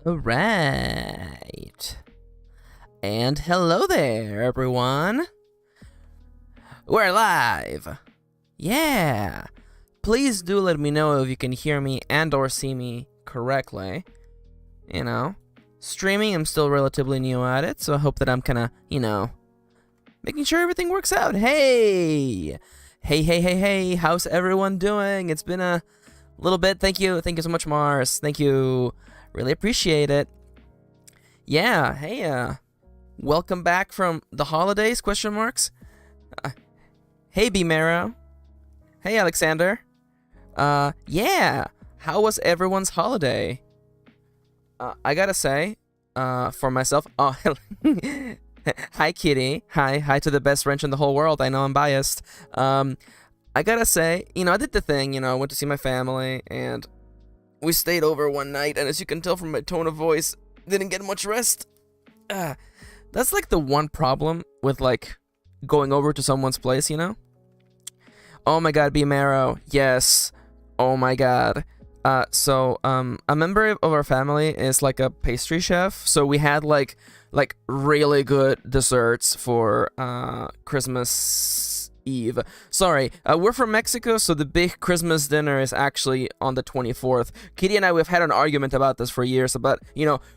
Alright. And hello there, everyone. We're live. Yeah. Please do let me know if you can hear me and or see me correctly. You know, streaming, I'm still relatively new at it, so I hope that I'm kind of, making sure everything works out. Hey, how's everyone doing? It's been a little bit. Thank you so much, Mars. Thank you, really appreciate it. Yeah, hey, welcome back from the holidays, question marks. Hey, B Marrow. Hey, Alexander. Yeah, how was everyone's holiday? I gotta say, for myself, hi Kitty, hi to the best wrench in the whole world. I know I'm biased. I gotta say, I did the thing, I went to see my family, and we stayed over one night, and as you can tell from my tone of voice, didn't get much rest. That's like the one problem with like going over to someone's place, Oh my god, B Marrow, yes. Oh my god. So a member of our family is like a pastry chef, so we had like really good desserts for Christmas Eve. Sorry, we're from Mexico, so the big Christmas dinner is actually on the 24th. Kitty and I, we've had an argument about this for years, about,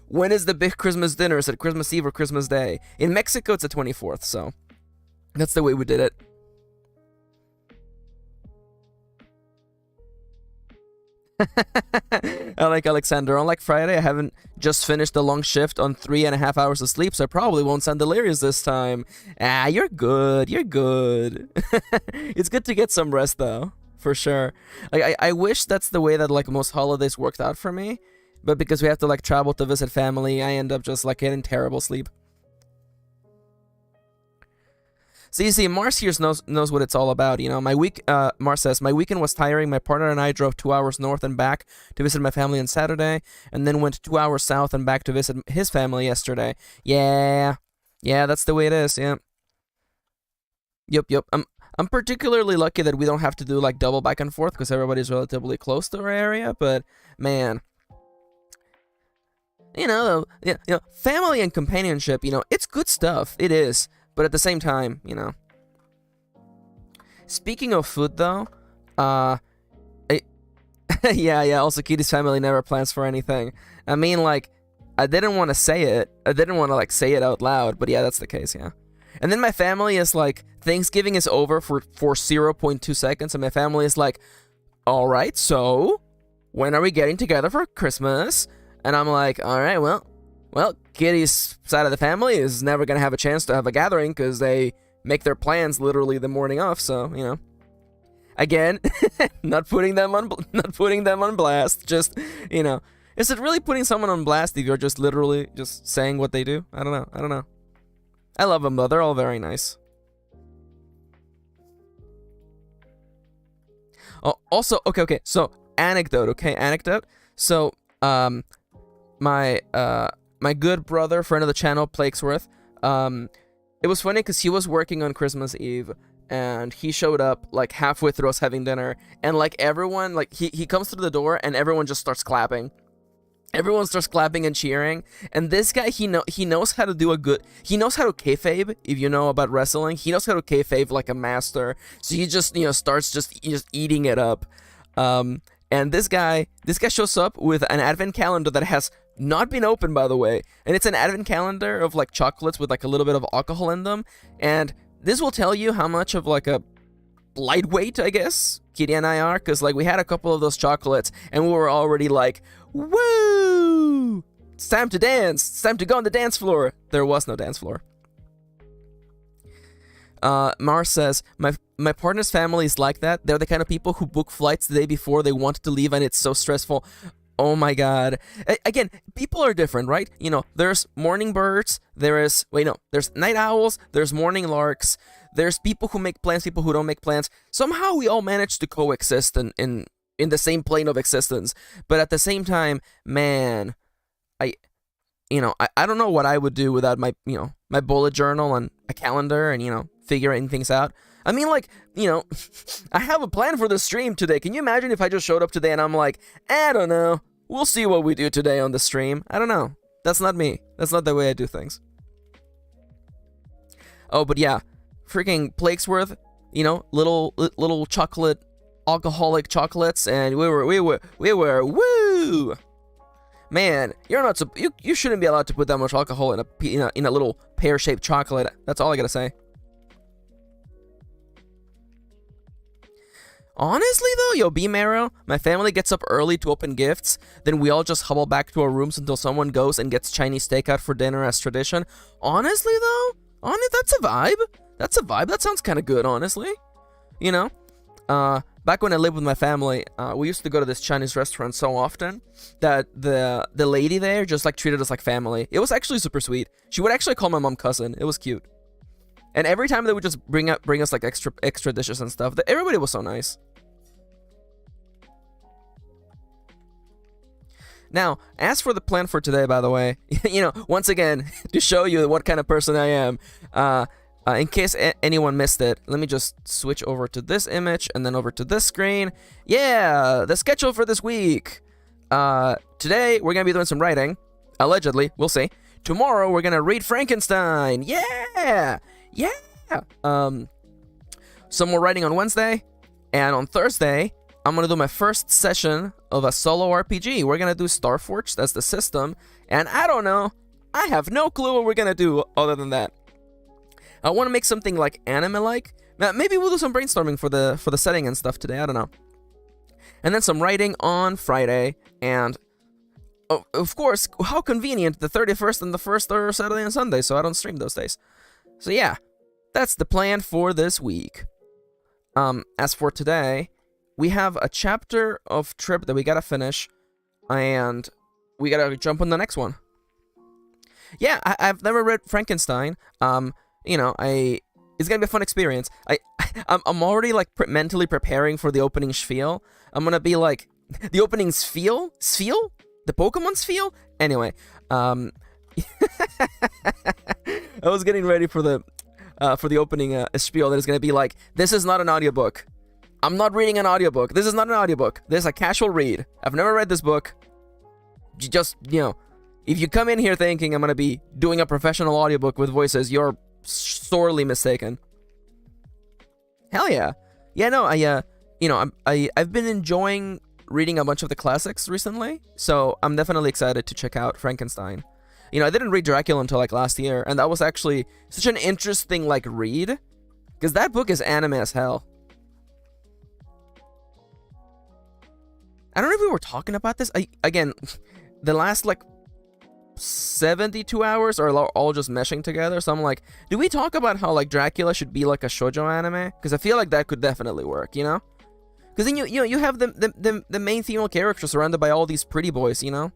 when is the big Christmas dinner? Is it Christmas Eve or Christmas Day? In Mexico, it's the 24th, so that's the way we did it. I like Alexander. Unlike Friday, I haven't just finished a long shift on 3.5 hours of sleep, so I probably won't sound delirious this time. You're good. You're good. It's good to get some rest, though, for sure. Like, I wish that's the way that like most holidays worked out for me, but because we have to like travel to visit family, I end up just like getting terrible sleep. So you see, Mars here knows what it's all about. Mars says, my weekend was tiring. My partner and I drove 2 hours north and back to visit my family on Saturday, and then went 2 hours south and back to visit his family yesterday. Yeah, that's the way it is. Yeah. Yep. I'm particularly lucky that we don't have to do like double back and forth because everybody's relatively close to our area. But man, family and companionship. It's good stuff. It is. But at the same time, Speaking of food, though, yeah, also Kitty's family never plans for anything. I mean, like, I didn't want to say it. I didn't want to, like, say it out loud, but yeah, that's the case, yeah. And then my family is like, Thanksgiving is over for 0.2 seconds, and my family is like, all right, so when are we getting together for Christmas? And I'm like, all right, well, Kitty's side of the family is never going to have a chance to have a gathering because they make their plans literally the morning off, so, Again, not putting them on blast, just, Is it really putting someone on blast if you're just literally just saying what they do? I don't know. I love them, though. They're all very nice. Oh, also, okay, so, anecdote. So, my good brother, friend of the channel, Plakesworth, it was funny because he was working on Christmas Eve, and he showed up, like, halfway through us having dinner, and, like, everyone, like, he comes through the door, and everyone just starts clapping. Everyone starts clapping and cheering, and this guy, he knows how to do he knows how to kayfabe, if you know about wrestling. He knows how to kayfabe like a master, so he just, starts just eating it up. And this guy shows up with an advent calendar that has not been opened, by the way, and it's an advent calendar of like chocolates with like a little bit of alcohol in them, and this will tell you how much of like a lightweight, I guess, Kitty and I are, because like we had a couple of those chocolates and we were already like, woo, it's time to dance, it's time to go on the dance floor. There was no dance floor. Mars says, my partner's family is like that. They're the kind of people who book flights the day before they want to leave, and it's so stressful. Oh my god. Again, people are different, right? There's morning birds, there's night owls, there's morning larks, there's people who make plans, people who don't make plans. Somehow we all manage to coexist in the same plane of existence. But at the same time, man, I don't know what I would do without my bullet journal and a calendar and, figuring things out. I mean, like, I have a plan for the stream today. Can you imagine if I just showed up today and I'm like, I don't know, We'll see what we do today on the stream. I don't know. That's not me. That's not the way I do things. Oh, but yeah, freaking Plakesworth, you know, little chocolate, alcoholic chocolates, and we were woo. Man, you're not you shouldn't be allowed to put that much alcohol in a little pear-shaped chocolate. That's all I gotta say. Honestly though, yo, B-Marrow, my family gets up early to open gifts, then we all just hobble back to our rooms until someone goes and gets Chinese takeout for dinner as tradition. Honestly though, that's a vibe. That's a vibe. That sounds kind of good, honestly. You know? Back when I lived with my family, we used to go to this Chinese restaurant so often that the lady there just like treated us like family. It was actually super sweet. She would actually call my mom cousin. It was cute. And every time they would just bring us like extra dishes and stuff, everybody was so nice. Now, as for the plan for today, by the way, you know, once again, to show you what kind of person I am, in case anyone missed it, let me just switch over to this image and then over to this screen. Yeah, the schedule for this week. Today, we're going to be doing some writing. Allegedly, we'll see. Tomorrow, we're going to read Frankenstein. Yeah! Yeah! Some more writing on Wednesday. And on Thursday, I'm going to do my first session of a solo RPG. We're going to do Starforged, that's the system. And I don't know. I have no clue what we're going to do other than that. I want to make something like anime-like. Maybe we'll do some brainstorming for the setting and stuff today. I don't know. And then some writing on Friday. And, of course, how convenient. The 31st and the 1st are Saturday and Sunday, so I don't stream those days. So yeah, that's the plan for this week. As for today, we have a chapter of Trip that we gotta finish, and we gotta jump on the next one. Yeah, I've never read Frankenstein. You know, it's gonna be a fun experience. I'm already like mentally preparing for the opening spiel. I'm gonna be like, the opening spiel? The Pokemon spiel? Anyway, I was getting ready for the opening spiel that is gonna be like, this is not an audiobook. I'm not reading an audiobook. This is not an audiobook. This is a casual read. I've never read this book. Just, you know, if you come in here thinking I'm going to be doing a professional audiobook with voices, you're sorely mistaken. Hell yeah. Yeah, no, you know, I've been enjoying reading a bunch of the classics recently, so I'm definitely excited to check out Frankenstein. You know, I didn't read Dracula until like last year, and that was actually such an interesting like read, because that book is anime as hell. I don't know if we were talking about this. Again, the last like 72 hours are all just meshing together. So I'm like, do we talk about how like Dracula should be like a shoujo anime? Because I feel like that could definitely work, you know? Because then you have the main female character surrounded by all these pretty boys, you know?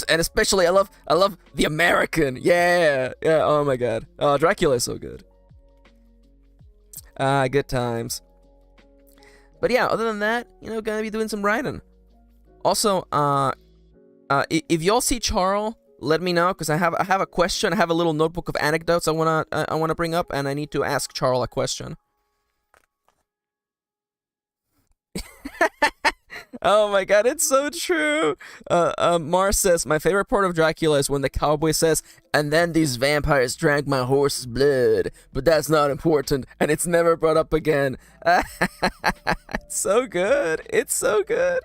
And especially I love the American. Yeah. Oh my god. Oh, Dracula is so good. Good times. But yeah, other than that, you know, gonna be doing some writing. Also, if y'all see Charles, let me know, because I have a question. I have a little notebook of anecdotes I wanna bring up, and I need to ask Charles a question. Oh my god, it's so true. Mars says, my favorite part of Dracula is when the cowboy says, and then these vampires drank my horse's blood, but that's not important, and it's never brought up again. It's so good. It's so good.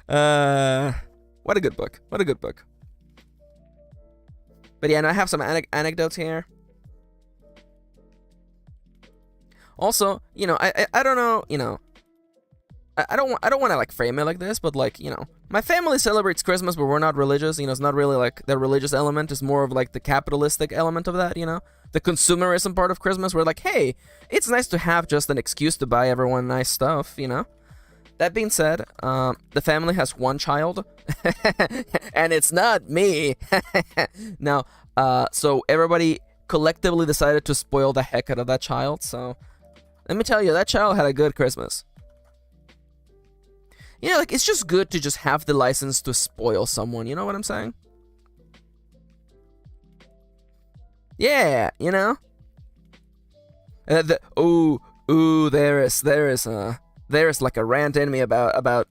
What a good book. What a good book. But yeah, and I have some anecdotes here. Also, you know, I don't know, you know, I don't want to like frame it like this, but like, you know, my family celebrates Christmas, but we're not religious. You know, it's not really like the religious element. It's more of like the capitalistic element of that. You know, the consumerism part of Christmas. We're like, hey, it's nice to have just an excuse to buy everyone nice stuff. You know. That being said, the family has one child, and it's not me. Now, so everybody collectively decided to spoil the heck out of that child. So let me tell you, that child had a good Christmas. Yeah, like, it's just good to just have the license to spoil someone, you know what I'm saying? Yeah, you know? There is like a rant in me about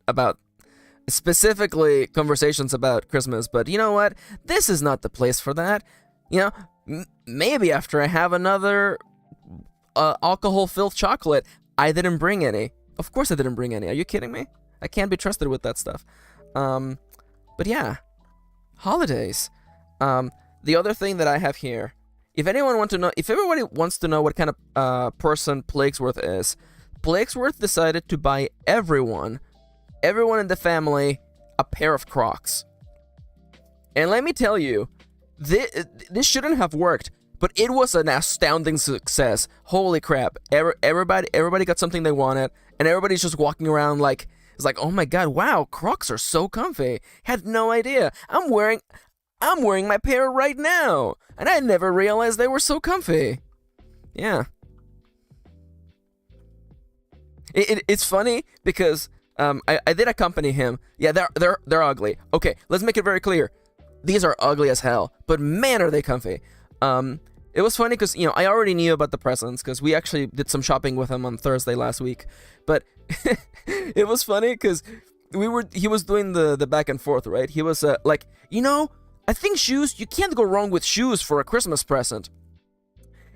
specifically conversations about Christmas. But you know what? This is not the place for that. You know, maybe after I have another alcohol-filled chocolate. I didn't bring any. Of course I didn't bring any. Are you kidding me? I can't be trusted with that stuff. But yeah, holidays. The other thing that I have here, if everybody wants to know what kind of person Plaguesworth is, Plaguesworth decided to buy everyone in the family a pair of Crocs. And let me tell you, this shouldn't have worked, but it was an astounding success. Holy crap. Everybody got something they wanted, and everybody's just walking around like, it's like, oh my god, wow, Crocs are so comfy. Had no idea. I'm wearing my pair right now, and I never realized they were so comfy. Yeah. It's funny because I did accompany him. Yeah, they're ugly. Okay, let's make it very clear. These are ugly as hell, but man, are they comfy. It was funny because, I already knew about the presents because we actually did some shopping with him on Thursday last week. But it was funny because he was doing the back and forth, right? He was like, I think shoes, you can't go wrong with shoes for a Christmas present.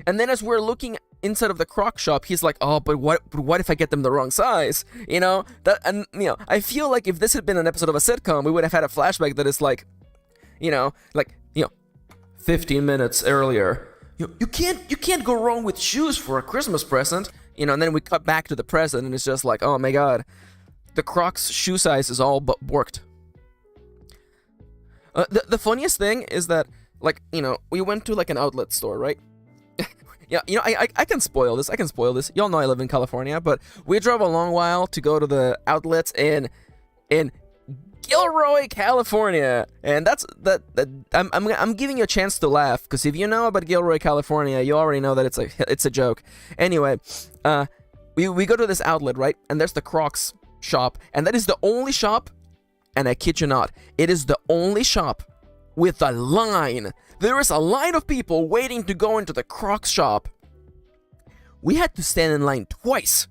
And then as we're looking inside of the Croc shop, he's like, oh, but what if I get them the wrong size? I feel like if this had been an episode of a sitcom, we would have had a flashback that is like, 15 minutes earlier. You can't go wrong with shoes for a Christmas present. And then we cut back to the present, and it's just like, oh my god, the Crocs shoe size is all but borked. The funniest thing is that, we went to an outlet store, right? Yeah, I can spoil this. Y'all know I live in California, but we drove a long while to go to the outlets in Gilroy, California, and I'm giving you a chance to laugh, because if you know about Gilroy, California, you already know that it's a joke. Anyway, we go to this outlet, right, and there's the Crocs shop, and that is the only shop, and I kid you not, it is the only shop with a line. There is a line of people waiting to go into the Crocs shop. We had to stand in line twice.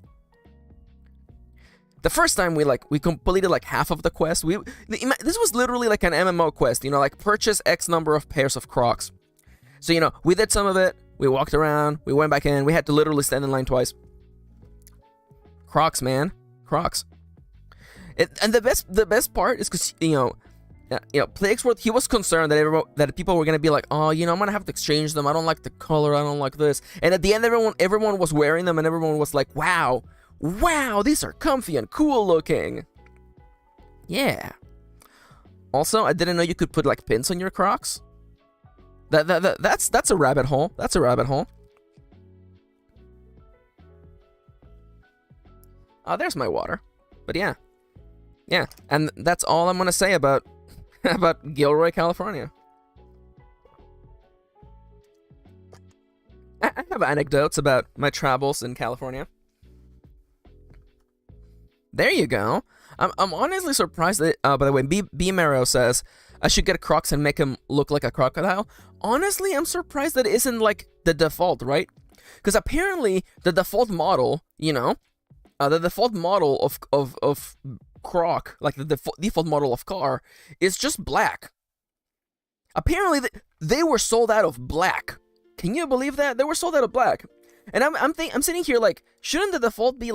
The first time we completed half of the quest. This was literally like an MMO quest, purchase X number of pairs of Crocs. So, we did some of it, we walked around, we went back in, we had to literally stand in line twice. Crocs, man. Crocs. And the best part is because, Plaguesworth, he was concerned that people were going to be like, oh, I'm going to have to exchange them, I don't like the color, I don't like this. And at the end, everyone was wearing them, and everyone was like, wow, these are comfy and cool looking. Yeah. Also, I didn't know you could put pins on your Crocs. That's a rabbit hole. That's a rabbit hole. Oh, there's my water. But yeah. Yeah, and that's all I'm gonna say about Gilroy, California. I have anecdotes about my travels in California. There you go. I'm honestly surprised that, by the way, B Marrow says I should get Crocs and make him look like a crocodile. Honestly, I'm surprised that it isn't the default, right? Because apparently the default model, the default model of Croc, the default model of car, is just black. Apparently they were sold out of black. Can you believe that? They were sold out of black. And I'm sitting here shouldn't the default be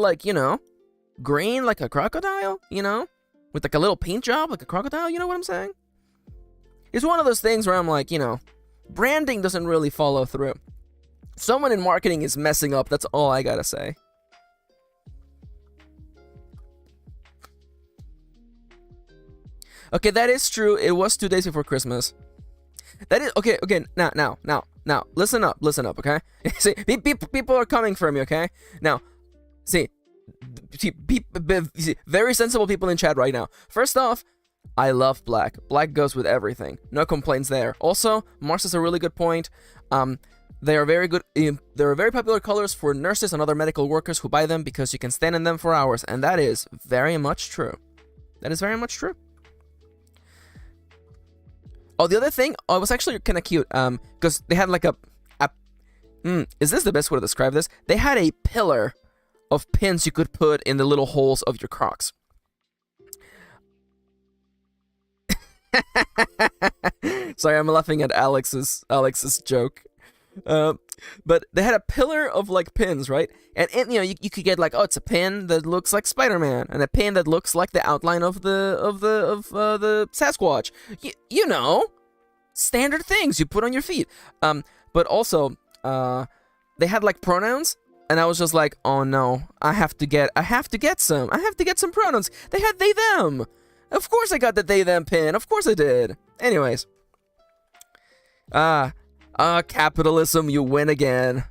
green like a crocodile, with a little paint job like a crocodile, you know what I'm saying? It's one of those things where I'm branding doesn't really follow through. Someone in marketing is messing up, that's all I gotta say. Okay, that is true. It was 2 days before Christmas. That is okay. Now, listen up, okay? See, people are coming for me, okay? Now, see, very sensible people in chat right now. First off, I love black. Black goes with everything. No complaints there. Also, Mars has a really good point. They are very good. They are very popular colors for nurses and other medical workers who buy them because you can stand in them for hours, and that is very much true. That is very much true. Oh, the other thing, it was actually kind of cute, because they had is this the best way to describe this? They had a pillar of pins you could put in the little holes of your Crocs. Sorry, I'm laughing at Alex's joke. Uh, but they had a pillar of like pins, right? And you could get like, oh, it's a pin that looks like Spider-Man, and a pin that looks like the outline of the Sasquatch. You know, standard things you put on your feet. But also, they had like pronouns, and I was just like, oh no, I have to get some pronouns. They had they them. Of course I got the they them pin. Of course I did. Anyways, capitalism, you win again.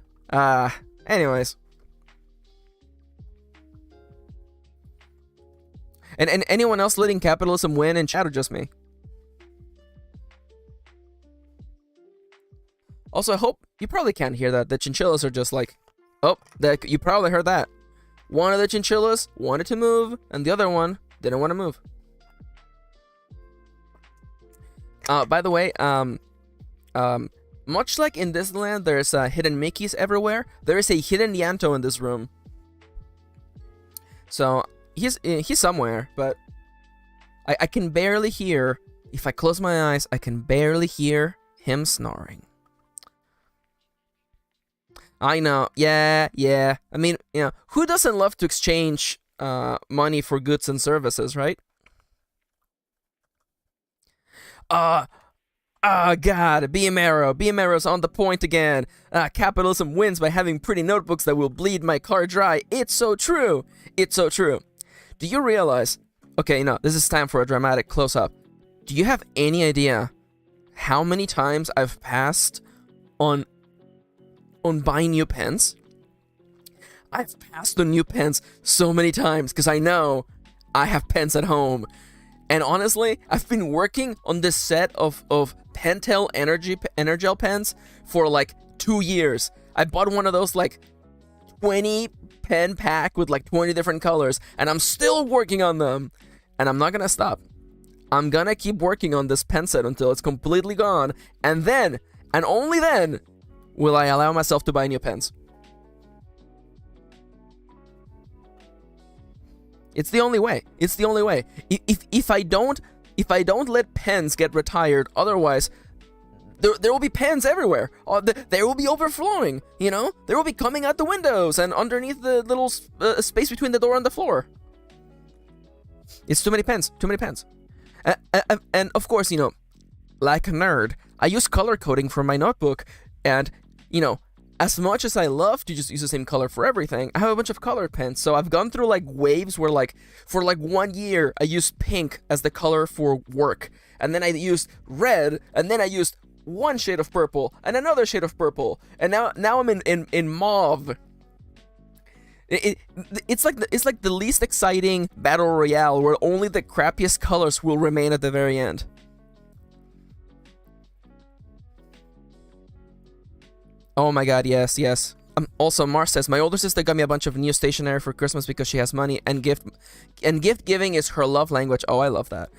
Anyways. And anyone else letting capitalism win in chat, or just me? Also, I hope you probably can't hear that. The chinchillas are just like, oh, you probably heard that. One of the chinchillas wanted to move, and the other one didn't want to move. By the way, much like in Disneyland, there's hidden Mickeys everywhere. There is a hidden Yanto in this room. So he's somewhere, but I can barely hear. If I close my eyes, I can barely hear him snoring. I know, yeah. I mean, who doesn't love to exchange money for goods and services, right? God, BMARO's on the point again. Capitalism wins by having pretty notebooks that will bleed my car dry. It's so true. It's so true. Do you realize? Okay, this is time for a dramatic close-up. Do you have any idea how many times I've passed on buying new pens? I've passed on new pens so many times because I know I have pens at home. And honestly, I've been working on this set of Pentel Energel pens for like 2 years. I bought one of those like 20 pen pack with like 20 different colors, and I'm still working on them. And I'm not gonna stop. I'm gonna keep working on this pen set until it's completely gone, and then, and only then, will I allow myself to buy new pens. It's the only way. It's the only way. If I don't let pens get retired, otherwise, there will be pens everywhere. They will be overflowing. They will be coming out the windows and underneath the little space between the door and the floor. It's too many pens. Too many pens. And of course, like a nerd, I use color coding for my notebook, and as much as I love to just use the same color for everything, I have a bunch of colored pens. So I've gone through like waves where like for like 1 year I used pink as the color for work, and then I used red, and then I used one shade of purple and another shade of purple, and now I'm in mauve. It's like the least exciting battle royale where only the crappiest colors will remain at the very end. Oh my god, yes. Also, Mars says, my older sister got me a bunch of new stationery for Christmas because she has money, and gift giving is her love language. Oh, I love that.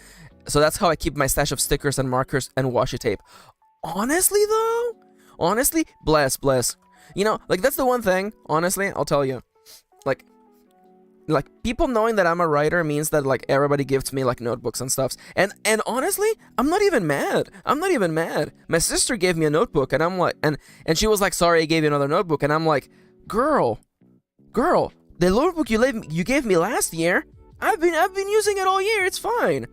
So that's how I keep my stash of stickers and markers and washi tape. Honestly, though, bless. Like, that's the one thing, honestly, I'll tell you. Like people knowing that I'm a writer means that like everybody gives me like notebooks and stuffs. And honestly, I'm not even mad. My sister gave me a notebook, and I'm like, and she was like, sorry, I gave you another notebook. And I'm like, girl, the notebook you gave me last year, I've been using it all year. It's fine,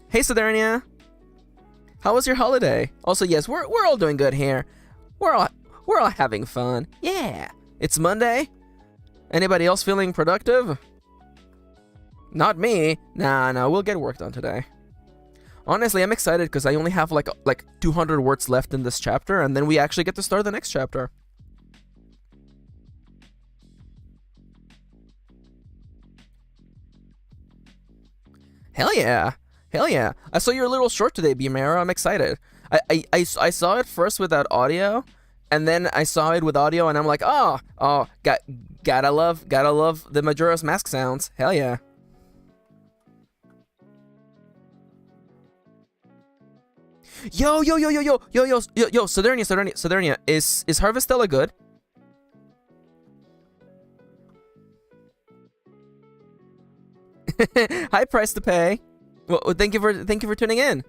Hey, Sidernia, how was your holiday? Also, yes, we're all doing good here. We're all having fun. Yeah, it's Monday. Anybody else feeling productive? Not me. Nah, we'll get work done today. Honestly, I'm excited because I only have like 200 words left in this chapter, and then we actually get to start the next chapter. Hell yeah. I saw your little short today, Bimera. I'm excited. I saw it first without audio, and then I saw it with audio, and I'm like, gotta love the Majora's Mask sounds. Hell yeah. Yo, Sidernia, is Harvestella good? High price to pay. Well, thank you for tuning in.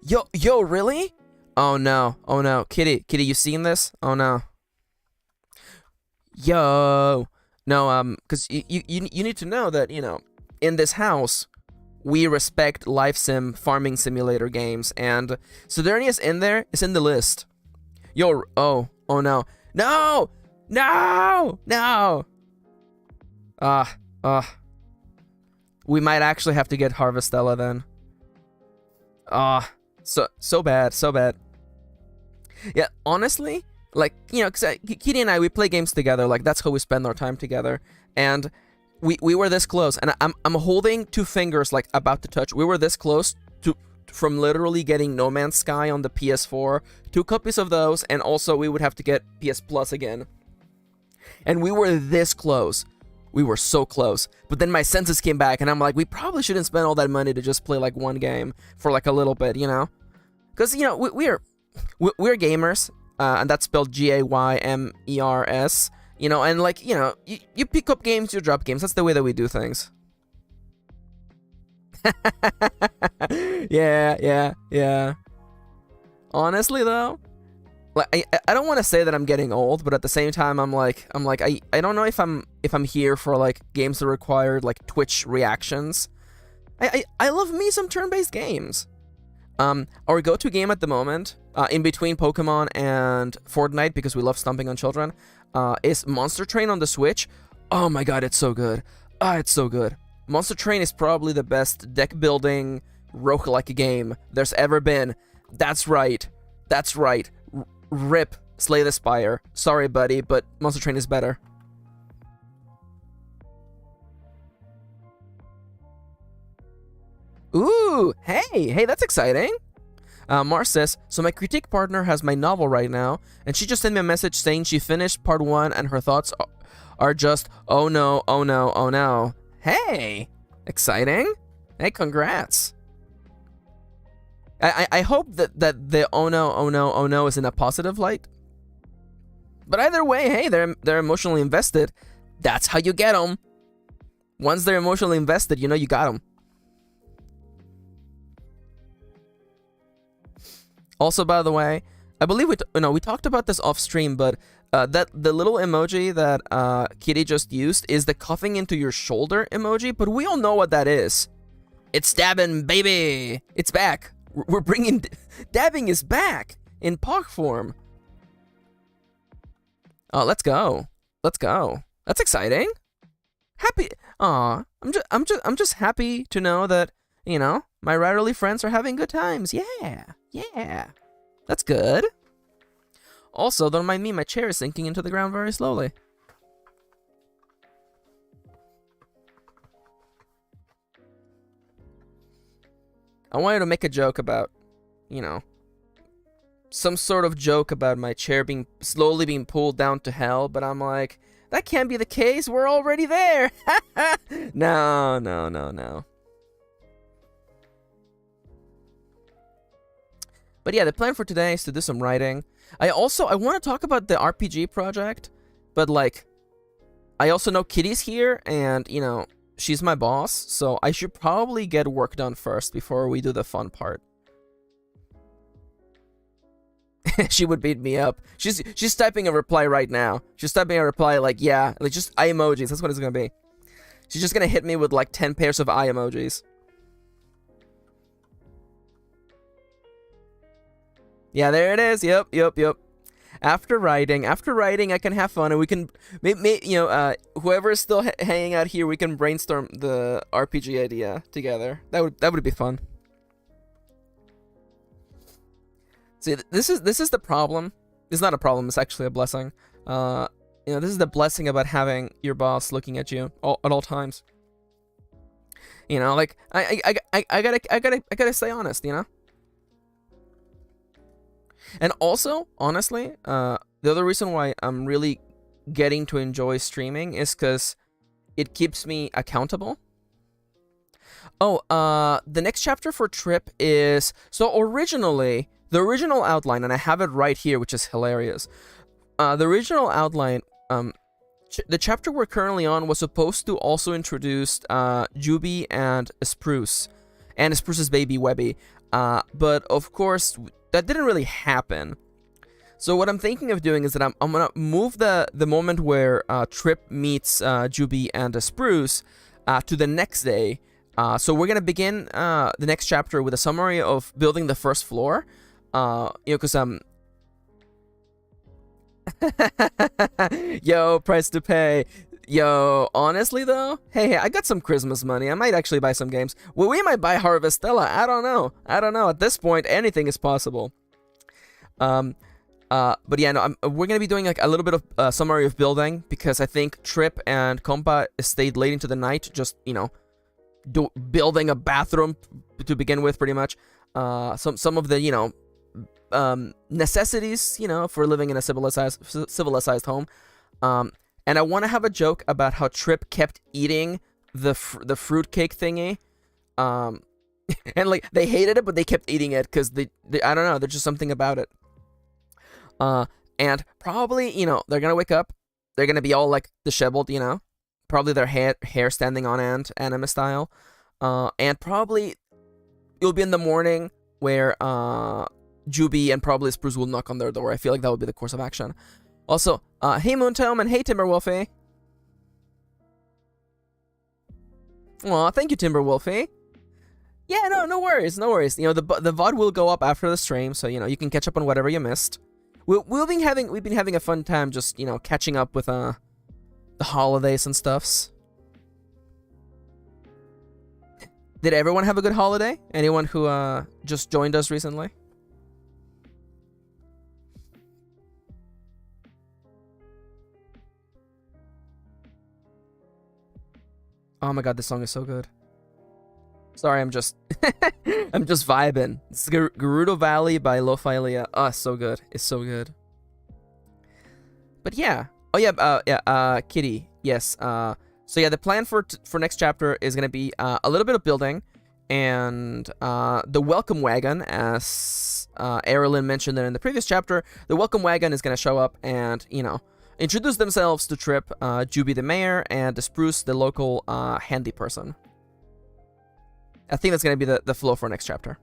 Yo, really? Oh no, Kitty, you seen this? Oh no. Yo, no, cause you need to know that in this house we respect life sim farming simulator games, and Sidonia is in there. It's in the list. Yo, oh no, no. We might actually have to get Harvestella then. So bad. Yeah, honestly, like, because Kitty and I, we play games together. Like, that's how we spend our time together. And we were this close. And I'm holding two fingers, like, about to touch. We were this close from literally getting No Man's Sky on the PS4. 2 copies of those, and also we would have to get PS Plus again. And we were this close. We were so close. But then my senses came back, and I'm like, we probably shouldn't spend all that money to just play, like, one game for, like, a little bit, Because, we're gamers, and that's spelled Gaymers, and, like, you pick up games, you drop games. That's the way that we do things. Yeah. Honestly, though, like, I don't want to say that I'm getting old, but at the same time, I'm like I don't know if I'm here for, like, games that require, like, Twitch reactions. I love me some turn-based games. Our go-to game at the moment, in between Pokemon and Fortnite, because we love stomping on children, is Monster Train on the Switch. Oh my god, it's so good. It's so good. Monster Train is probably the best deck-building roguelike game there's ever been. That's right. Rip Slay the Spire. Sorry, buddy, but Monster Train is better. Ooh, hey, that's exciting. Mars says, so my critique partner has my novel right now, and she just sent me a message saying she finished part 1 and her thoughts are just, oh no. Hey, exciting. Hey, congrats. I hope that the oh no is in a positive light. But either way, hey, they're emotionally invested. That's how you get them. Once they're emotionally invested, you got them. Also, by the way, I believe we talked about this off stream, but that the little emoji that Kitty just used is the coughing into your shoulder emoji. But we all know what that is. It's dabbing, baby. It's back. We're bringing dabbing is back in POG form. Oh, let's go. That's exciting. Happy. Aw, I'm just happy to know that my writerly friends are having good times. Yeah, that's good. Also, don't mind me, my chair is sinking into the ground very slowly. I wanted to make a joke about, some sort of joke about my chair slowly being pulled down to hell, but I'm like, that can't be the case, we're already there! No. But yeah, the plan for today is to do some writing. I want to talk about the RPG project, but, like, I also know Kitty's here, and, she's my boss, so I should probably get work done first before we do the fun part. She would beat me up. She's typing a reply right now. She's typing a reply like, yeah, like, just eye emojis. That's what it's gonna be. She's just gonna hit me with, like, 10 pairs of eye emojis. Yeah, there it is. Yep. After writing, I can have fun, and we can, whoever is still hanging out here, we can brainstorm the RPG idea together. That would be fun. See, this is the problem. It's not a problem. It's actually a blessing. This is the blessing about having your boss looking at you at all times. Like, I gotta stay honest. And also, honestly, the other reason why I'm really getting to enjoy streaming is because it keeps me accountable. Oh, the next chapter for Trip is... So originally, the original outline, and I have it right here, which is hilarious. The original outline the chapter we're currently on was supposed to also introduce Juby and Spruce's baby Webby, but of course that didn't really happen. So what I'm thinking of doing is that I'm gonna move the moment where Trip meets Juby and Spruce to the next day. So we're gonna begin the next chapter with a summary of building the first floor. Because yo, price to pay. Yo, honestly though, hey, I got some Christmas money. I might actually buy some games. Well, we might buy Harvestella. I don't know. At this point, anything is possible. But yeah, no, we're gonna be doing like a little bit of summary of building, because I think Trip and Compa stayed late into the night, just building a bathroom to begin with, pretty much. Some of the necessities for living in a civilized home. And I want to have a joke about how Trip kept eating the fruitcake thingy. And like they hated it, but they kept eating it because they I don't know, there's just something about it. And probably, they're gonna wake up. They're gonna be all like disheveled, probably their hair standing on end, anime style. And probably it'll be in the morning where Juby and probably Spruce will knock on their door. I feel like that would be the course of action. Also, hey Moontome and hey Timberwolfie. Aw, thank you Timberwolfie. Yeah, no worries. The VOD will go up after the stream, so you can catch up on whatever you missed. We've been having a fun time just catching up with the holidays and stuffs. Did everyone have a good holiday? Anyone who just joined us recently? Oh my god, this song is so good. Sorry, I'm just I'm just vibing. It's Gerudo Valley by Lo-Fi Leah. So good. It's so good. But yeah. Oh yeah, Kitty. Yes. So yeah, the plan for next chapter is going to be a little bit of building, and the welcome wagon, as Erilyn mentioned in the previous chapter. The welcome wagon is going to show up and, introduce themselves to Trip, Juby the mayor, and the Spruce, the local handy person. I think that's going to be the flow for next chapter.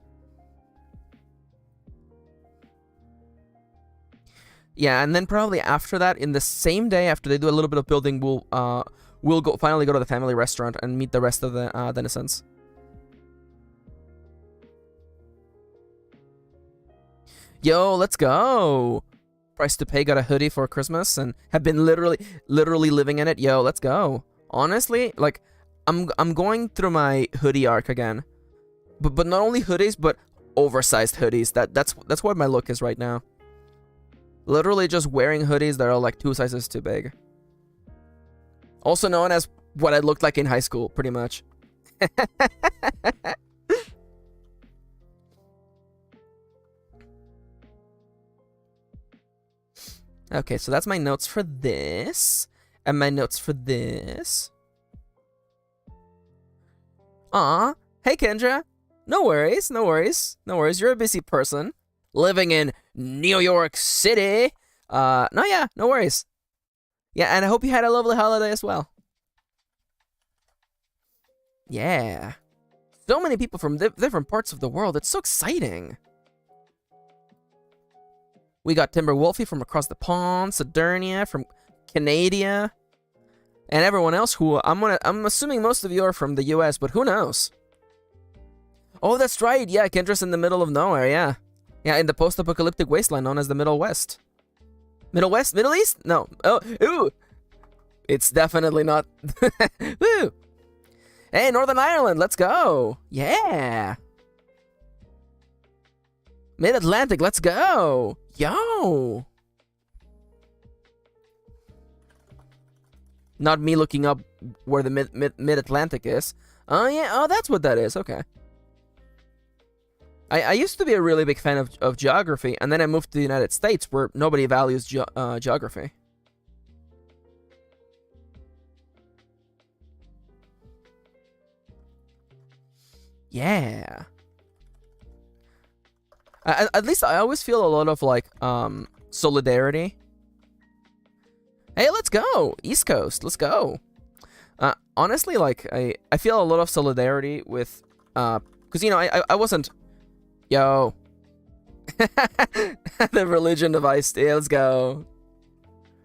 Yeah, and then probably after that, in the same day after they do a little bit of building, we'll finally go to the family restaurant and meet the rest of the denizens. Yo, let's go! Price to pay got a hoodie for Christmas and have been literally living in it. Yo, let's go. Honestly, like, I'm going through my hoodie arc again, but not only hoodies, but oversized hoodies. That's what my look is right now. Literally just wearing hoodies that are like 2 sizes too big. Also known as what I looked like in high school, pretty much. Okay, so that's my notes for this, and my notes for this. Aw, hey Kendra. No worries. You're a busy person living in New York City. No worries. Yeah, and I hope you had a lovely holiday as well. Yeah. So many people from different parts of the world. It's so exciting. We got Timberwolfie from across the pond, Saturnia from Canada, and everyone else who I'm assuming most of you are from the US, but who knows? Oh, that's right. Yeah, Kendra's in the middle of nowhere. Yeah, in the post-apocalyptic wasteland known as the Middle West. Middle West? Middle East? No. Oh, ooh. It's definitely not. Woo. Hey, Northern Ireland, let's go. Yeah. Mid-Atlantic, let's go. Yo. Not me looking up where the mid-Atlantic is. Oh, yeah. Oh, that's what that is. Okay. I used to be a really big fan of geography, and then I moved to the United States, where nobody values geography. Yeah. At least I always feel a lot of, like, solidarity. Hey, let's go! East Coast, let's go! Honestly, like, I feel a lot of solidarity with, because, you know, I wasn't, yo, the religion of Ice, yeah, let's go.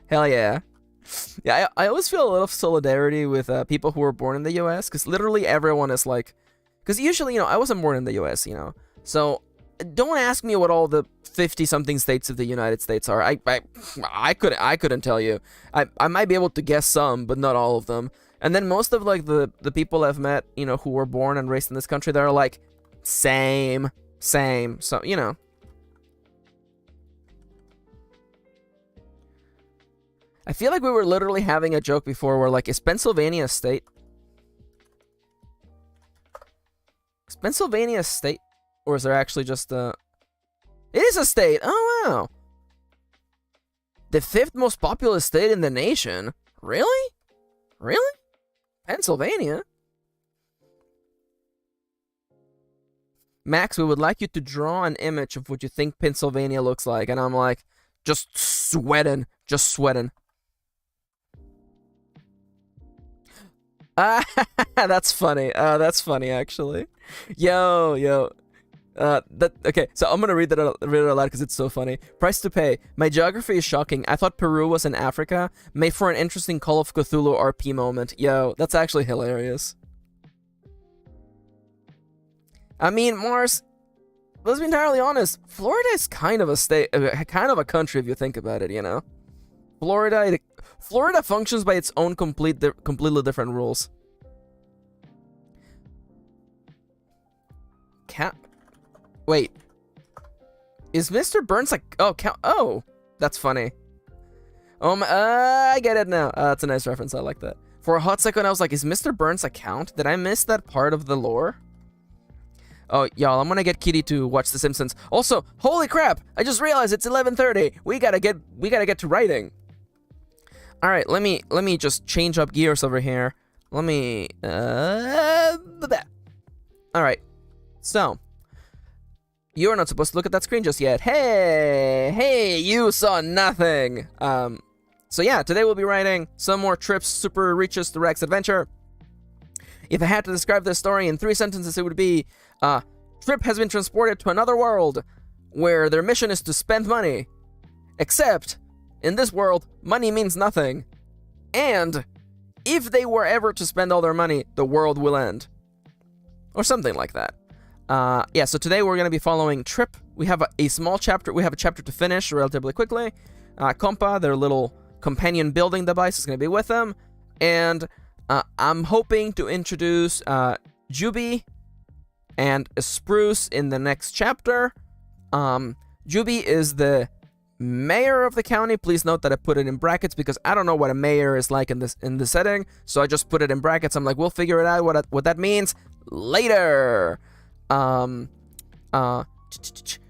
Hell yeah. Yeah, I always feel a lot of solidarity with people who were born in the US, because literally everyone is like, because usually, you know, I wasn't born in the US, you know, so don't ask me what all the 50-something states of the United States are. I couldn't tell you. I might be able to guess some, but not all of them. And then most of, like, the people I've met, you know, who were born and raised in this country, they're like, same, so, you know. I feel like we were literally having a joke before where, like, is Pennsylvania a state? Is Pennsylvania a state? Or is there actually just a... It is a state! Oh, wow! The 5th most populous state in the nation? Really? Really? Pennsylvania? Max, we would like you to draw an image of what you think Pennsylvania looks like. And I'm like, just sweating. Just sweating. That's funny. That's funny, actually. Yo. Okay, so I'm gonna read it out loud because it's so funny. Price to pay. My geography is shocking. I thought Peru was in Africa. Made for an interesting Call of Cthulhu RP moment. Yo, that's actually hilarious. I mean, Mars, let's be entirely honest. Florida is kind of a state, kind of a country if you think about it, you know? Florida functions by its own completely different rules. Wait. Is Mr. Burns like... Oh, that's funny. I get it now. That's a nice reference. I like that. For a hot second, I was like, is Mr. Burns a count? Did I miss that part of the lore? Oh, y'all, I'm gonna get Kitty to watch The Simpsons. Also, holy crap! I just realized it's 11:30. We gotta get to writing. All right, let me just change up gears over here. Let me all right. So, you're not supposed to look at that screen just yet. Hey, you saw nothing. So yeah, today we'll be writing some more trips, super reaches to Rex adventure. If I had to describe this story in 3 sentences, it would be, Trip has been transported to another world where their mission is to spend money. Except, in this world, money means nothing. And if they were ever to spend all their money, the world will end. Or something like that. Yeah, so today we're going to be following Trip. We have a small chapter. We have a chapter to finish relatively quickly. Compa, their little companion building device, is going to be with them. And I'm hoping to introduce Juby and Spruce in the next chapter. Juby is the mayor of the county. Please note that I put it in brackets because I don't know what a mayor is like in this setting. So I just put it in brackets. I'm like, we'll figure it out what that means later.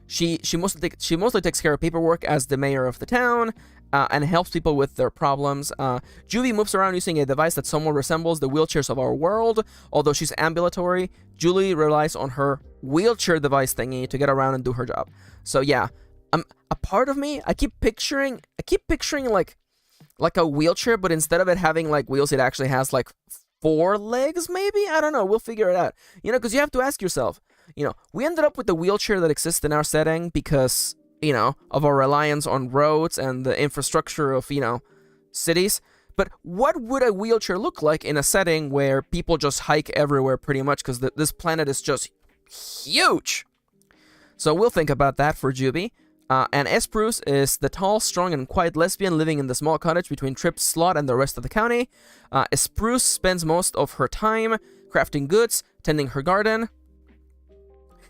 She mostly takes care of paperwork as the mayor of the town. And helps people with their problems. Juvie moves around using a device that somewhat resembles the wheelchairs of our world. Although she's ambulatory, Julie relies on her wheelchair device thingy to get around and do her job. So yeah, a part of me, I keep picturing like a wheelchair, but instead of it having like wheels, it actually has like 4 legs, maybe? I don't know. We'll figure it out. You know, because you have to ask yourself, you know, we ended up with the wheelchair that exists in our setting because, you know, of our reliance on roads and the infrastructure of, you know, cities. But what would a wheelchair look like in a setting where people just hike everywhere pretty much because this planet is just huge? So we'll think about that for Juby. And Spruce is the tall, strong, and quiet lesbian living in the small cottage between Trip's slot and the rest of the county. Spruce spends most of her time crafting goods, tending her garden,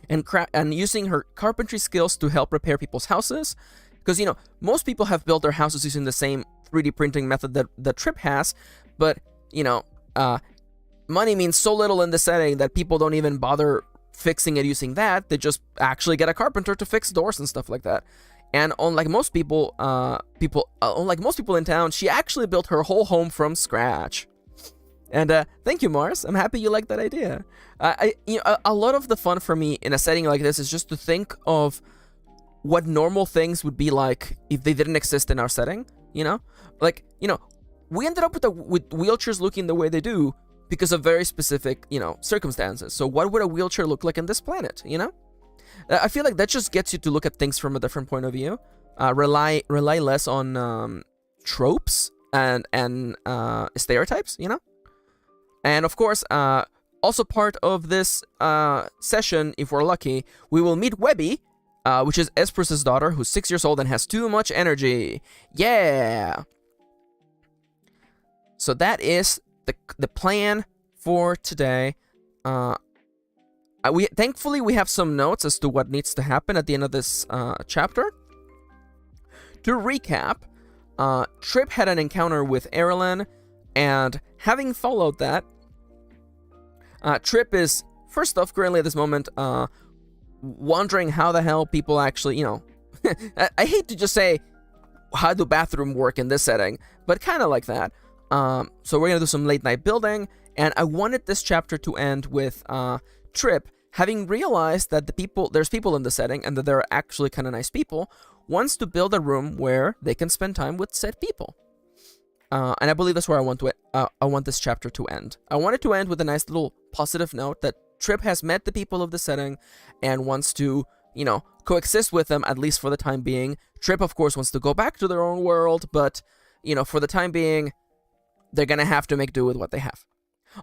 and using her carpentry skills to help repair people's houses. Because, you know, most people have built their houses using the same 3D printing method that Trip has, but, you know, money means so little in the setting that people don't even bother fixing it using that. They just actually get a carpenter to fix doors and stuff like that. And unlike most people, unlike most people in town, she actually built her whole home from scratch. And thank you, Mars. I'm happy you like that idea. You know, a lot of the fun for me in a setting like this is just to think of what normal things would be like if they didn't exist in our setting. you know? Like, we ended up with wheelchairs looking the way they do because of very specific, circumstances. So what would a wheelchair look like on this planet, I feel like that just gets you to look at things from a different point of view. Rely less on tropes and stereotypes, And of course, also part of this session, if we're lucky, we will meet Webby, which is Esper's daughter, who's 6 years old and has too much energy. Yeah! So that is the plan for today. Thankfully, we have some notes as to what needs to happen at the end of this chapter. To recap, Trip had an encounter with Erilyn, and having followed that, Trip is, first off, currently at this moment, wondering how the hell people actually, I hate to just say, how do bathroom work in this setting, but kind of like that. So we're going to do some late night building, and I wanted this chapter to end with Trip having realized that there's people in the setting, and that they're actually kind of nice people, wants to build a room where they can spend time with said people. And I believe that's where I want this chapter to end. I want it to end with a nice little positive note that Trip has met the people of the setting and wants to, coexist with them, at least for the time being. Trip, of course, wants to go back to their own world, but, for the time being, they're gonna have to make do with what they have.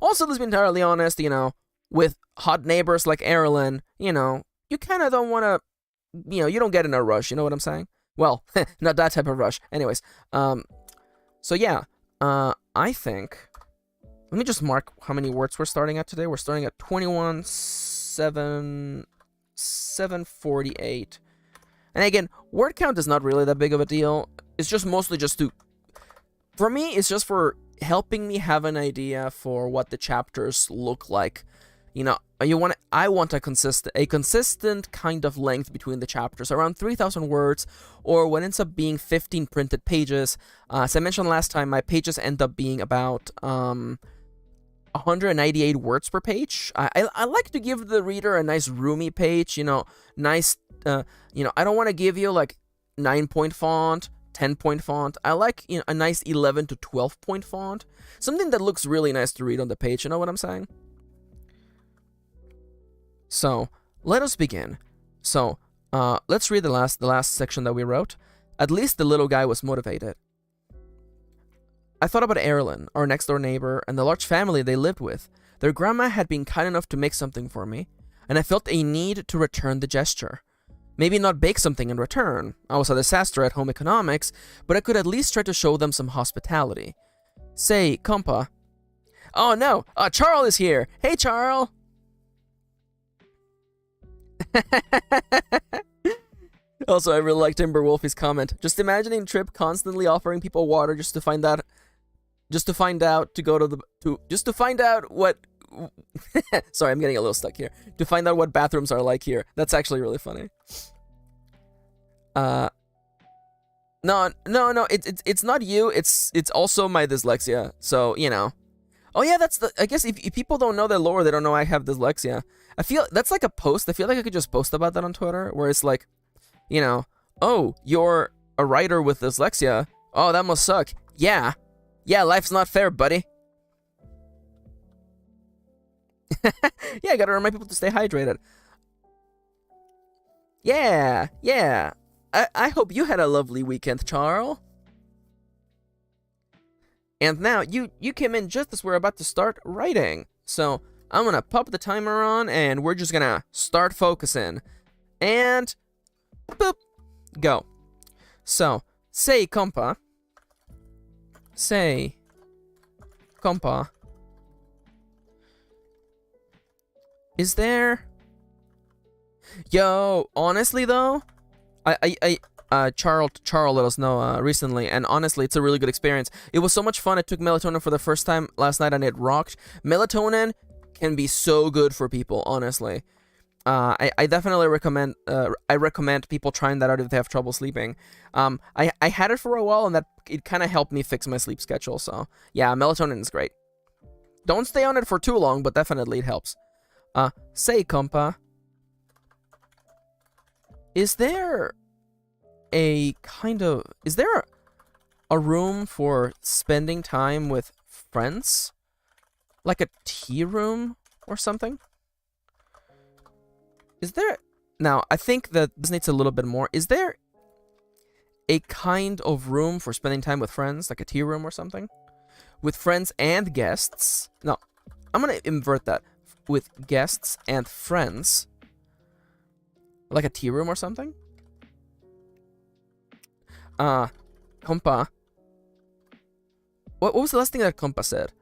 Also, let's be entirely honest, with hot neighbors like Erilyn, you kind of don't want to, you don't get in a rush, you know what I'm saying? Well, not that type of rush. Anyways, so yeah, I think, let me just mark how many words we're starting at today. We're starting at 748. And again, word count is not really that big of a deal. It's just mostly for me, it's just for helping me have an idea for what the chapters look like. I want a consistent kind of length between the chapters, around 3,000 words, or what ends up being 15 printed pages. As I mentioned last time, my pages end up being about 198 words per page. I like to give the reader a nice roomy page, nice, I don't want to give you like 9-point font, 10-point font. I like a nice 11 to 12-point font, something that looks really nice to read on the page, you know what I'm saying? So, let us begin. So, let's read the last section that we wrote. At least the little guy was motivated. I thought about Erilyn, our next-door neighbor, and the large family they lived with. Their grandma had been kind enough to make something for me, and I felt a need to return the gesture. Maybe not bake something in return. I was a disaster at home economics, but I could at least try to show them some hospitality. Say, compa. Oh no, Charles is here. Hey, Charles. Also, I really like Timberwolfie's comment. Just imagining Trip constantly offering people water just to find out what sorry, I'm getting a little stuck here. To find out what bathrooms are like here. That's actually really funny. No, it's not you. It's also my dyslexia. So, Oh yeah, I guess if people don't know that lore, they don't know I have dyslexia. I feel that's like a post. I feel like I could just post about that on Twitter, where it's like, oh, you're a writer with dyslexia. Oh, that must suck. Yeah, life's not fair, buddy. Yeah, I gotta remind people to stay hydrated. Yeah. I hope you had a lovely weekend, Charles. And now, you came in just as we're about to start writing. So, I'm gonna pop the timer on, and we're just gonna start focusing. And, boop, go. So, say, compa. Is there... Yo, honestly though, Charles let us know recently, and honestly, it's a really good experience. It was so much fun. I took melatonin for the first time last night, and it rocked. Melatonin can be so good for people, honestly. I definitely recommend. I recommend people trying that out if they have trouble sleeping. I had it for a while, and it kind of helped me fix my sleep schedule. So yeah, melatonin is great. Don't stay on it for too long, but definitely it helps. Say, compa. Is there a a room for spending time with friends? Like a tea room or something? Is there... Now, I think that this needs a little bit more. Is there a kind of room for spending time with friends? Like a tea room or something? With friends and guests? No, I'm gonna invert that. With guests and friends. Like a tea room or something? Compa. What was the last thing that Compa said?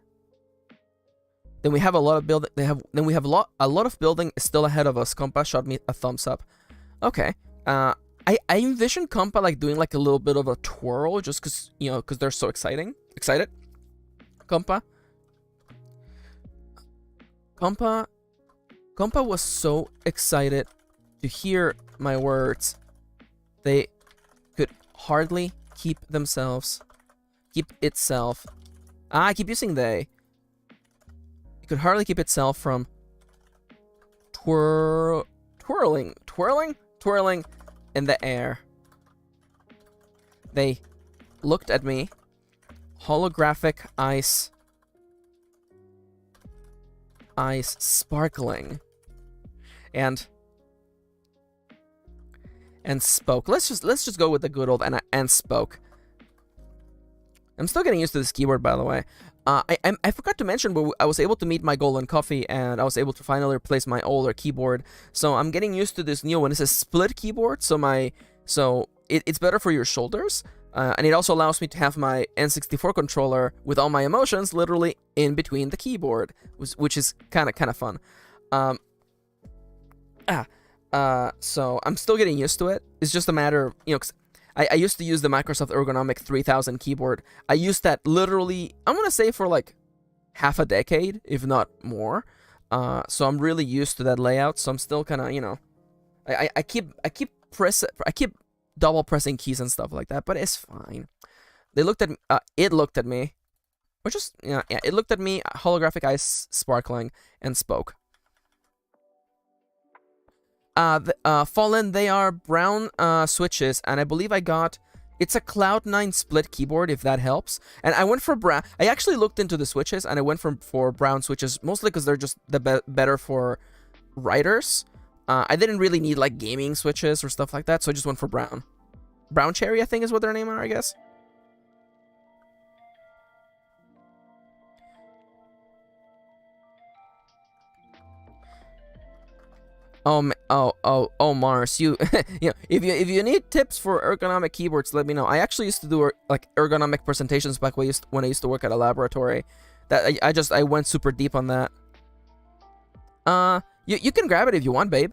Then we have a lot of building. Then we have a lot of building is still ahead of us. Compa shot me a thumbs up. Okay. I envision Compa like doing like a little bit of a twirl, just cause cause they're so excited. Compa was so excited to hear my words. They could hardly keep itself. I keep using they. It could hardly keep itself from twirling in the air. They looked at me, holographic eyes sparkling, and spoke. Let's just go with the good old and spoke. I'm still getting used to this keyboard, by the way. I forgot to mention, but I was able to meet my goal in coffee, and I was able to finally replace my older keyboard. So I'm getting used to this new one. It's a split keyboard, so it's better for your shoulders, and it also allows me to have my N64 controller with all my emotions literally in between the keyboard, which is kind of fun. So I'm still getting used to it. It's just a matter of, 'cause I used to use the Microsoft Ergonomic 3000 keyboard. I used that literally, I'm gonna say for like half a decade, if not more. So I'm really used to that layout. So I'm still kind of, I keep double pressing keys and stuff like that, but it's fine. It looked at me, or just it looked at me, holographic eyes sparkling, and spoke. Fallen, they are brown switches, and I believe it's a Cloud9 split keyboard, if that helps. And I went for brown. I actually looked into the switches, and I went for brown switches, mostly because they're just better for writers. I didn't really need like gaming switches or stuff like that, so I just went for brown. Brown Cherry, I think is what their name are, I guess. Oh, Mars, you, if you need tips for ergonomic keyboards, let me know. I actually used to do like ergonomic presentations back when I used to work at a laboratory. That I went super deep on that. You can grab it if you want, babe.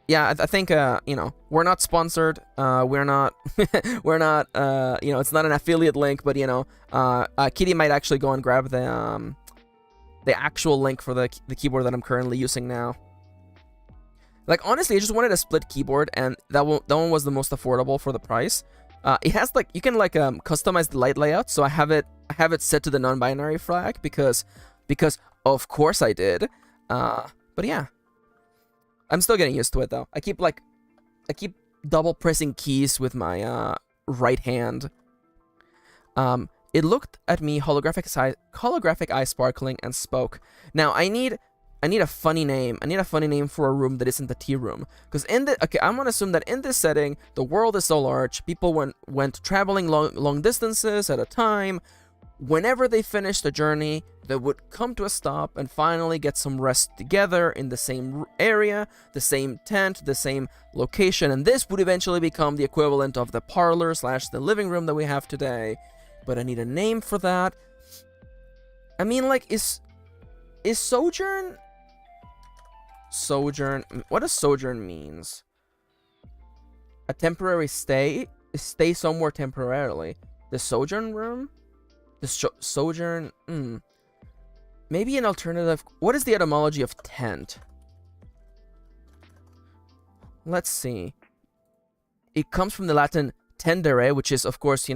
Yeah, I think we're not sponsored. We're not it's not an affiliate link, but Kitty might actually go and grab the actual link for the keyboard that I'm currently using now. Like, honestly, I just wanted a split keyboard, and that one was the most affordable for the price. It has like, you can like customize the light layout, so I have it set to the non-binary flag because of course I did. But yeah, I'm still getting used to it though. I keep double pressing keys with my right hand. It looked at me, holographic eye sparkling, and spoke. Now I need a funny name. I need a funny name for a room that isn't the tea room. Because I'm gonna assume that in this setting, the world is so large, people went traveling long distances at a time. Whenever they finished a journey, they would come to a stop and finally get some rest together in the same area, the same tent, the same location, and this would eventually become the equivalent of the parlor / the living room that we have today. But I need a name for that. I mean, like, is sojourn? Sojourn. What does sojourn means? A temporary stay? Stay somewhere temporarily. The sojourn room? The sojourn. Maybe an alternative. What is the etymology of tent? Let's see. It comes from the Latin tendere, which is, of course,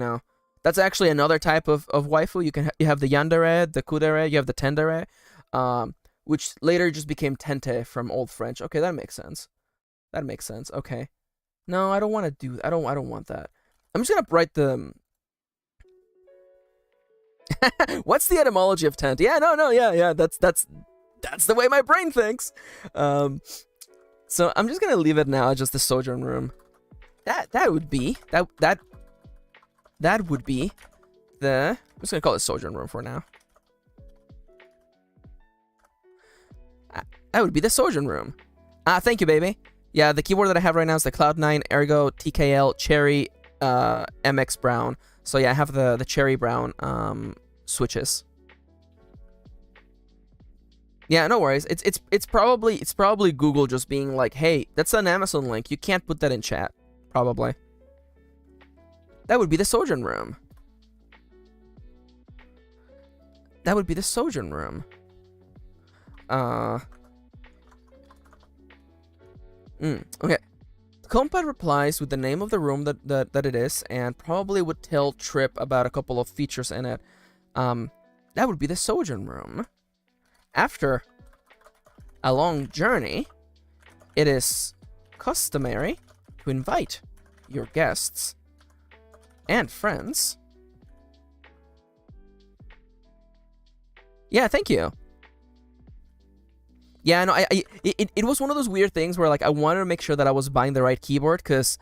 that's actually another type of waifu. You have the yandere, the kudere, you have the tendere, which later just became tente from Old French. Okay, that makes sense. Okay. No, I don't want to do. I don't want that. I'm just gonna write the. What's the etymology of tent? Yeah, no, yeah. That's the way my brain thinks. So I'm just gonna leave it now, just the sojourn room. That would be that would be the. I'm just gonna call it sojourn room for now. That would be the sojourn room. Thank you, baby. Yeah, the keyboard that I have right now is the Cloud9 Ergo TKL Cherry MX Brown. So yeah, I have the Cherry Brown switches. Yeah, no worries. It's probably Google just being like, hey, that's an Amazon link. You can't put that in chat. Probably. That would be the sojourn room. That would be the sojourn room. Okay. Compa replies with the name of the room that it is, and probably would tell Trip about a couple of features in it. That would be the sojourn room. After a long journey, it is customary to invite your guests and friends. Yeah, thank you. Yeah, no, it was one of those weird things where, like, I wanted to make sure that I was buying the right keyboard, because,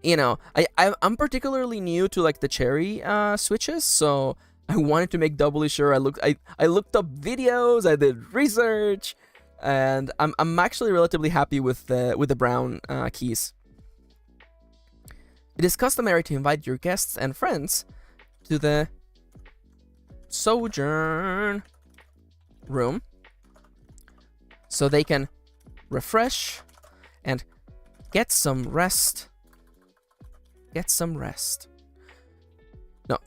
you know, I'm particularly new to, like, the Cherry switches, so I wanted to make doubly sure. I looked up videos, I did research, and I'm actually relatively happy with the brown keys. It is customary to invite your guests and friends to the sojourn room, so they can refresh and get some rest. Get some rest. No.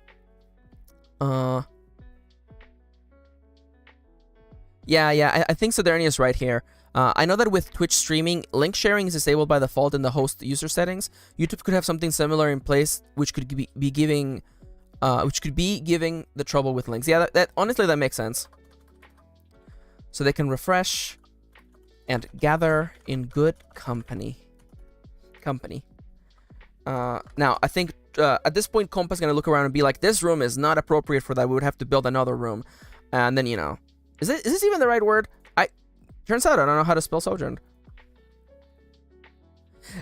Yeah, I think Soderni is right here. I know that with Twitch streaming, link sharing is disabled by default in the host user settings. YouTube could have something similar in place, which could be giving the trouble with links. Yeah, that honestly, that makes sense. So they can refresh and gather in good company. Now, I think at this point, Compa's gonna look around and be like, this room is not appropriate for that. We would have to build another room. And then, you know, is this even the right word? Turns out I don't know how to spell sojourn.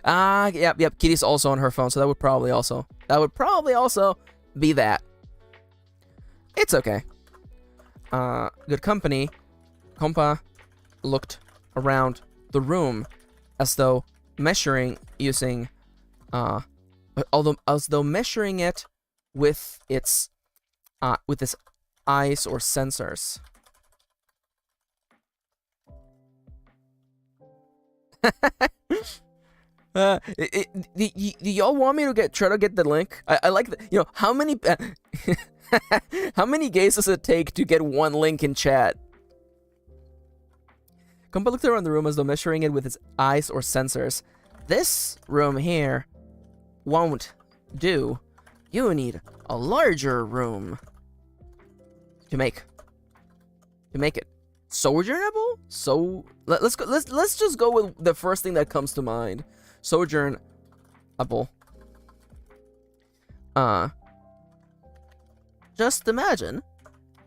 Yep. Kitty's also on her phone, so that would probably also be that. It's okay. Good company. Compa looked around the room as though measuring using as though measuring it with its eyes or sensors. Do y'all want me to try to get the link? I like the, you know, how many how many gays does it take to get one link in chat? Compa looked around the room as though measuring it with its eyes or sensors. This room here won't do. You need a larger room to make it sojournable. So let's just go with the first thing that comes to mind. Sojournable. Just imagine.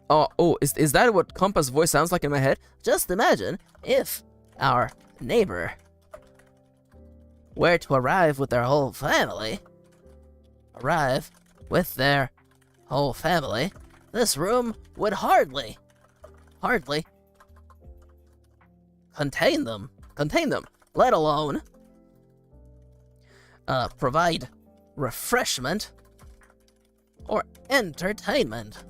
Oh, is that what Compa's voice sounds like in my head? Just imagine if our neighbor were to arrive with their whole family. This room would hardly contain them, let alone provide refreshment or entertainment.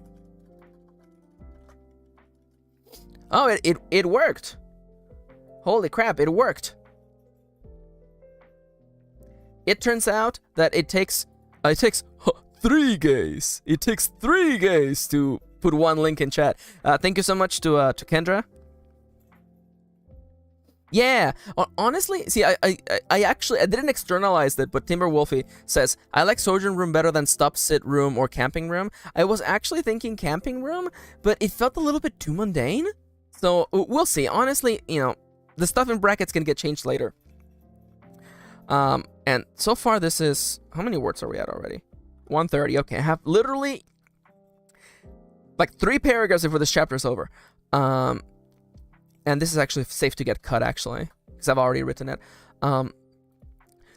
Oh, it worked. Holy crap, it worked. It turns out that it takes 3 gays. It takes 3 gays to put one link in chat. Thank you so much to Kendra. Yeah, honestly, see, I didn't externalize that, but Timberwolfie says, I like sojourn room better than stop sit room or camping room. I was actually thinking camping room, but it felt a little bit too mundane. So we'll see. Honestly, you know, the stuff in brackets can get changed later. And so far this is, how many words are we at already? 1:30. Okay, I have literally like 3 paragraphs before this chapter is over. And this is actually safe to get cut, actually, because I've already written it.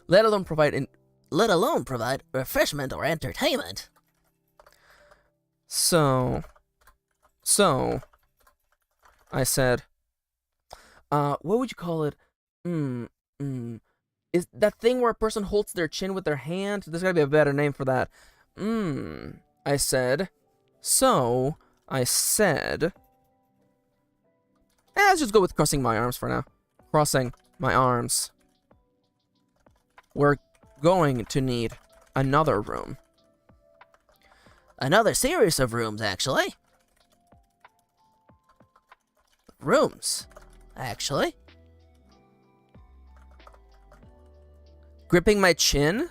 Let alone provide refreshment or entertainment. So I said, what would you call it? Is that thing where a person holds their chin with their hand? There's gotta be a better name for that. I said, let's just go with crossing my arms for now. Crossing my arms. We're going to need another room. Another series of rooms, actually. Gripping my chin?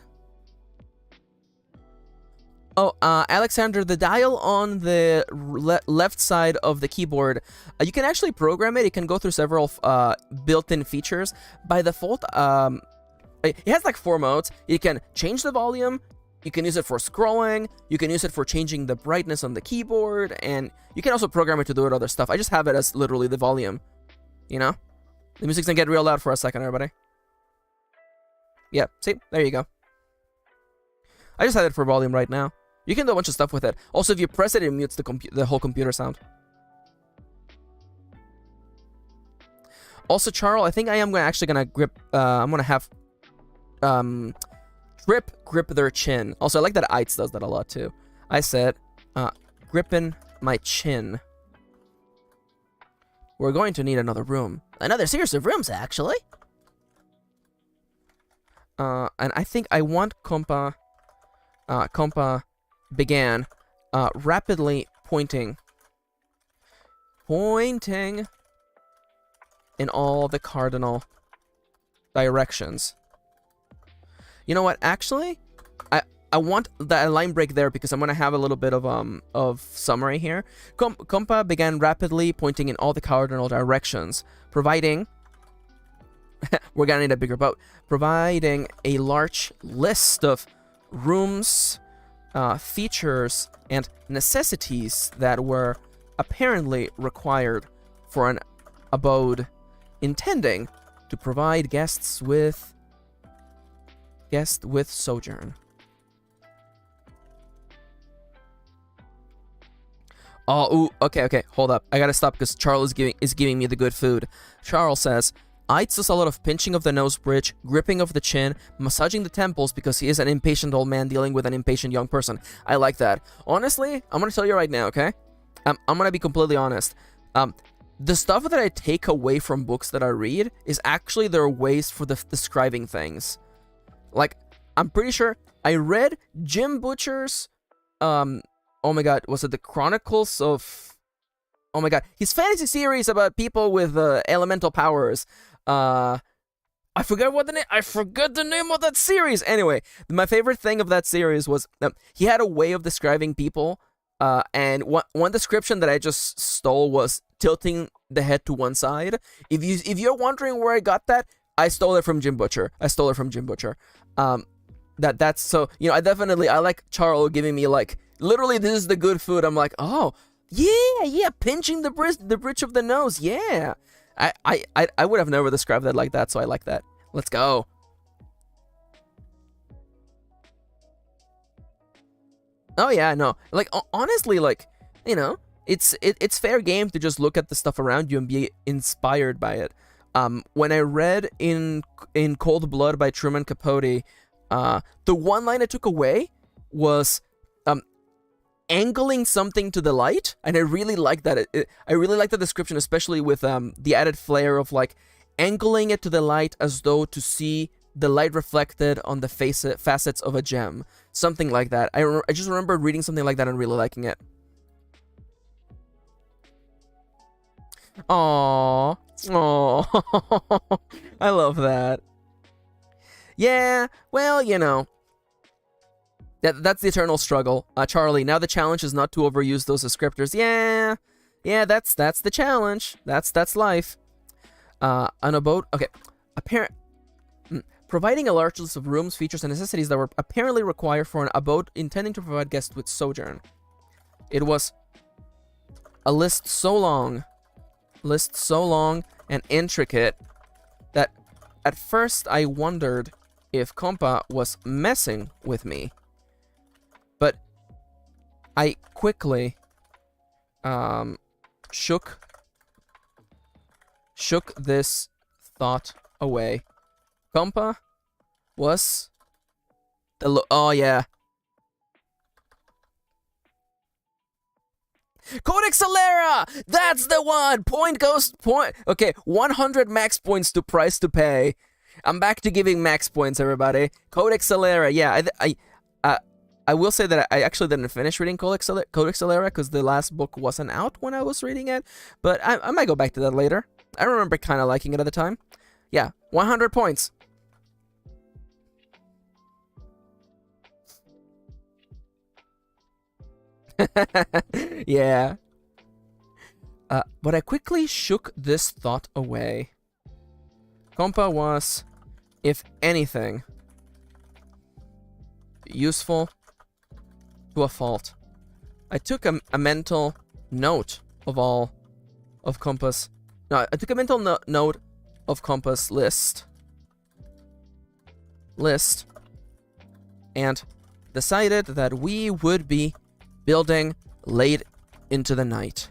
Oh, Alexander, the dial on the left side of the keyboard, you can actually program it. It can go through several built-in features. By default, it has like 4 modes. You can change the volume, you can use it for scrolling, you can use it for changing the brightness on the keyboard, and you can also program it to do other stuff. I just have it as literally the volume, you know? The music's gonna get real loud for a second, everybody. Yeah, see? There you go. I just had it for volume right now. You can do a bunch of stuff with it. Also, if you press it, it mutes the whole computer sound. Also, Charles, I think I am actually gonna grip. I'm gonna have Trip grip their chin. Also, I like that Eitz does that a lot too. I said, gripping my chin. We're going to need another room. Another series of rooms, actually. And I think I want Compa began rapidly pointing in all the cardinal directions. You know what? Actually, I want that line break there because I'm gonna have a little bit of summary here. Compa began rapidly pointing in all the cardinal directions, providing we're gonna need a bigger boat. Providing a large list of rooms, features, and necessities that were apparently required for an abode intending to provide guests with sojourn. Oh, ooh, okay, hold up. I gotta stop because Charles is giving me the good food. Charles says, Eitz does a lot of pinching of the nose bridge, gripping of the chin, massaging the temples because he is an impatient old man dealing with an impatient young person. I like that. Honestly, I'm gonna tell you right now, okay? I'm gonna be completely honest. The stuff that I take away from books that I read is actually their ways for describing things. Like, I'm pretty sure I read Jim Butcher's, oh my god, was it the Chronicles of, oh my god, his fantasy series about people with elemental powers. I forgot the name of that series. Anyway, my favorite thing of that series was he had a way of describing people, and one description that I just stole was tilting the head to one side. If you're wondering where I got that, I stole it from Jim Butcher. That's so, you know, I like Charles giving me like literally this is the good food. I'm like, oh yeah, pinching the bridge of the nose, yeah. I would have never described that like that, so I like that. Let's go. Oh yeah, no, like honestly, like, you know, it's fair game to just look at the stuff around you and be inspired by it. When I read in Cold Blood by Truman Capote, the one line I took away was angling something to the light, and I really like that. I really like the description, especially with the added flair of like angling it to the light as though to see the light reflected on the facets of a gem, something like that. I just remember reading something like that and really liking it. Aww. I love that. Yeah, well, you know, that's the eternal struggle. Charlie, now the challenge is not to overuse those descriptors. Yeah, that's the challenge. That's life. On a boat, okay. providing a large list of rooms, features, and necessities that were apparently required for an abode intending to provide guests with sojourn. It was a list so long and intricate that at first I wondered if Compa was messing with me. But I quickly shook this thought away. Compa was the oh yeah. Codex Alera! That's the one! Point. Okay, 100 max points to price to pay. I'm back to giving max points, everybody. Codex Alera, yeah. I will say that I actually didn't finish reading Codex Alera because the last book wasn't out when I was reading it. But I might go back to that later. I remember kind of liking it at the time. Yeah, 100 points. Yeah. But I quickly shook this thought away. Compa was, if anything, useful to a fault. I took a mental note of all of Compa's. No, I took a mental note of Compa's list, and decided that we would be building late into the night.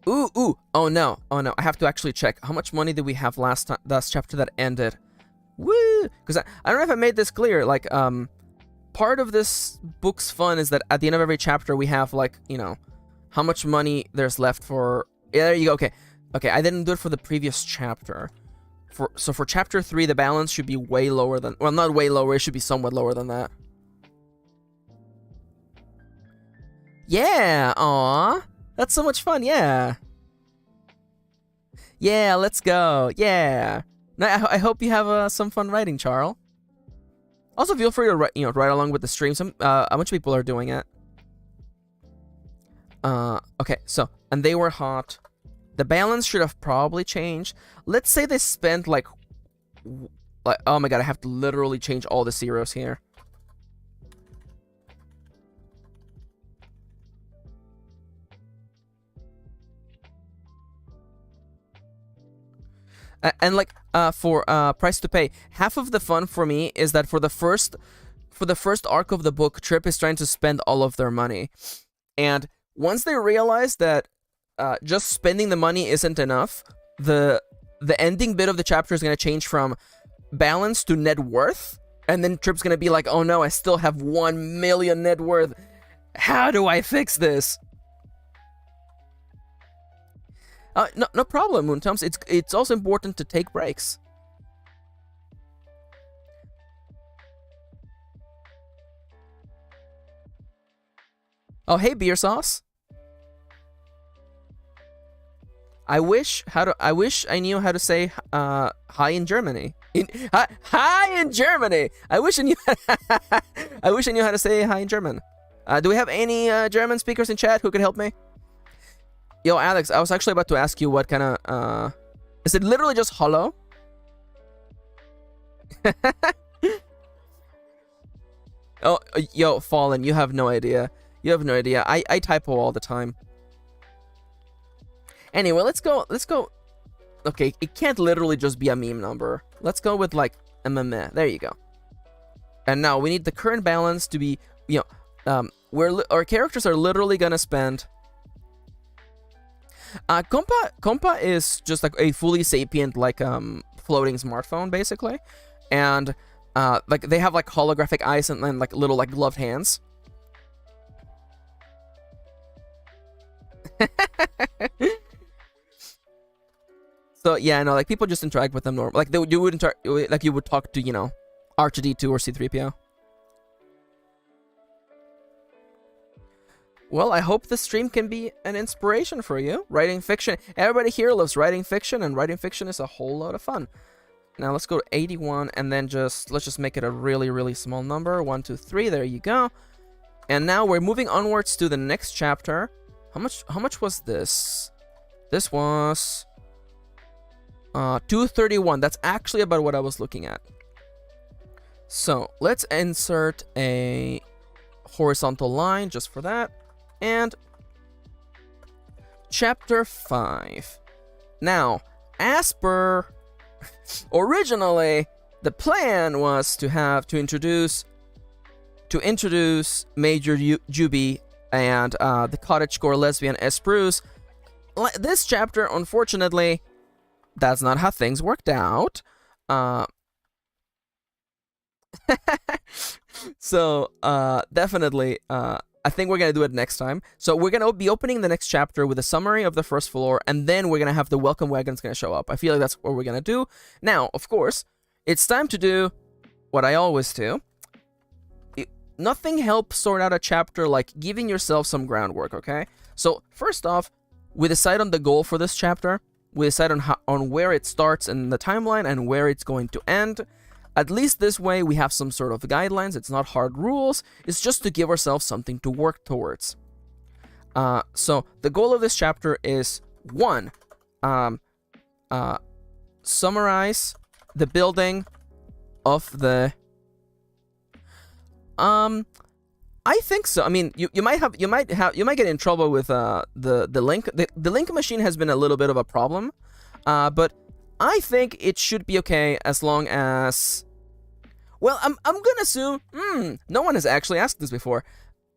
Ooh, oh no, I have to actually check. How much money did we have last chapter that ended? Woo! Because I don't know if I made this clear, like, part of this book's fun is that at the end of every chapter we have, like, you know, how much money there's left for... Yeah, there you go, okay. Okay, I didn't do it for the previous chapter. So for chapter 3, the balance should be way lower than... Well, not way lower, it should be somewhat lower than that. Yeah, aw. That's so much fun, yeah. Yeah, let's go, yeah. Now, I hope you have some fun writing, Charles. Also, feel free to write along with the stream. A bunch of people are doing it. Okay, so, and they were hot. The balance should have probably changed. Let's say they spent like, oh my god, I have to literally change all the zeros here. And like, for price to pay, half of the fun for me is that for the first arc of the book, Trip is trying to spend all of their money, and once they realize that just spending the money isn't enough, the ending bit of the chapter is going to change from balance to net worth, and then Trip's going to be like, oh no, I still have 1 million net worth. How do I fix this? No problem, Moontoms. It's also important to take breaks. Oh, hey, beer sauce. I wish I knew how to say hi in Germany. Hi in Germany. I wish I knew. I wish I knew how to say hi in German. Do we have any German speakers in chat who could help me? Yo, Alex, I was actually about to ask you what kind of, is it literally just hello? Oh, yo, Fallen, you have no idea. You have no idea. I typo all the time. Anyway, let's go. Okay, it can't literally just be a meme number. Let's go with, like, meh. There you go. And now we need the current balance to be, you know, our characters are literally gonna spend... Compa is just like a fully sapient, like, floating smartphone, basically. And, like, they have, like, holographic eyes and like, little, like, gloved hands. So, yeah, no, like, people just interact with them normal. Like, you would talk to, you know, R2-D2 or C-3PO. Well, I hope this stream can be an inspiration for you. Writing fiction. Everybody here loves writing fiction, and writing fiction is a whole lot of fun. Now let's go to 81, and then let's just make it a really, really small number. 1, 2, 3. There you go. And now we're moving onwards to the next chapter. How much was this? This was 231. That's actually about what I was looking at. So let's insert a horizontal line just for that. And chapter 5. Now, as per originally, the plan was to introduce Major Juby and the cottagecore lesbian Espruce. This chapter, unfortunately, that's not how things worked out. So definitely, I think we're gonna do it next time. So we're gonna be opening the next chapter with a summary of the first floor, and then we're gonna have the welcome wagons gonna show up. I feel like that's what we're gonna do. Now, of course, it's time to do what I always do. Nothing helps sort out a chapter like giving yourself some groundwork, okay? So first off, we decide on the goal for this chapter. We decide on where it starts in the timeline and where it's going to end. At least this way we have some sort of guidelines. It's not hard rules. It's just to give ourselves something to work towards. So the goal of this chapter is 1. Summarize the building of the... I think so. I mean, you might get in trouble with the link. The link machine has been a little bit of a problem, but I think it should be okay as long as... Well, I'm gonna assume... no one has actually asked this before.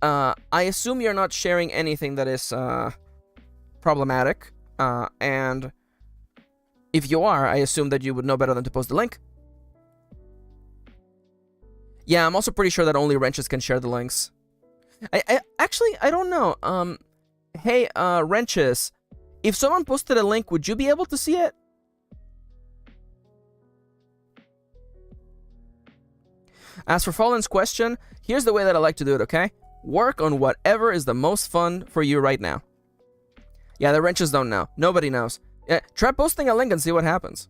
I assume you're not sharing anything that is problematic, and if you are, I assume that you would know better than to post the link. Yeah, I'm also pretty sure that only wrenches can share the links. Actually, I don't know. Hey, wrenches, if someone posted a link, would you be able to see it? As for Fallen's question, here's the way that I like to do it, okay? Work on whatever is the most fun for you right now. Yeah, the wrenches don't know. Nobody knows. Try posting a link and see what happens.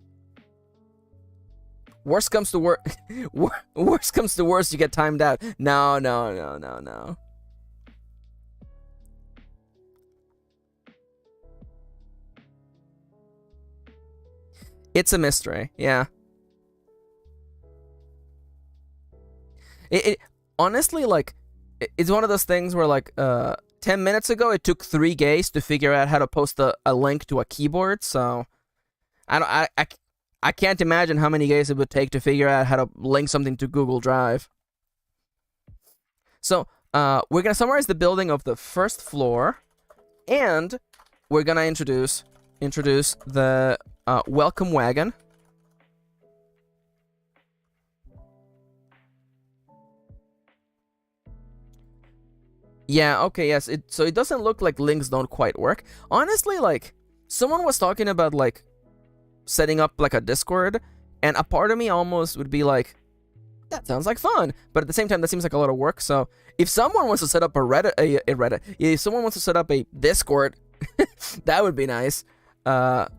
Worst comes to worst comes to worst, you get timed out. No. It's a mystery, yeah. It honestly, like, it's one of those things where, like, 10 minutes ago, it took 3 gays to figure out how to post a link to a keyboard, so I can't imagine how many gays it would take to figure out how to link something to Google Drive. So, we're gonna summarize the building of the first floor, and we're gonna introduce the welcome wagon. Yeah, okay, yes. So it doesn't look like links don't quite work. Honestly, like, someone was talking about, like, setting up, like, a Discord, and a part of me almost would be like, that sounds like fun, but at the same time, that seems like a lot of work. So if someone wants to set up if someone wants to set up a Discord, that would be nice. But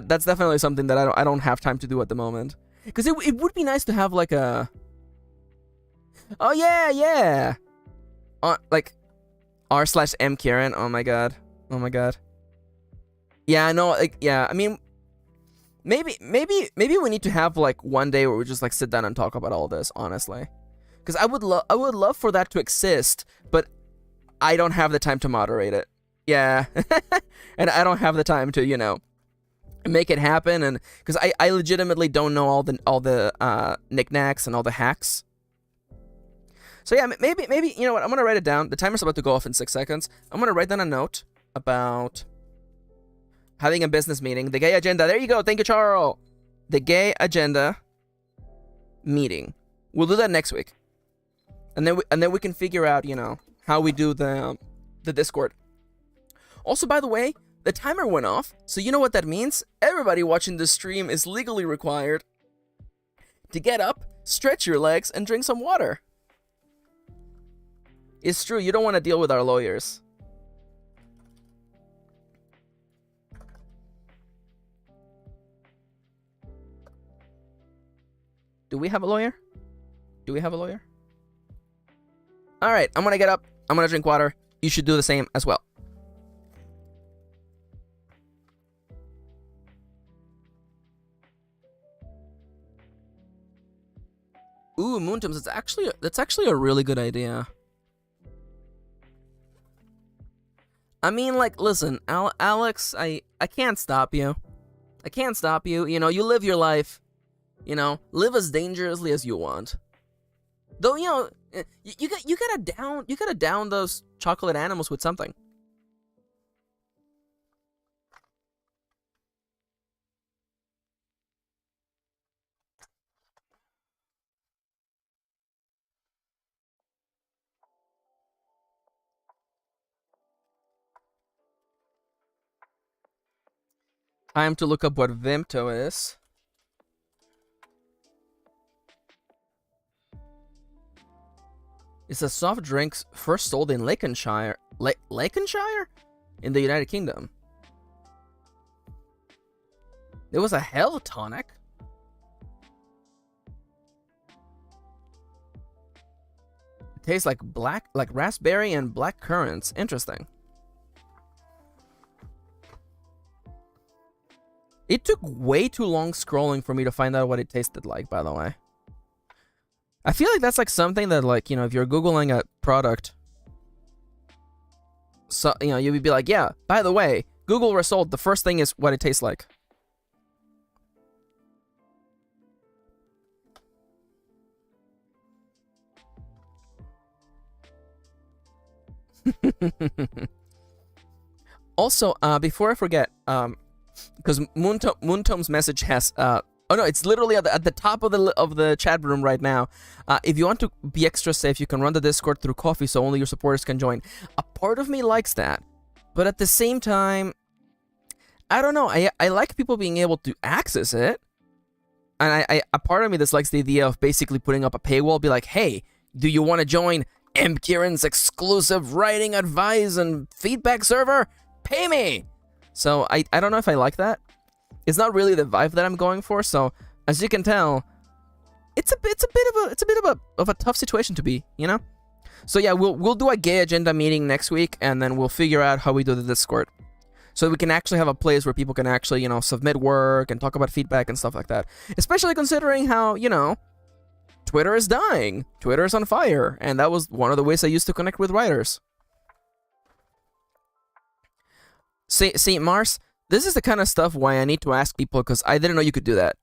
that's definitely something that I don't have time to do at the moment. Because it would be nice to have, like, a... Oh, yeah! Like, r/MKirin. Oh my god. Yeah, I know. Like, yeah. I mean, maybe we need to have, like, one day where we just, like, sit down and talk about all this. Honestly, because I would love for that to exist, but I don't have the time to moderate it. Yeah, and I don't have the time to make it happen, and because I legitimately don't know all the knickknacks and all the hacks. So yeah, maybe you know what? I'm gonna write it down. The timer's about to go off in 6 seconds. I'm gonna write down a note about having a business meeting. The gay agenda. There you go. Thank you, Charles. The gay agenda meeting. We'll do that next week, and then we can figure out how we do the Discord. Also, by the way, the timer went off, so you know what that means? Everybody watching this stream is legally required to get up, stretch your legs, and drink some water. It's true, you don't want to deal with our lawyers. Do we have a lawyer? Alright, I'm gonna get up. I'm gonna drink water. You should do the same as well. Ooh, Moontoms. That's actually a really good idea. I mean, like, listen, Alex, I can't stop you. I can't stop you. You know, you live your life. You know, live as dangerously as you want. Though, you know, you gotta down those chocolate animals with something. Time to look up what Vimto is. It's a soft drink first sold in Lancashire. Lancashire? In the United Kingdom. It was a hell tonic. It tastes like raspberry and black currants. Interesting. It took way too long scrolling for me to find out what it tasted like, by the way. I feel like that's like something that, like, you know, if you're Googling a product, so, you know, you would be like, yeah, by the way, Google result, the first thing is what it tastes like. Also, before I forget, because Moontome's message has oh no, it's literally at the top of the chat room right now. If you want to be extra safe, you can run the Discord through Coffee, so only your supporters can join. A part of me likes that, but at the same time, I don't know. I like people being able to access it, and a part of me dislikes the idea of basically putting up a paywall, be like, hey, do you want to join MKirin's exclusive writing advice and feedback server? Pay me. So I don't know if I like that. It's not really the vibe that I'm going for. So as you can tell, it's a bit of a tough situation to be, you know. So yeah, we'll do a gay agenda meeting next week, and then we'll figure out how we do the Discord, so we can actually have a place where people can actually, you know, submit work and talk about feedback and stuff like that. Especially considering how, you know, Twitter is dying, Twitter is on fire, and that was one of the ways I used to connect with writers. See, Mars, this is the kind of stuff why I need to ask people, because I didn't know you could do that.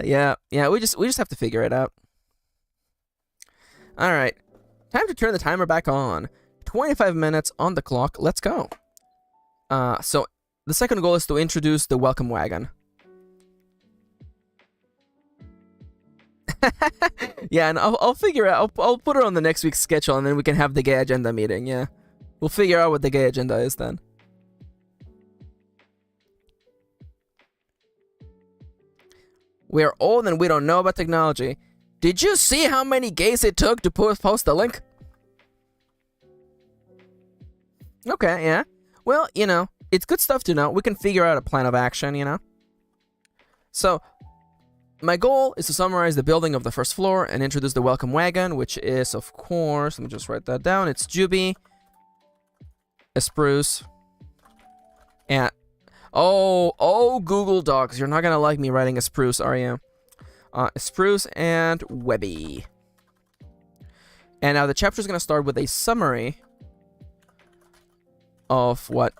Yeah, we just have to figure it out. All right, time to turn the timer back on. 25 minutes on the clock. Let's go. So the second goal is to introduce the welcome wagon. Yeah, and I'll figure out. I'll put it on the next week's schedule, and then we can have the gay agenda meeting. Yeah. We'll figure out what the gay agenda is then. We're old and we don't know about technology. Did you see how many gays it took to post the link? Okay, yeah. Well, you know, it's good stuff to know. We can figure out a plan of action, you know? So, my goal is to summarize the building of the first floor and introduce the welcome wagon, which is, of course, let me just write that down. It's Juby, a spruce, and oh Google Docs, you're not gonna like me writing a spruce, are you? A spruce and Webby. And now the chapter is gonna start with a summary of what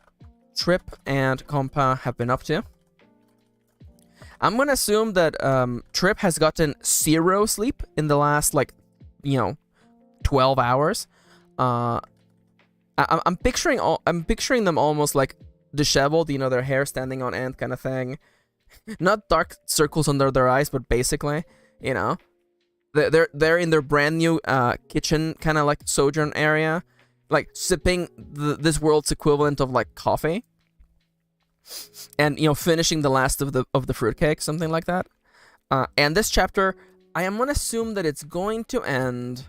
Trip and Compa have been up to. I'm gonna assume that Trip has gotten 0 sleep in the last, like, you know, 12 hours. I'm picturing them almost like disheveled, you know, their hair standing on end kind of thing. Not dark circles under their eyes, but basically, you know, they're in their brand new kitchen kind of like sojourn area, like sipping this world's equivalent of like coffee, and, you know, finishing the last of the fruitcake, something like that. And this chapter, I am gonna assume that it's going to end,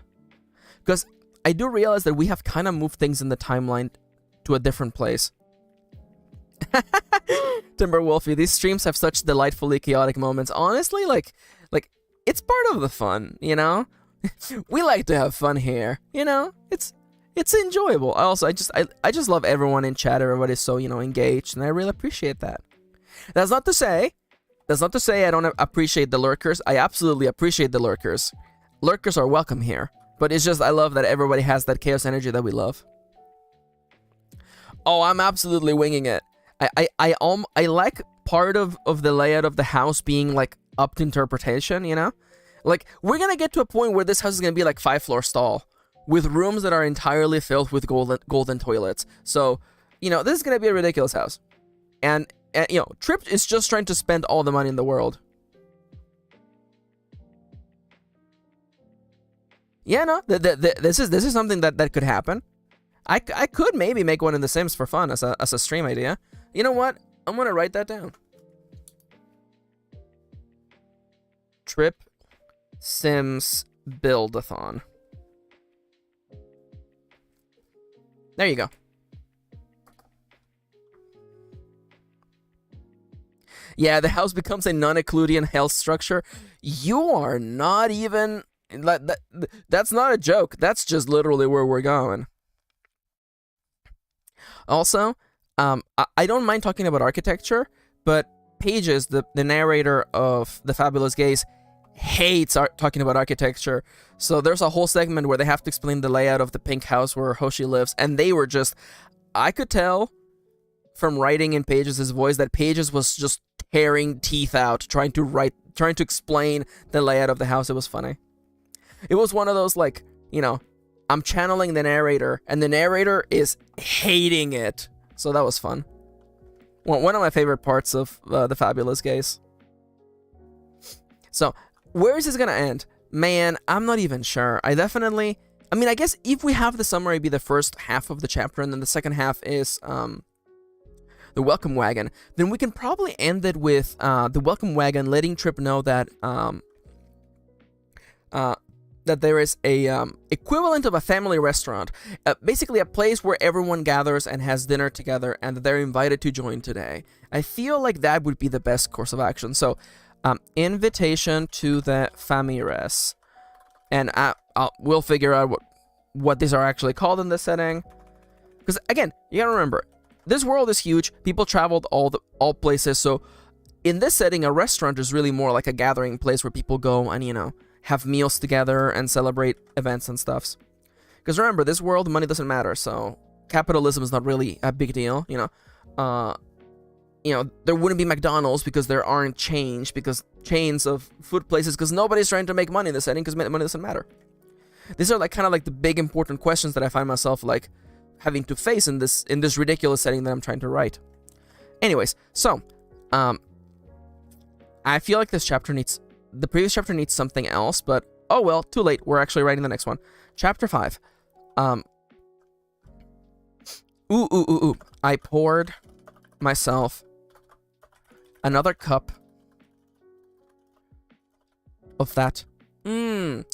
because I do realize that we have kind of moved things in the timeline to a different place. Timberwolfie, these streams have such delightfully chaotic moments. Honestly, like it's part of the fun, you know? We like to have fun here, you know? It's enjoyable. I just love everyone in chat. Everybody's so, you know, engaged, and I really appreciate that. That's not to say That's not to say I don't appreciate the lurkers. I absolutely appreciate the lurkers. Lurkers are welcome here. But it's just, I love that everybody has that chaos energy that we love. Oh, I'm absolutely winging it. I like part of the layout of the house being like up to interpretation, you know? Like, we're gonna get to a point where this house is gonna be like 5-floor stall with rooms that are entirely filled with golden toilets. So, you know, this is gonna be a ridiculous house. And you know, Trip is just trying to spend all the money in the world. Yeah, no, this is something that could happen. I could maybe make one in The Sims for fun as a stream idea. You know what? I'm gonna write that down. Trip Sims Build-a-thon. There you go. Yeah, the house becomes a non-Euclidean health structure. You are not even... That's not a joke. That's just literally where we're going. Also, I don't mind talking about architecture, but Pages, the narrator of The Fabulous Gaze, hates talking about architecture. So there's a whole segment where they have to explain the layout of the pink house where Hoshi lives, and they were just... I could tell from writing in Pages' voice that Pages was just tearing teeth out trying to explain the layout of the house. It was funny. It was one of those, like, you know, I'm channeling the narrator, and the narrator is hating it. So that was fun. One of my favorite parts of The Fabulous Gaze. So, where is this gonna end? Man, I'm not even sure. I mean, I guess if we have the summary be the first half of the chapter, and then the second half is, the welcome wagon, then we can probably end it with the welcome wagon letting Trip know that that there is a equivalent of a family restaurant, basically a place where everyone gathers and has dinner together, and that they're invited to join today. I feel like that would be the best course of action. So, invitation to the famires, and we'll figure out what these are actually called in this setting. Because again, you gotta remember, this world is huge. People traveled all places. So, in this setting, a restaurant is really more like a gathering place where people go and, you know, have meals together and celebrate events and stuffs. Because remember, this world, money doesn't matter, so capitalism is not really a big deal, you know. There wouldn't be McDonald's because there aren't chains of food places, because nobody's trying to make money in this setting because money doesn't matter. These are like kind of like the big important questions that I find myself like having to face in this ridiculous setting that I'm trying to write. Anyways, so I feel like the previous chapter needs something else, but oh well, too late. We're actually writing the next one. Chapter 5. I poured myself another cup of that. A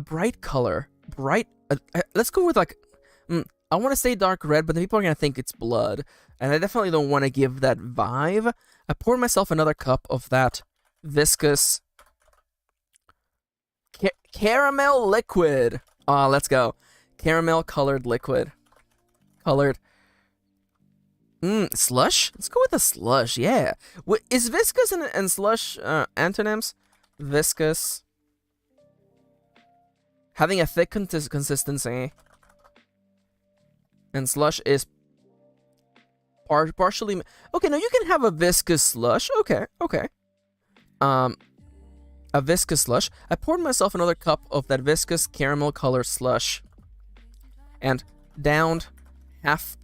bright color. Let's go with like... I want to say dark red, but then people are going to think it's blood. And I definitely don't want to give that vibe. I poured myself another cup of that viscous caramel liquid. Let's go. Caramel colored liquid. Slush? Let's go with a slush, yeah. Is viscous and slush antonyms? Viscous. Having a thick consistency. And slush is partially... Okay, no, you can have a viscous slush. Okay. A viscous slush. I poured myself another cup of that viscous caramel colored slush. And downed half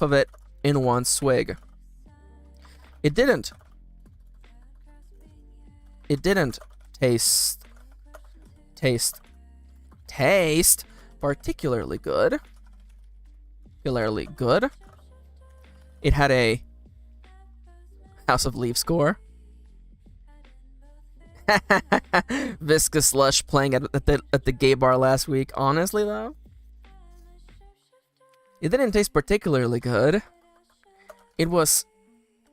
of it in one swig. It didn't taste particularly good. It had a House of Leaves score. Viscous slush playing at the gay bar last week. Honestly, though, it didn't taste particularly good. It was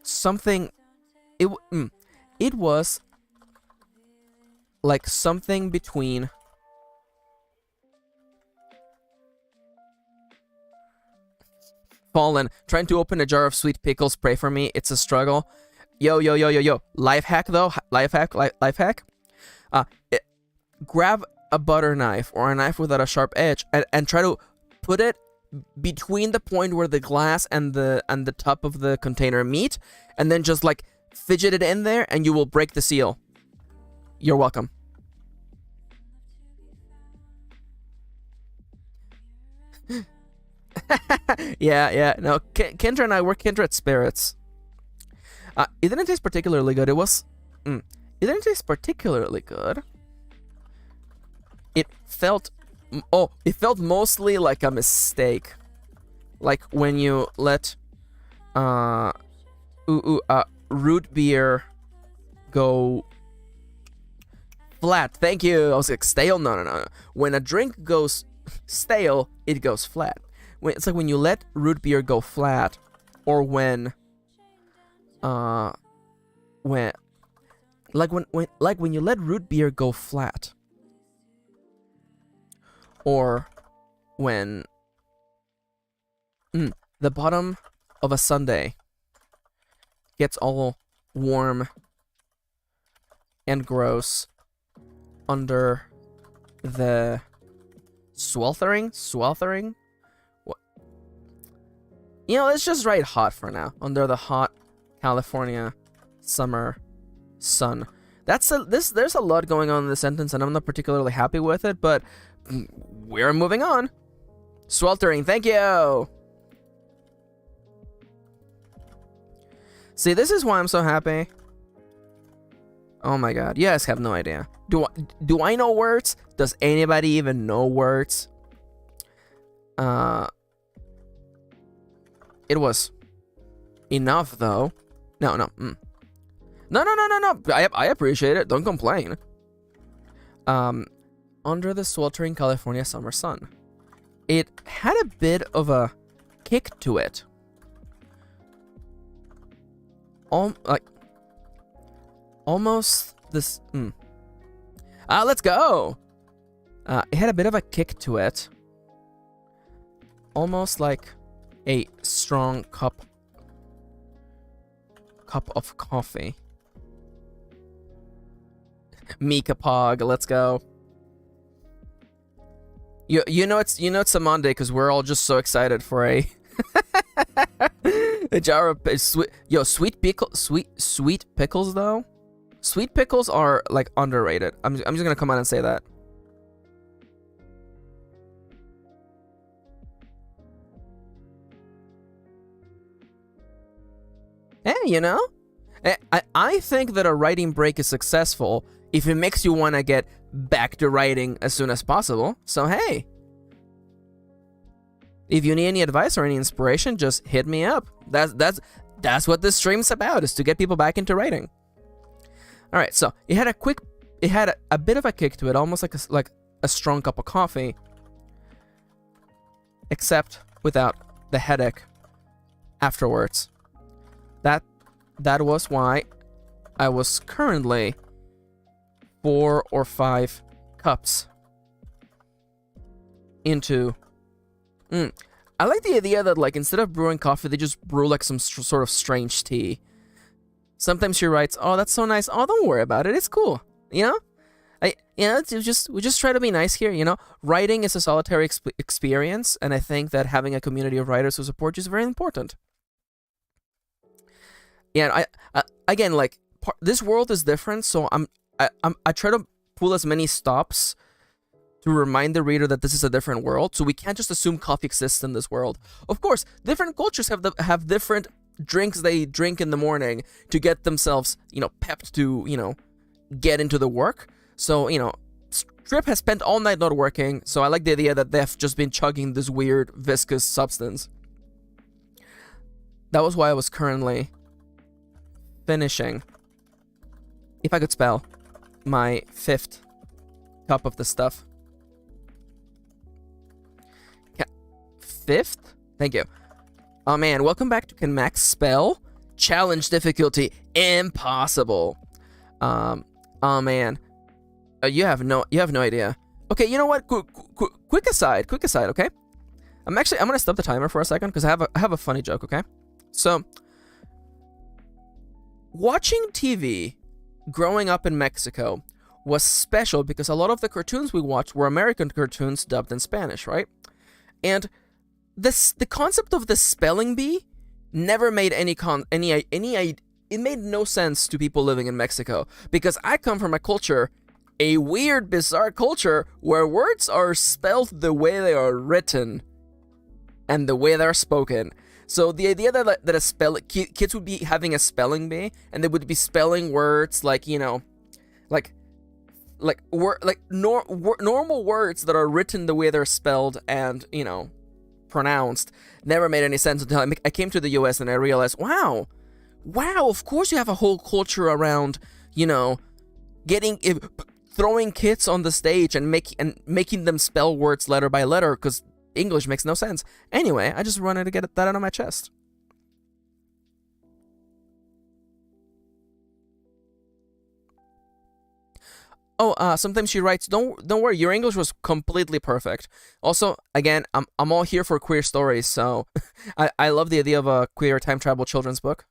something. It was like something between Fallen. Trying to open a jar of sweet pickles. Pray for me. It's a struggle. Yo. Life hack though. Life hack. Grab a butter knife or a knife without a sharp edge and try to put it between the point where the glass and the top of the container meet, and then just like fidget it in there, and you will break the seal. You're welcome. Yeah. No, Kendra and I were kindred spirits. It didn't taste particularly good. It didn't taste particularly good. It felt mostly like a mistake. Like when you let root beer go flat. Thank you. I was like, stale? No. When a drink goes stale, it goes flat. It's like when you let root beer go flat, or when you let root beer go flat, or when the bottom of a sundae gets all warm and gross under the sweltering. What? Let's just write hot for now. Under the hot California summer sun. There's a lot going on in this sentence, and I'm not particularly happy with it, but we're moving on. Sweltering, thank you. See, this is why I'm so happy. Oh my god, you guys have no idea. Do I know words? Does anybody even know words? It was enough though. No. No. I appreciate it. Don't complain. Under the sweltering California summer sun. It had a bit of a kick to it. Almost this. Let's go. It had a bit of a kick to it. Almost like a strong cup of coffee. Mika Pog, let's go. You know it's a Monday because we're all just so excited for a a jar of sweet pickles though. Sweet pickles are like underrated. I'm just gonna come out and say that. I think that a writing break is successful if it makes you want to get back to writing as soon as possible. So hey, if you need any advice or any inspiration, just hit me up. That's what this stream's about, is to get people back into writing. All right, so it had a bit of a kick to it, almost like a strong cup of coffee, except without the headache afterwards. That was why I was currently 4 or 5 cups into. I like the idea that like instead of brewing coffee, they just brew like some sort of strange tea. Sometimes she writes, "Oh, that's so nice. Oh, don't worry about it. It's cool." We just try to be nice here. Writing is a solitary experience, and I think that having a community of writers who support you is very important. Yeah, again, like this world is different, so I try to pull as many stops to remind the reader that this is a different world. So we can't just assume coffee exists in this world. Of course, different cultures have different drinks they drink in the morning to get themselves, pepped to, get into the work. So, Strip has spent all night not working, so I like the idea that they've just been chugging this weird viscous substance. That was why I was currently finishing, if I could spell, my 5th cup of the stuff. 5th? Thank you. Oh man, welcome back to Can Max Spell? Challenge difficulty impossible. Oh man. You have no idea. Okay, you know what? Quick aside, okay? I'm gonna stop the timer for a second because I have a funny joke. Okay, so watching TV growing up in Mexico was special because a lot of the cartoons we watched were American cartoons dubbed in Spanish, right? And the concept of the spelling bee never made it made no sense to people living in Mexico because I come from a culture, a weird, bizarre culture where words are spelled the way they are written and the way they're spoken. So the idea that kids would be having a spelling bee and they would be spelling words like, you know, normal words that are written the way they're spelled and, you know, pronounced never made any sense until I came to the US and I realized, wow, of course you have a whole culture around, you know, throwing kids on the stage and making them spell words letter by letter because English makes no sense. Anyway, I just wanted to get that out of my chest. Oh, sometimes she writes, don't worry, your English was completely perfect. Also, again, I'm all here for queer stories, so I love the idea of a queer time travel children's book.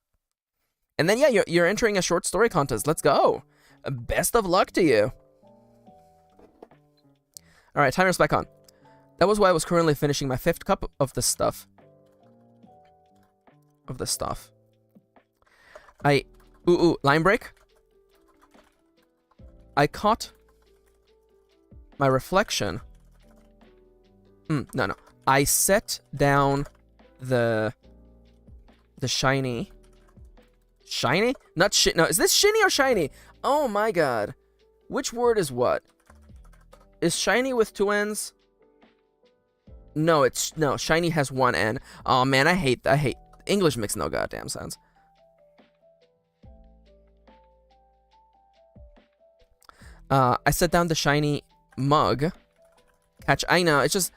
And then yeah, you're entering a short story contest. Let's go. Best of luck to you. All right, timer's back on. That was why I was currently finishing my 5th cup of this stuff. Line break. I caught my reflection. No. I set down the shiny. Shiny? Not shit. No, is this shiny or shiny? Oh my god. Which word is what? Is shiny with 2 N's? No, shiny has 1 N. Oh man, I hate English makes no goddamn sense. I set down the shiny mug. I know, it's just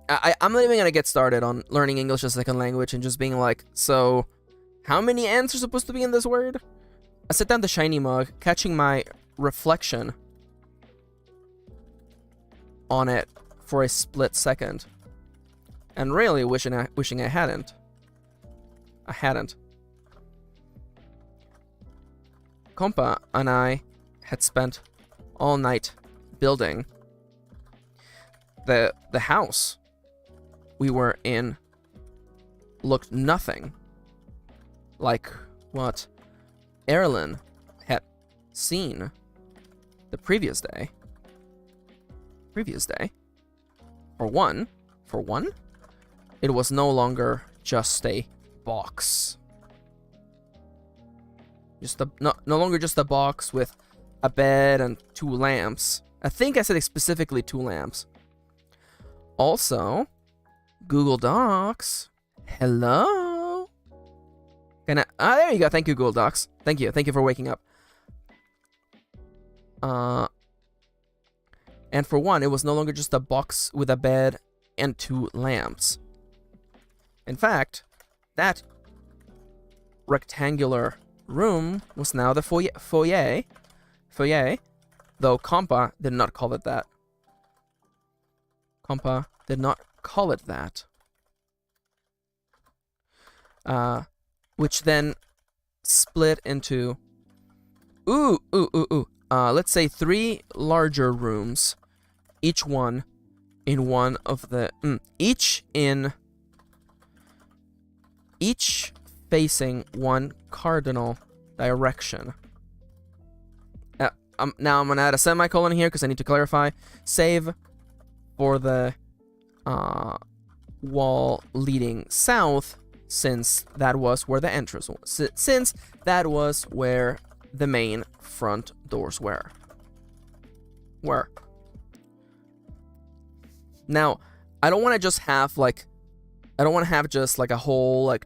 I'm not even gonna get started on learning English as a second language and just being like, so how many N's are supposed to be in this word? I set down the shiny mug, catching my reflection on it for a split second, and really wishing I hadn't. Compa and I had spent all night building. The house we were in looked nothing like what Erlen had seen the previous day. For one, it was no longer just a box. No longer just a box with a bed and 2 lamps. I think I said specifically 2 lamps. Also, Google Docs. Hello? There you go. Thank you, Google Docs. Thank you for waking up. And for one, it was no longer just a box with a bed and 2 lamps. In fact, that rectangular room was now the foyer, though Compa did not call it that. Which then split into let's say 3 larger rooms, each one in one of the each facing one cardinal direction. Now I'm gonna add a semicolon here because I need to clarify. Save for the wall leading south, since that was where the entrance was. Since that was where the main front doors were. Now, I don't want to just have a whole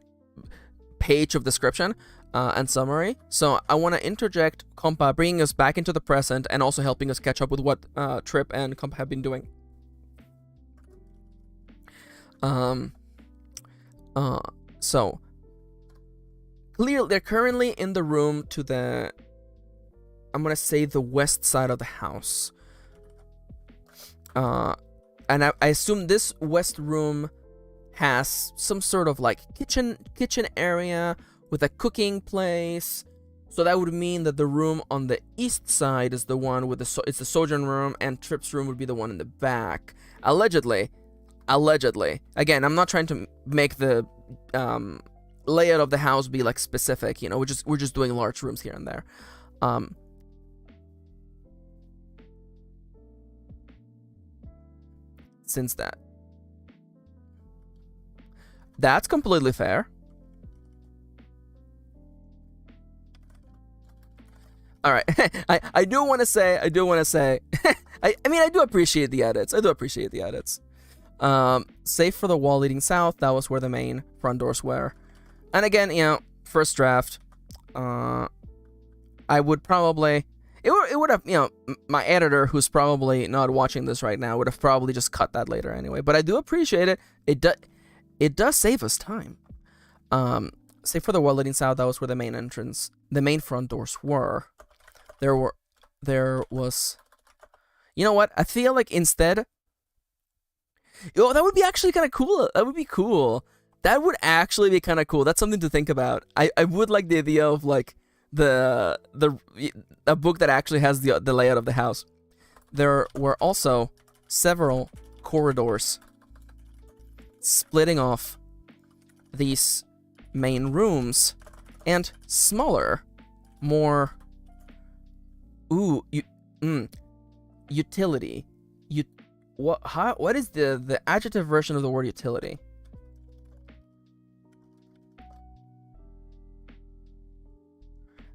page of description and summary. So I want to interject Compa, bringing us back into the present and also helping us catch up with what Trip and Compa have been doing. So clearly they're currently in the room to the, I'm gonna say, the west side of the house. and I assume this west room has some sort of like kitchen area with a cooking place. So that would mean that the room on the east side is the one with it's the sojourn room, and Trip's room would be the one in the back. Allegedly. Again, I'm not trying to make the layout of the house be like specific, you know. We're just doing large rooms here and there. Since that's completely fair. All right. I do want to say I mean, I do appreciate the edits. Save for the wall leading south. That was where the main front doors were. And again, you know, first draft, I would probably, it would have, you know, my editor, who's probably not watching this right now, would have probably just cut that later anyway. But I do appreciate it. It does save us time. Save for the wall leading south. That was where the main front doors were. There was, you know what? I feel like instead, that would be actually kind of cool. That would be cool. That would actually be kind of cool. That's something to think about. I would like the idea of like a book that actually has the layout of the house. There were also several corridors splitting off these main rooms, and smaller, more utility. What is the adjective version of the word utility?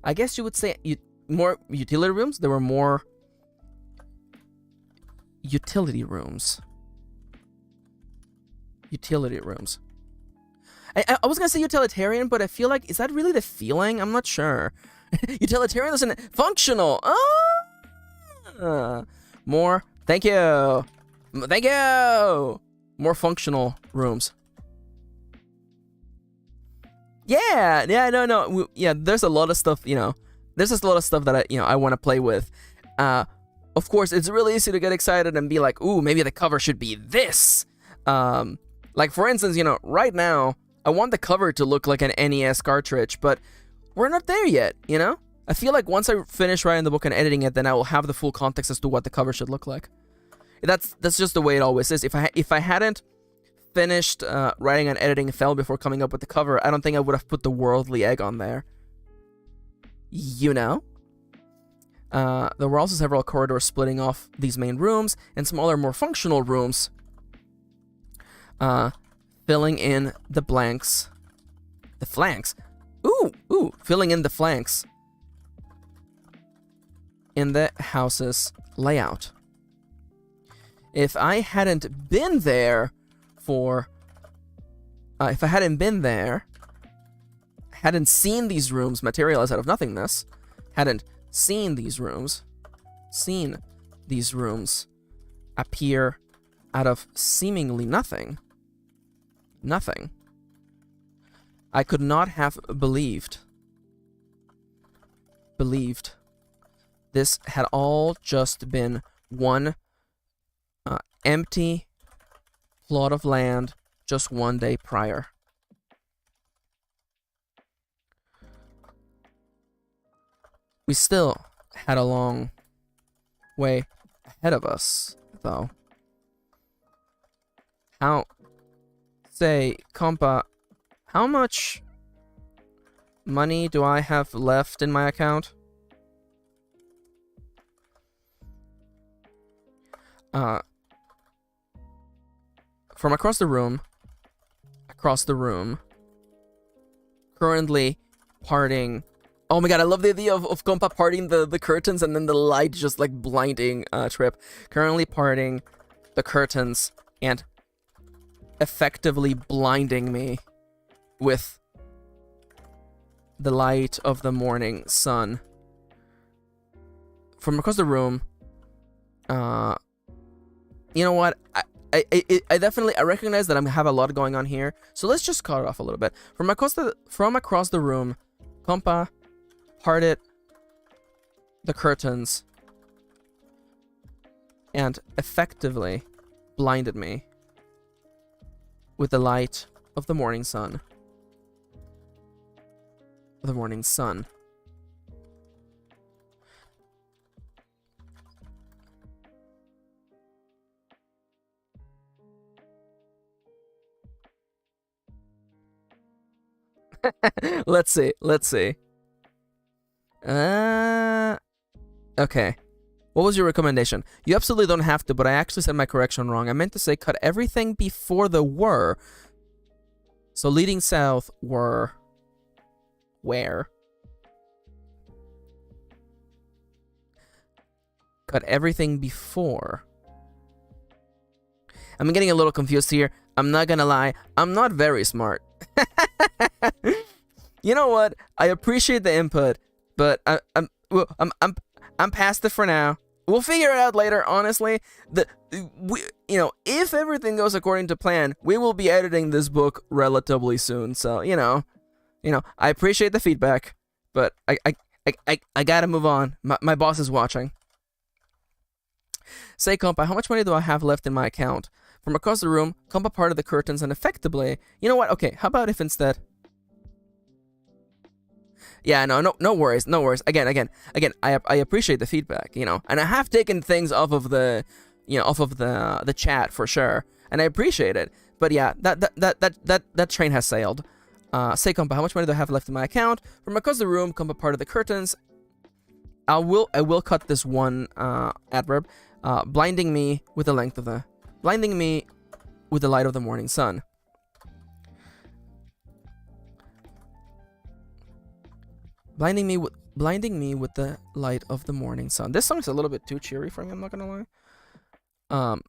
I guess you would say more utility rooms. There were more utility rooms. I was gonna say utilitarian, but I feel like, is that really the feeling? I'm not sure. Utilitarian isn't functional. More. Thank you. More functional rooms. Yeah. No. Yeah. There's a lot of stuff. You know. There's just a lot of stuff that I want to play with. Of course, it's really easy to get excited and be like, ooh, maybe the cover should be this. Like for instance, you know, right now I want the cover to look like an NES cartridge, but we're not there yet, you know? I feel like once I finish writing the book and editing it, then I will have the full context as to what the cover should look like. That's just the way it always is. If I hadn't finished writing and editing Fell before coming up with the cover, I don't think I would have put the worldly egg on there. You know? There were also several corridors splitting off these main rooms, and smaller, more functional rooms filling in the blanks. The flanks. Ooh, filling in the flanks in the house's layout. If I hadn't been there hadn't seen these rooms materialize out of nothingness, hadn't seen these rooms appear out of seemingly nothing, I could not have believed this had all just been one empty plot of land just one day prior. We still had a long way ahead of us, though. Say, compa, how much money do I have left in my account? From across the room, currently parting. Oh my god, I love the idea of compa parting the curtains and then the light just like blinding Trip. Currently parting the curtains and effectively blinding me with the light of the morning sun. From across the room, you know what? I definitely recognize that I have a lot going on here, so let's just cut it off a little bit. From across the room, compa parted the curtains and effectively blinded me with the light of the morning sun. The morning sun. Let's see. Okay. What was your recommendation? You absolutely don't have to, but I actually said my correction wrong. I meant to say cut everything before the were. So leading south were where? Cut everything before. I'm getting a little confused here. I'm not gonna lie. I'm not very smart. You know what? I appreciate the input, but I'm past it for now. We'll figure it out later. Honestly, if everything goes according to plan, we will be editing this book relatively soon. So I appreciate the feedback, but I gotta move on. My boss is watching. Say, compa, how much money do I have left in my account? From across the room, compa parted the curtains and effectively... You know what? Okay, how about if instead... Yeah, no worries. Again, I appreciate the feedback, and I have taken things off of the chat for sure, and I appreciate it. But yeah, that train has sailed. Say, compa, how much money do I have left in my account? From across the room, compa parted the curtains. I will cut this one adverb. Blinding me with the light of the morning sun. Blinding me with the light of the morning sun. This song's a little bit too cheery for me, I'm not gonna lie.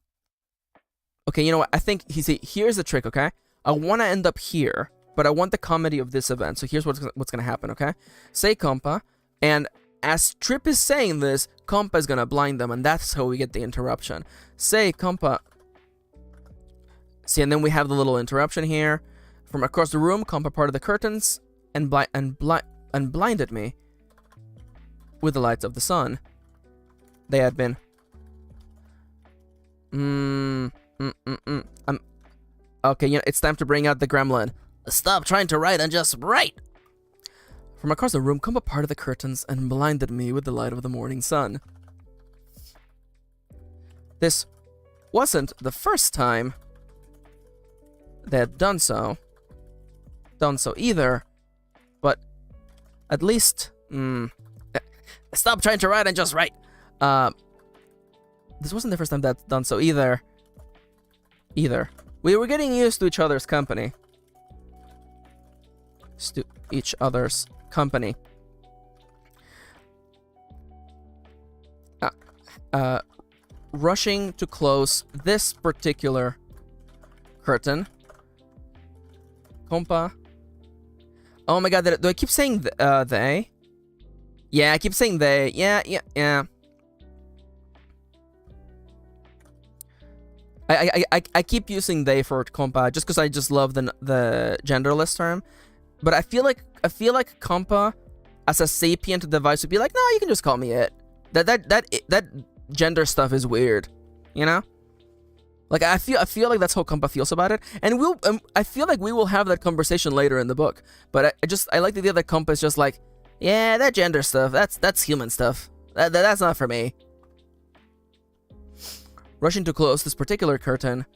Okay, you know what? I think here's the trick, okay? I want to end up here, but I want the comedy of this event. So here's what's gonna happen, okay? Say, compa, and as Trip is saying this, compa is gonna blind them, and that's how we get the interruption. Say, compa. See, and then we have the little interruption here. From across the room, compa parted the curtains and blinded me with the lights of the sun. They had been. Okay, it's time to bring out the gremlin. Stop trying to write and just write. From across the room, compa parted the curtains and blinded me with the light of the morning sun. This wasn't the first time they had done so either, but at least stop trying to write and just write. This wasn't the first time they'd done so either. We were getting used to each other's company. Rushing to close this particular curtain. Compa. Oh my god, do I keep saying they? Yeah, I keep saying they. Yeah. I keep using they for compa just because I just love the genderless term. But I feel like compa as a sapient device would be like, no, you can just call me it. That gender stuff is weird, Like I feel like that's how compa feels about it, and I feel like we will have that conversation later in the book. But I like the idea that compa is just like, yeah, that gender stuff, that's human stuff. That's not for me. Rushing to close this particular curtain,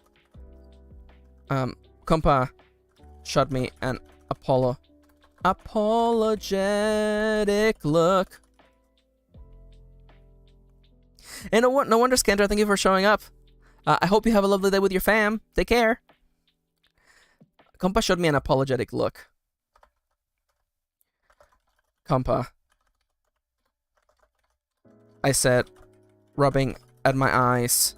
compa shot me an apologetic look. And no wonder, Scanter, thank you for showing up. I hope you have a lovely day with your fam. Take care. Compa showed me an apologetic look. Compa, I said, rubbing at my eyes.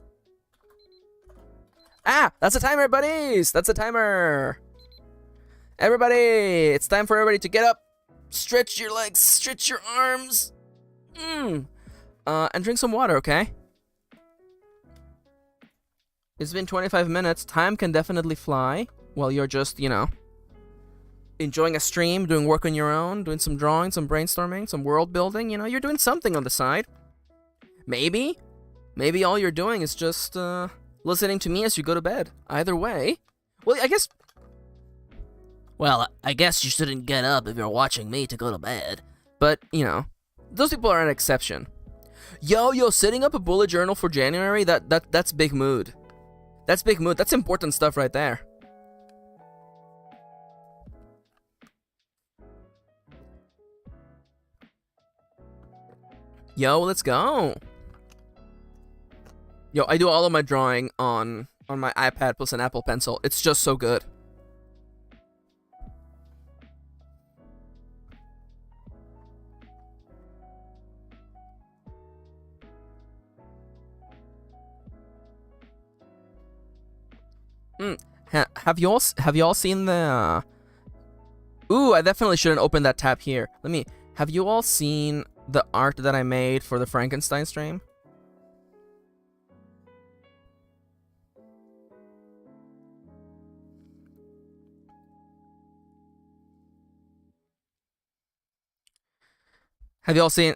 Ah, that's a timer, buddies. That's a timer. Everybody, it's time for everybody to get up, stretch your legs, stretch your arms, and drink some water, okay? It's been 25 minutes. Time can definitely fly while you're just, enjoying a stream, doing work on your own, doing some drawing, some brainstorming, some world building. You're doing something on the side. Maybe all you're doing is just listening to me as you go to bed. Either way. Well, I guess... Well, I guess you shouldn't get up if you're watching me to go to bed. But, you know, those people are an exception. Yo, setting up a bullet journal for January, that's big mood. That's big mood. That's important stuff right there. Yo, let's go. Yo, I do all of my drawing on my iPad plus an Apple Pencil. It's just so good. Have you all seen the? Ooh, I definitely shouldn't open that tab here. Have you all seen the art that I made for the Frankenstein stream? Have you all seen?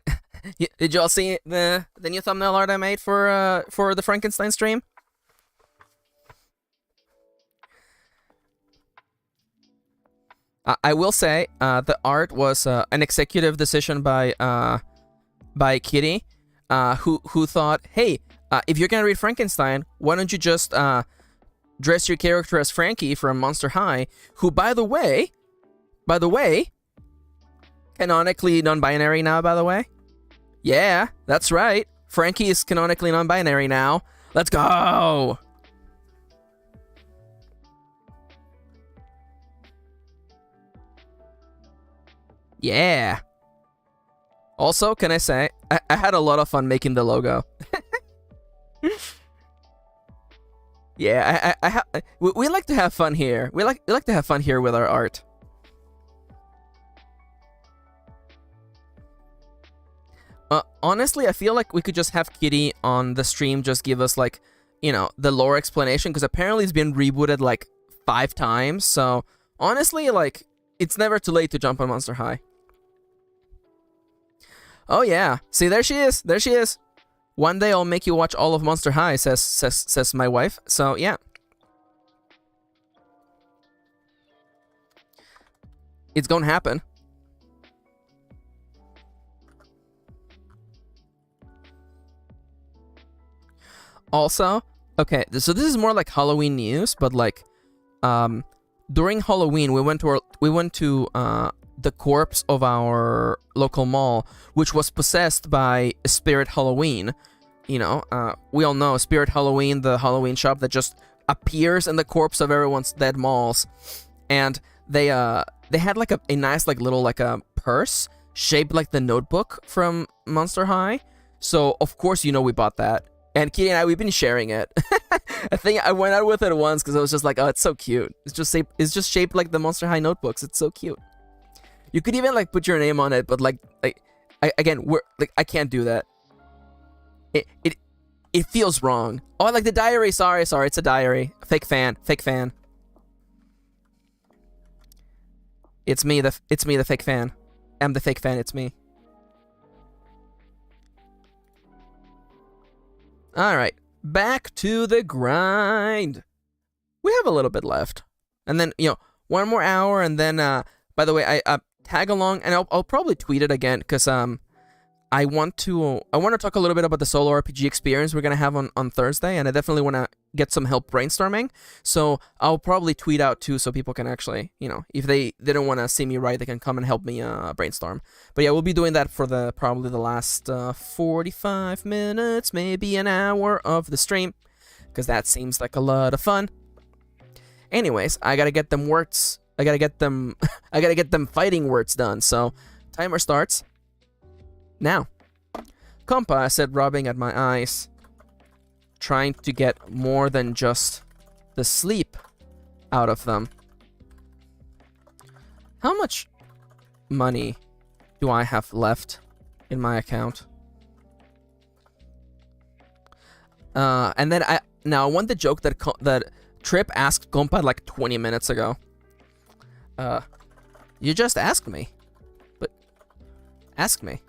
Did you all see the new thumbnail art I made for the Frankenstein stream? I will say the art was an executive decision by Kirin, who thought, hey, if you're gonna read Frankenstein, why don't you just dress your character as Frankie from Monster High, who, by the way, canonically non-binary now, by the way. Yeah, that's right. Frankie is canonically non-binary now. Let's go! Yeah. Also, can I say, I had a lot of fun making the logo. Yeah, we like to have fun here. We like to have fun here with our art. Honestly, I feel like we could just have Kitty on the stream just give us, like, you know, the lore explanation, because apparently it's been rebooted like 5 times. So honestly, like, it's never too late to jump on Monster High. Oh yeah, see, there she is. There she is. One day I'll make you watch all of Monster High, says my wife. So yeah, it's gonna happen. Also, okay, so this is more like Halloween news, but like, during Halloween we went to the corpse of our local mall, which was possessed by Spirit Halloween. You know, we all know Spirit Halloween, the Halloween shop that just appears in the corpse of everyone's dead malls. And they had like a nice like little like a purse shaped like the notebook from Monster High. So of course, you know, we bought that. And Kitty and I, we've been sharing it. I think I went out with it once because I was just like, oh, it's so cute. It's just shaped like the Monster High notebooks. It's so cute. You could even like put your name on it, but like I can't do that. It feels wrong. Oh, like the diary. Sorry, it's a diary. Fake fan. It's me, the fake fan. I'm the fake fan. It's me. All right, back to the grind. We have a little bit left, and then, you know, 1 more hour, and then by the way, I tag along, and I'll probably tweet it again, because I want to talk a little bit about the solo RPG experience we're gonna have on Thursday, and I definitely want to get some help brainstorming. So I'll probably tweet out too, so people can actually, you know, if they didn't want to see me write, they can come and help me brainstorm. But yeah, we'll be doing that for probably the last 45 minutes, maybe an hour of the stream, because that seems like a lot of fun. Anyways, I gotta get them words. I gotta get them fighting words done. So timer starts now. Compa said, rubbing at my eyes, trying to get more than just the sleep out of them. How much money do I have left in my account? And then I want the joke that Trip asked Compa like 20 minutes ago. You just asked me, but ask me.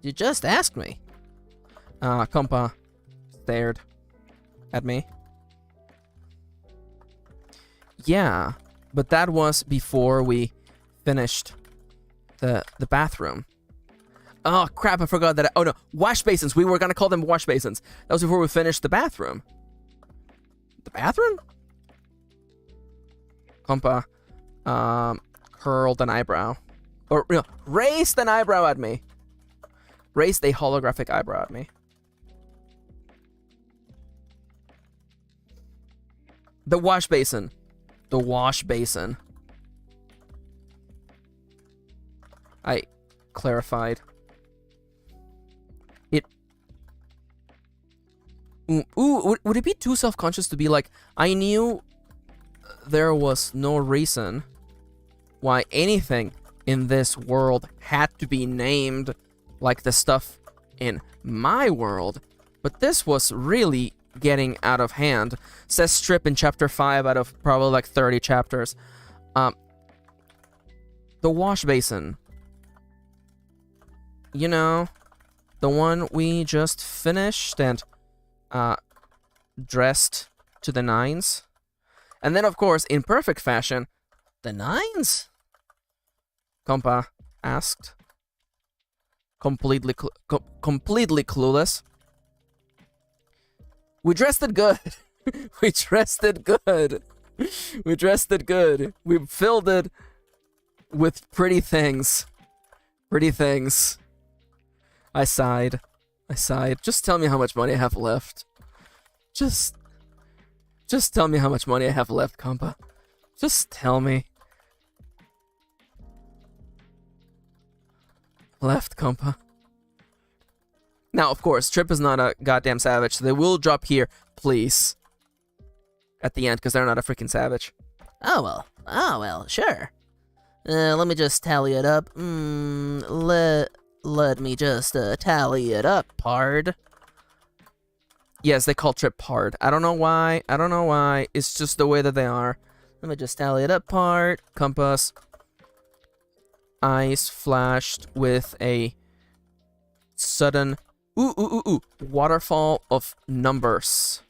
You just asked me. Compa stared at me. Yeah, but that was before we finished the bathroom. Oh crap, I forgot that. Oh no, wash basins. We were gonna call them wash basins. That was before we finished the bathroom. The bathroom? Compa curled an eyebrow. Or no, raised an eyebrow at me. Raised a holographic eyebrow at me. The wash basin. The wash basin. I clarified. Ooh, would it be too self-conscious to be like, I knew there was no reason why anything in this world had to be named like the stuff in my world, but this was really getting out of hand, says Strip in chapter 5 out of probably like 30 chapters. The wash basin. You know, the one we just finished and dressed to the nines. And then, of course, in perfect fashion, the nines? Compa asked. Completely clueless. We dressed it good. We dressed it good. We dressed it good. We filled it with pretty things. Pretty things. I sighed. Just tell me how much money I have left. Just tell me how much money I have left, Compa. Just tell me. Left, Compa. Now, of course, Trip is not a goddamn savage, so they will drop here, please. At the end, because they're not a freaking savage. Oh well, sure. Let me just tally it up. Let me just tally it up, pard. Yes, they call Trip Pard. I don't know why. It's just the way that they are. Let me just tally it up, pard. Compass. Eyes flashed with a sudden waterfall of numbers.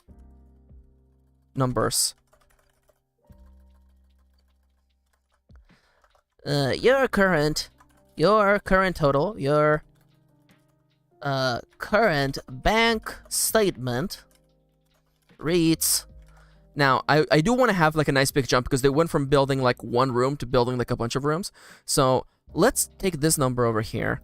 Your current total, your current bank statement reads. Now, I do want to have like a nice big jump because they went from building like one room to building like a bunch of rooms. So let's take this number over here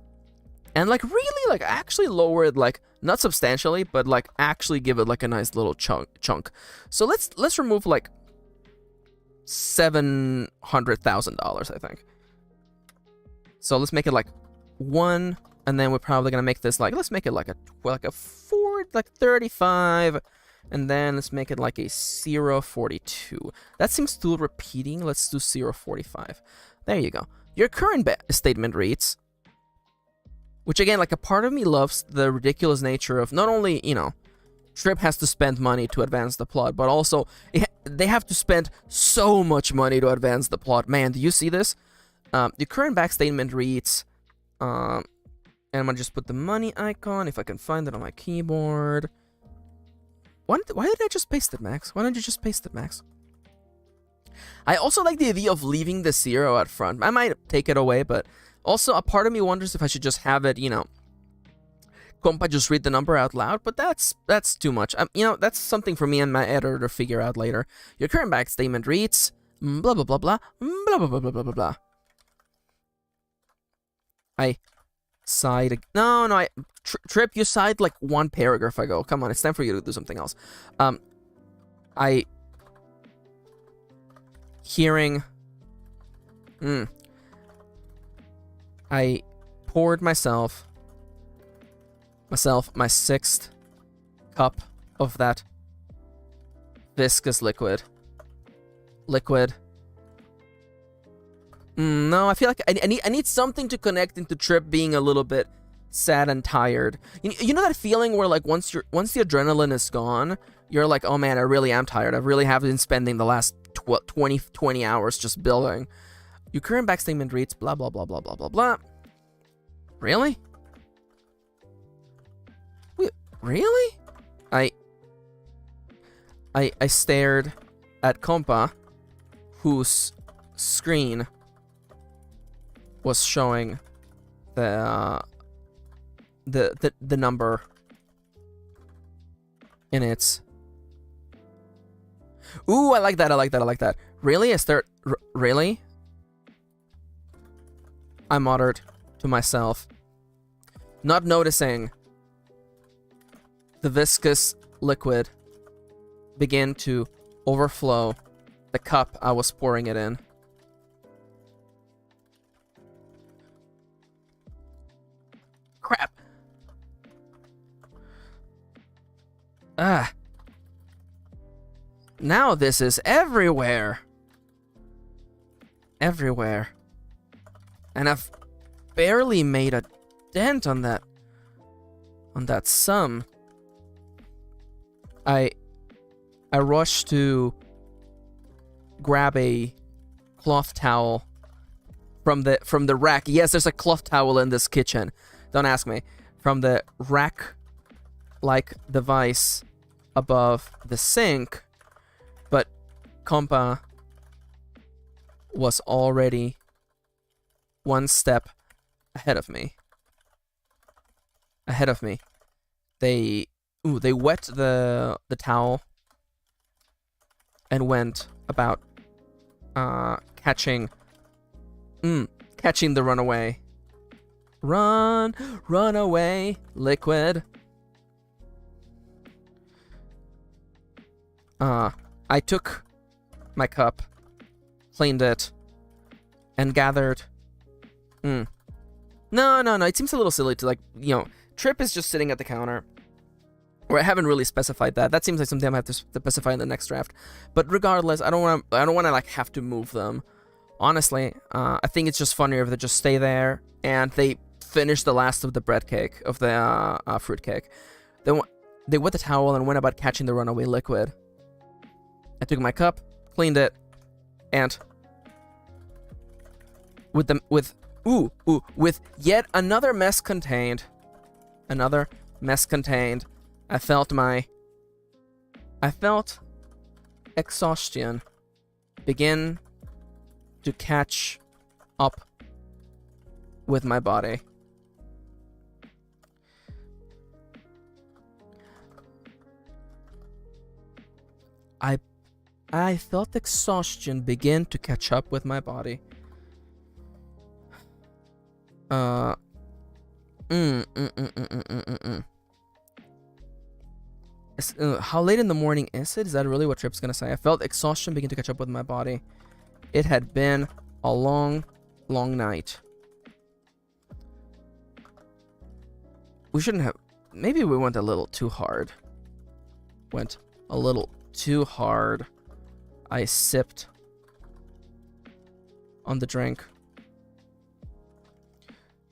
and like really like actually lower it, like not substantially, but like actually give it like a nice little chunk. So let's remove like $700,000, I think. So let's make it like 1, and then we're probably gonna make this like, let's make it like a 35, and then let's make it like a 0.42. That seems too repeating. Let's do 0.45. There you go. Your current statement reads, which again, like a part of me loves the ridiculous nature of not only, you know, Trip has to spend money to advance the plot, but also they have to spend so much money to advance the plot. Man, do you see this? Your current back statement reads, and I'm gonna just put the money icon if I can find it on my keyboard. Why did I just paste it, Max? Why don't you just paste it, Max? I also like the idea of leaving the 0 at front. I might take it away, but also a part of me wonders if I should just have it, you know, Compa just read the number out loud, but that's too much. You know, that's something for me and my editor to figure out later. Your current back statement reads, blah, blah, blah, blah, blah, blah, blah, blah, blah, blah, blah. I sighed. No, Trip, you sighed like one paragraph ago. Come on, it's time for you to do something else. I poured myself my 6th cup of that viscous liquid. No, I feel like I need something to connect into Trip being a little bit sad and tired. You know that feeling where like once the adrenaline is gone, you're like, oh man, I really am tired. I really have been spending the last 20 hours just building. Your current back statement reads blah blah blah blah blah blah blah. Really? Really? I stared at Compa, whose screen was showing the number in its. Ooh, I like that. I like that. I like that. Really? I start. Really? I muttered to myself, not noticing the viscous liquid begin to overflow the cup I was pouring it in. Crap. Ah. Now this is everywhere. Everywhere. And I've barely made a dent on that sum. I rushed to grab a cloth towel from the rack. Yes, there's a cloth towel in this kitchen. Don't ask me. From the rack like device above the sink, but Compa was already one step ahead of me. They wet the towel and went about catching the runaway liquid. I took my cup, cleaned it, and gathered. No. It seems a little silly to, like, Trip is just sitting at the counter. Or I haven't really specified that. That seems like something I have to specify in the next draft. But regardless, I don't want to like have to move them. Honestly, I think it's just funnier if they just stay there and they finish the last of the bread cake, of the fruit cake. They wet the towel and went about catching the runaway liquid. I took my cup, cleaned it, and with yet another mess contained. I felt exhaustion begin to catch up with my body. I felt exhaustion begin to catch up with my body. How late in the morning is it? Is that really what Trip's gonna say? I felt exhaustion begin to catch up with my body. It had been a long, long night. We shouldn't have. Maybe we went a little too hard. I sipped on the drink.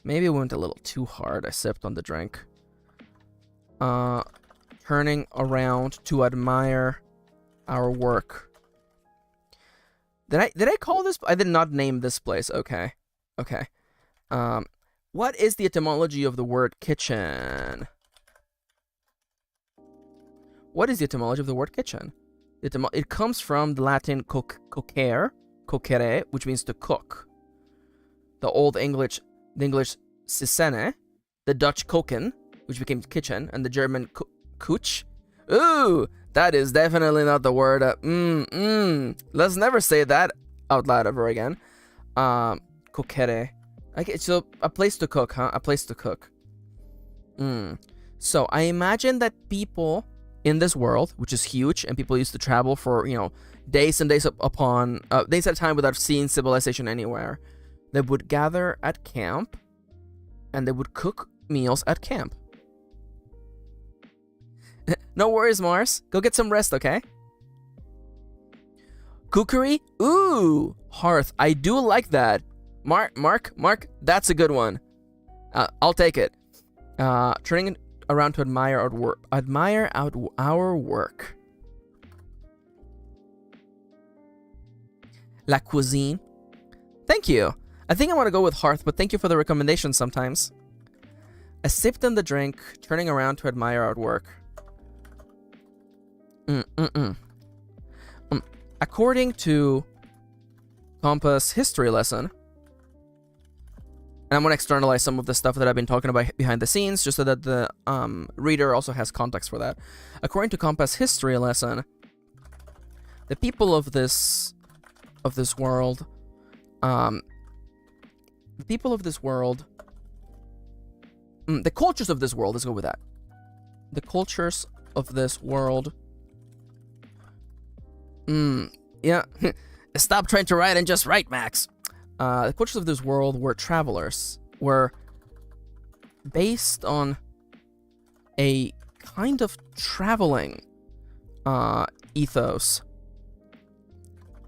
Maybe we went a little too hard. I sipped on the drink. Turning around to admire our work. Did I call this? I did not name this place. Okay. What is the etymology of the word kitchen? What is the etymology of the word kitchen? It comes from the Latin cocere, which means to cook. The English Sisene, the Dutch koken, which became kitchen, and the German Kuch. Ooh, that is definitely not the word. Let's never say that out loud ever again. Kokere. Okay, so a place to cook, huh? A place to cook. So I imagine that people in this world, which is huge, and people used to travel for, days and days upon days at a time without seeing civilization anywhere, they would gather at camp, and they would cook meals at camp. No worries, Mars. Go get some rest, okay? Cookery? Ooh, hearth. I do like that. Mark, that's a good one. I'll take it. Turning around to admire our work. La cuisine. Thank you. I think I want to go with hearth, but thank you for the recommendation sometimes. I sipped on the drink, turning around to admire our work. According to Compass history lesson, and I'm going to externalize some of the stuff that I've been talking about behind the scenes, just so that the reader also has context for that. According to Compass history lesson, the people of this world, the cultures of this world, let's go with that. The cultures of this world. Yeah. Stop trying to write and just write, Max. The cultures of this world were travelers, were based on a kind of traveling ethos.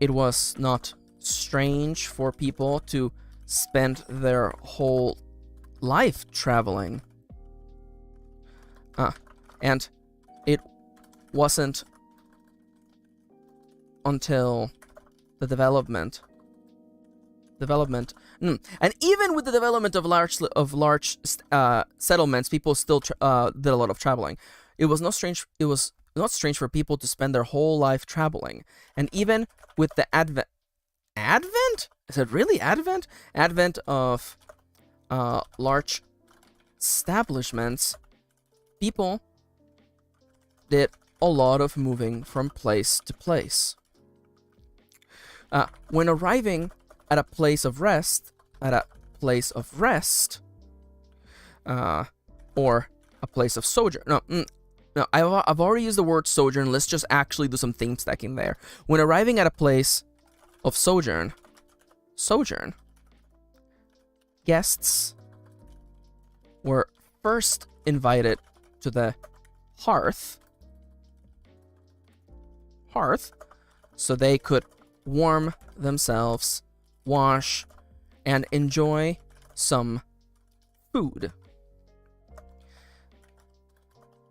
It was not strange for people to spend their whole life traveling. And it wasn't until the development, and even with the development of large settlements, people still did a lot of traveling. It was not strange for people to spend their whole life traveling. And even with the advent? Is it really advent? Advent of large establishments, people did a lot of moving from place to place. When arriving at a place of rest, or a place of sojourn. No, I've already used the word sojourn. Let's just actually do some theme stacking there. When arriving at a place of sojourn, guests were first invited to the hearth, so they could warm themselves, wash, and enjoy some food.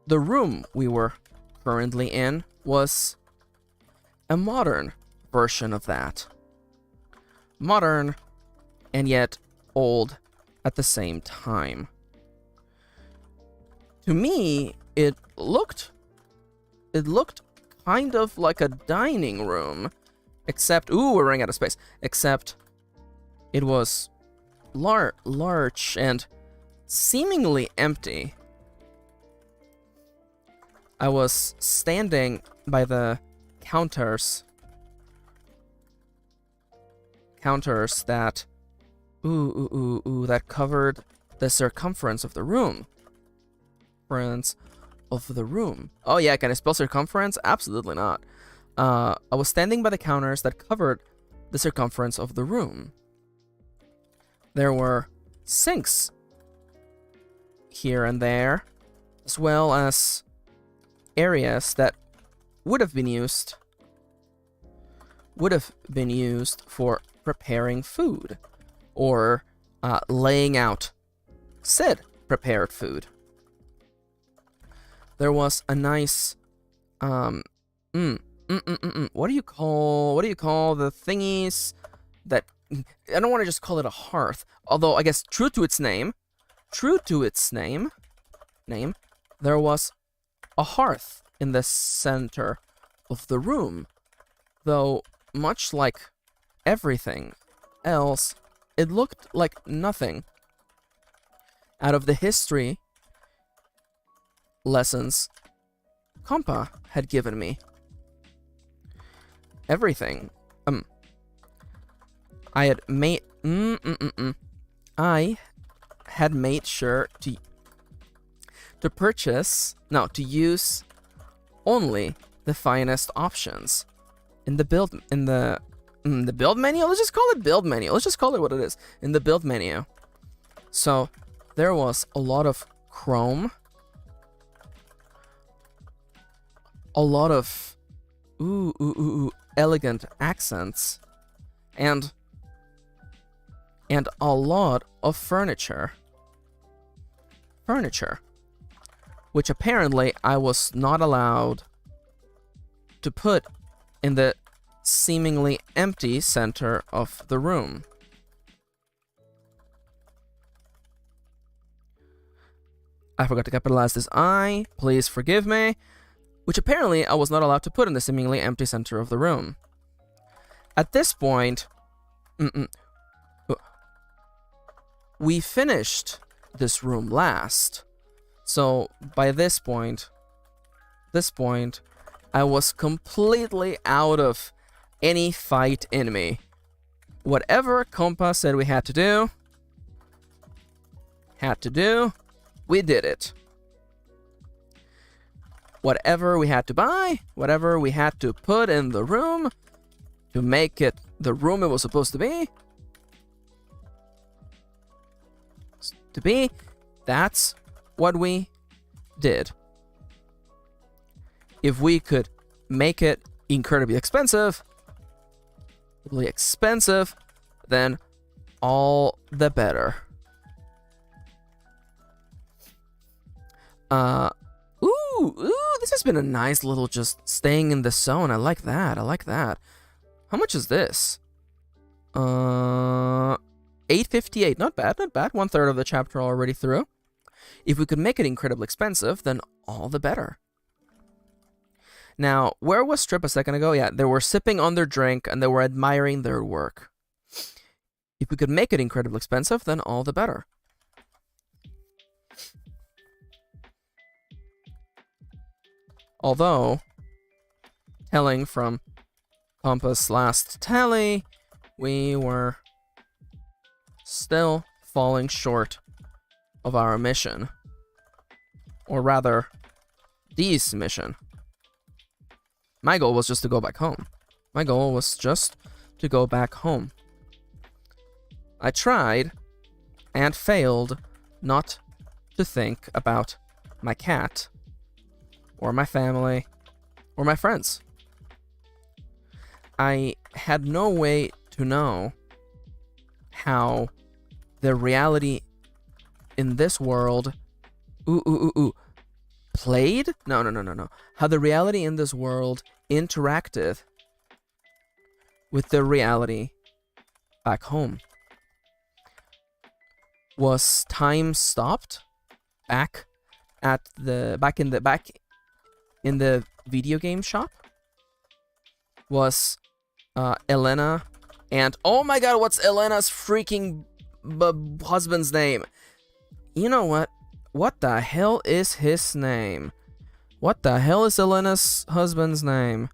The room we were currently in was a modern version of that. Modern and yet old at the same time. To me, it looked kind of like a dining room, except, we're running out of space, except it was large and seemingly empty. I was standing by the counters that that covered the circumference of the room. Oh yeah, can I spell circumference? Absolutely not. I was standing by the counters that covered the circumference of the room. There were sinks here and there, as well as areas that would have been used for preparing food or laying out said prepared food. There was a nice what do you call the thingies that, I don't want to just call it a hearth, although I guess true to its name, there was a hearth in the center of the room, though much like everything else, it looked like nothing out of the history lessons Compa had given me. Everything. I had made sure to use only the finest options in the build menu. Let's just call it build menu. Let's just call it what it is. In the build menu. So there was a lot of chrome, a lot of elegant accents, and a lot of furniture, which apparently I was not allowed to put in the seemingly empty center of the room. I forgot to capitalize this I. Please forgive me. Which apparently I was not allowed to put in the seemingly empty center of the room. At this point, we finished this room last. So by this point, I was completely out of any fight in me. Whatever Compa said we had to do, we did it. Whatever we had to buy, whatever we had to put in the room to make it the room it was supposed to be, that's what we did. If we could make it incredibly expensive, then all the better. Ooh, this has been a nice little just staying in the zone. I like that. How much is this? 858. Not bad. 1/3 of the chapter already through. If we could make it incredibly expensive, then all the better. Now, where was Strip a second ago? Yeah, they were sipping on their drink and they were admiring their work. If we could make it incredibly expensive, then all the better. Although, telling from Compass' last tally, we were still falling short of our mission. Or rather, Dee's mission. My goal was just to go back home. I tried and failed not to think about my cat, or my family, or my friends. I had no way to know how the reality in this world played? No. How the reality in this world interacted with the reality back home. Was time stopped back in the video game shop? Was Elena and oh my god, what's Elena's freaking husband's name? You know what? What the hell is his name? What the hell is Elena's husband's name?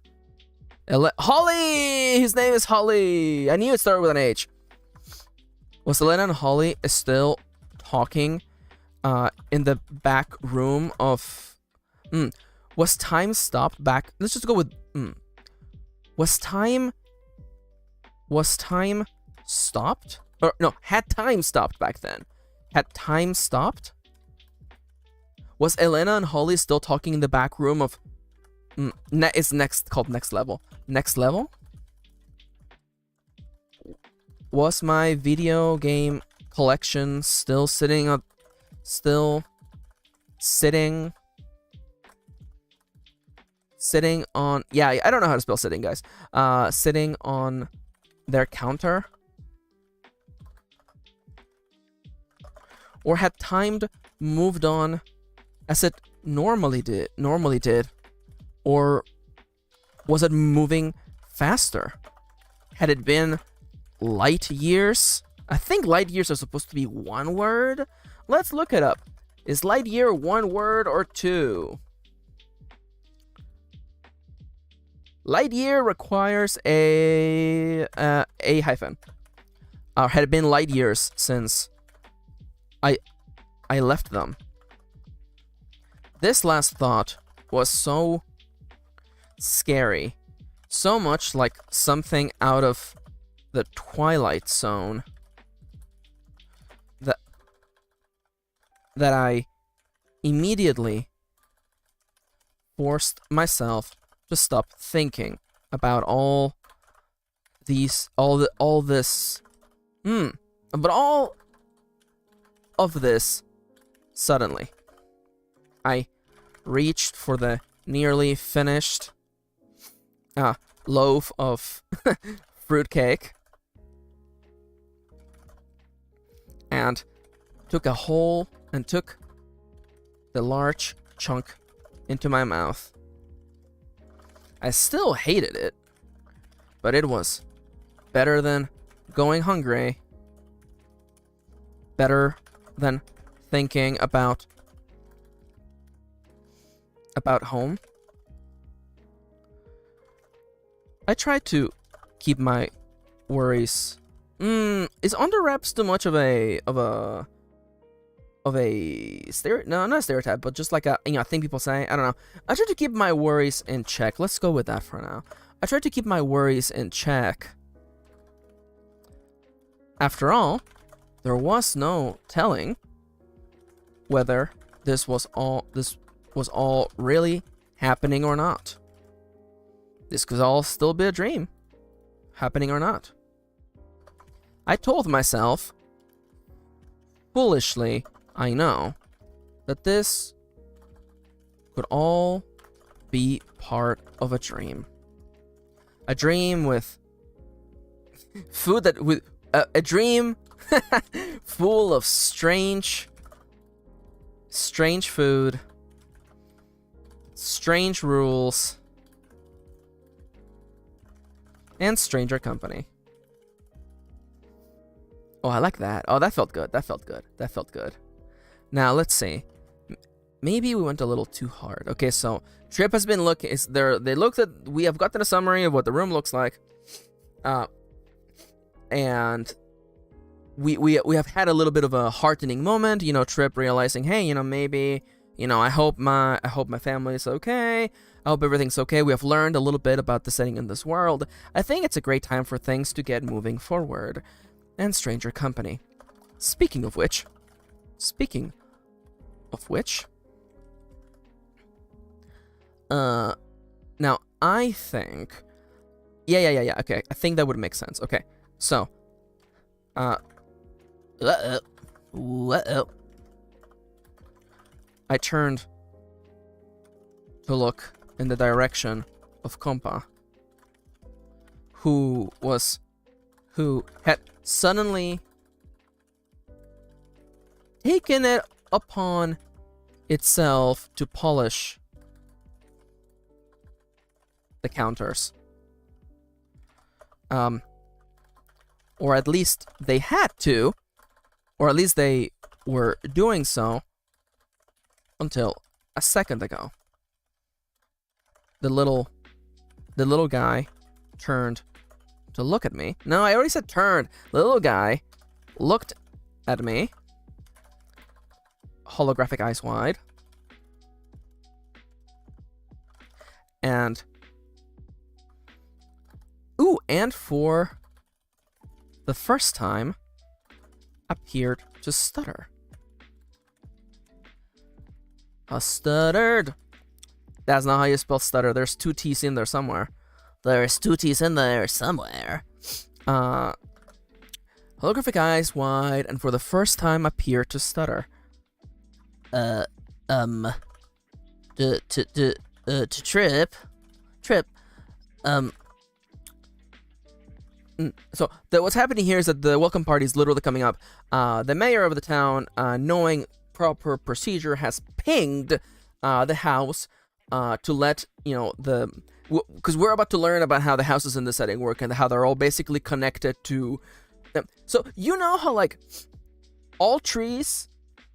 Holly! His name is Holly! I knew it started with an H. Was Elena and Holly still talking in the back room of... Was time stopped back... Let's just go with... Was time stopped? Or no, had time stopped back then? Had time stopped? Was Elena and Holly still talking in the back room of... it's called Next Level. Next Level? Was my video game collection still sitting on... Sitting on... Yeah, I don't know how to spell sitting, guys. Sitting on their counter? Or had time moved on as it normally did? Or was it moving faster? Had it been light years? I think light years are supposed to be one word. Let's look it up. Is light year one word or two? Light year requires a hyphen. Had it been light years since I left them? This last thought was so scary, so much like something out of the Twilight Zone, that I immediately forced myself to stop thinking about all this suddenly. I reached for the nearly finished loaf of fruitcake and took the large chunk into my mouth. I still hated it, but it was better than going hungry, better than thinking about home. I try to keep my worries. Is under wraps too much of a stereotype? No, not a stereotype, but just like a thing people say. I don't know. I try to keep my worries in check. Let's go with that for now. I try to keep my worries in check. After all, there was no telling whether this was all really happening or not. This could all still be a dream, happening or not. I told myself, foolishly, I know, that this could all be part of a dream. A dream with food that with a dream full of strange food, strange rules, and stranger company. Oh, I like that. Oh, that felt good. That felt good. That felt good. Now, let's see. Maybe we went a little too hard. Okay, so Trip has been looking. They looked at. We have gotten a summary of what the room looks like, and we have had a little bit of a heartening moment. Trip realizing, hey, maybe, I hope my family is okay. I hope everything's okay. We have learned a little bit about the setting in this world. I think it's a great time for things to get moving forward. And stranger company. Speaking of which, now I think, yeah, okay, I think that would make sense. Okay, so, I turned to look in the direction of Kompa, who had suddenly taken it upon itself to polish the counters. Or at least they had to, or at least they were doing so until a second ago. The little guy turned to look at me. No, I already said turned. The little guy looked at me, holographic eyes wide, and for the first time appeared to stutter. Stuttered. That's not how you spell stutter. There's 2 T's in there somewhere. There's 2 T's in there somewhere. Holographic eyes wide, and for the first time appeared to stutter. To Trip. So what's happening here is that the welcome party is literally coming up. The mayor of the town, knowing proper procedure, has pinged the house to let because we're about to learn about how the houses in the setting work and how they're all basically connected to them. So how like all trees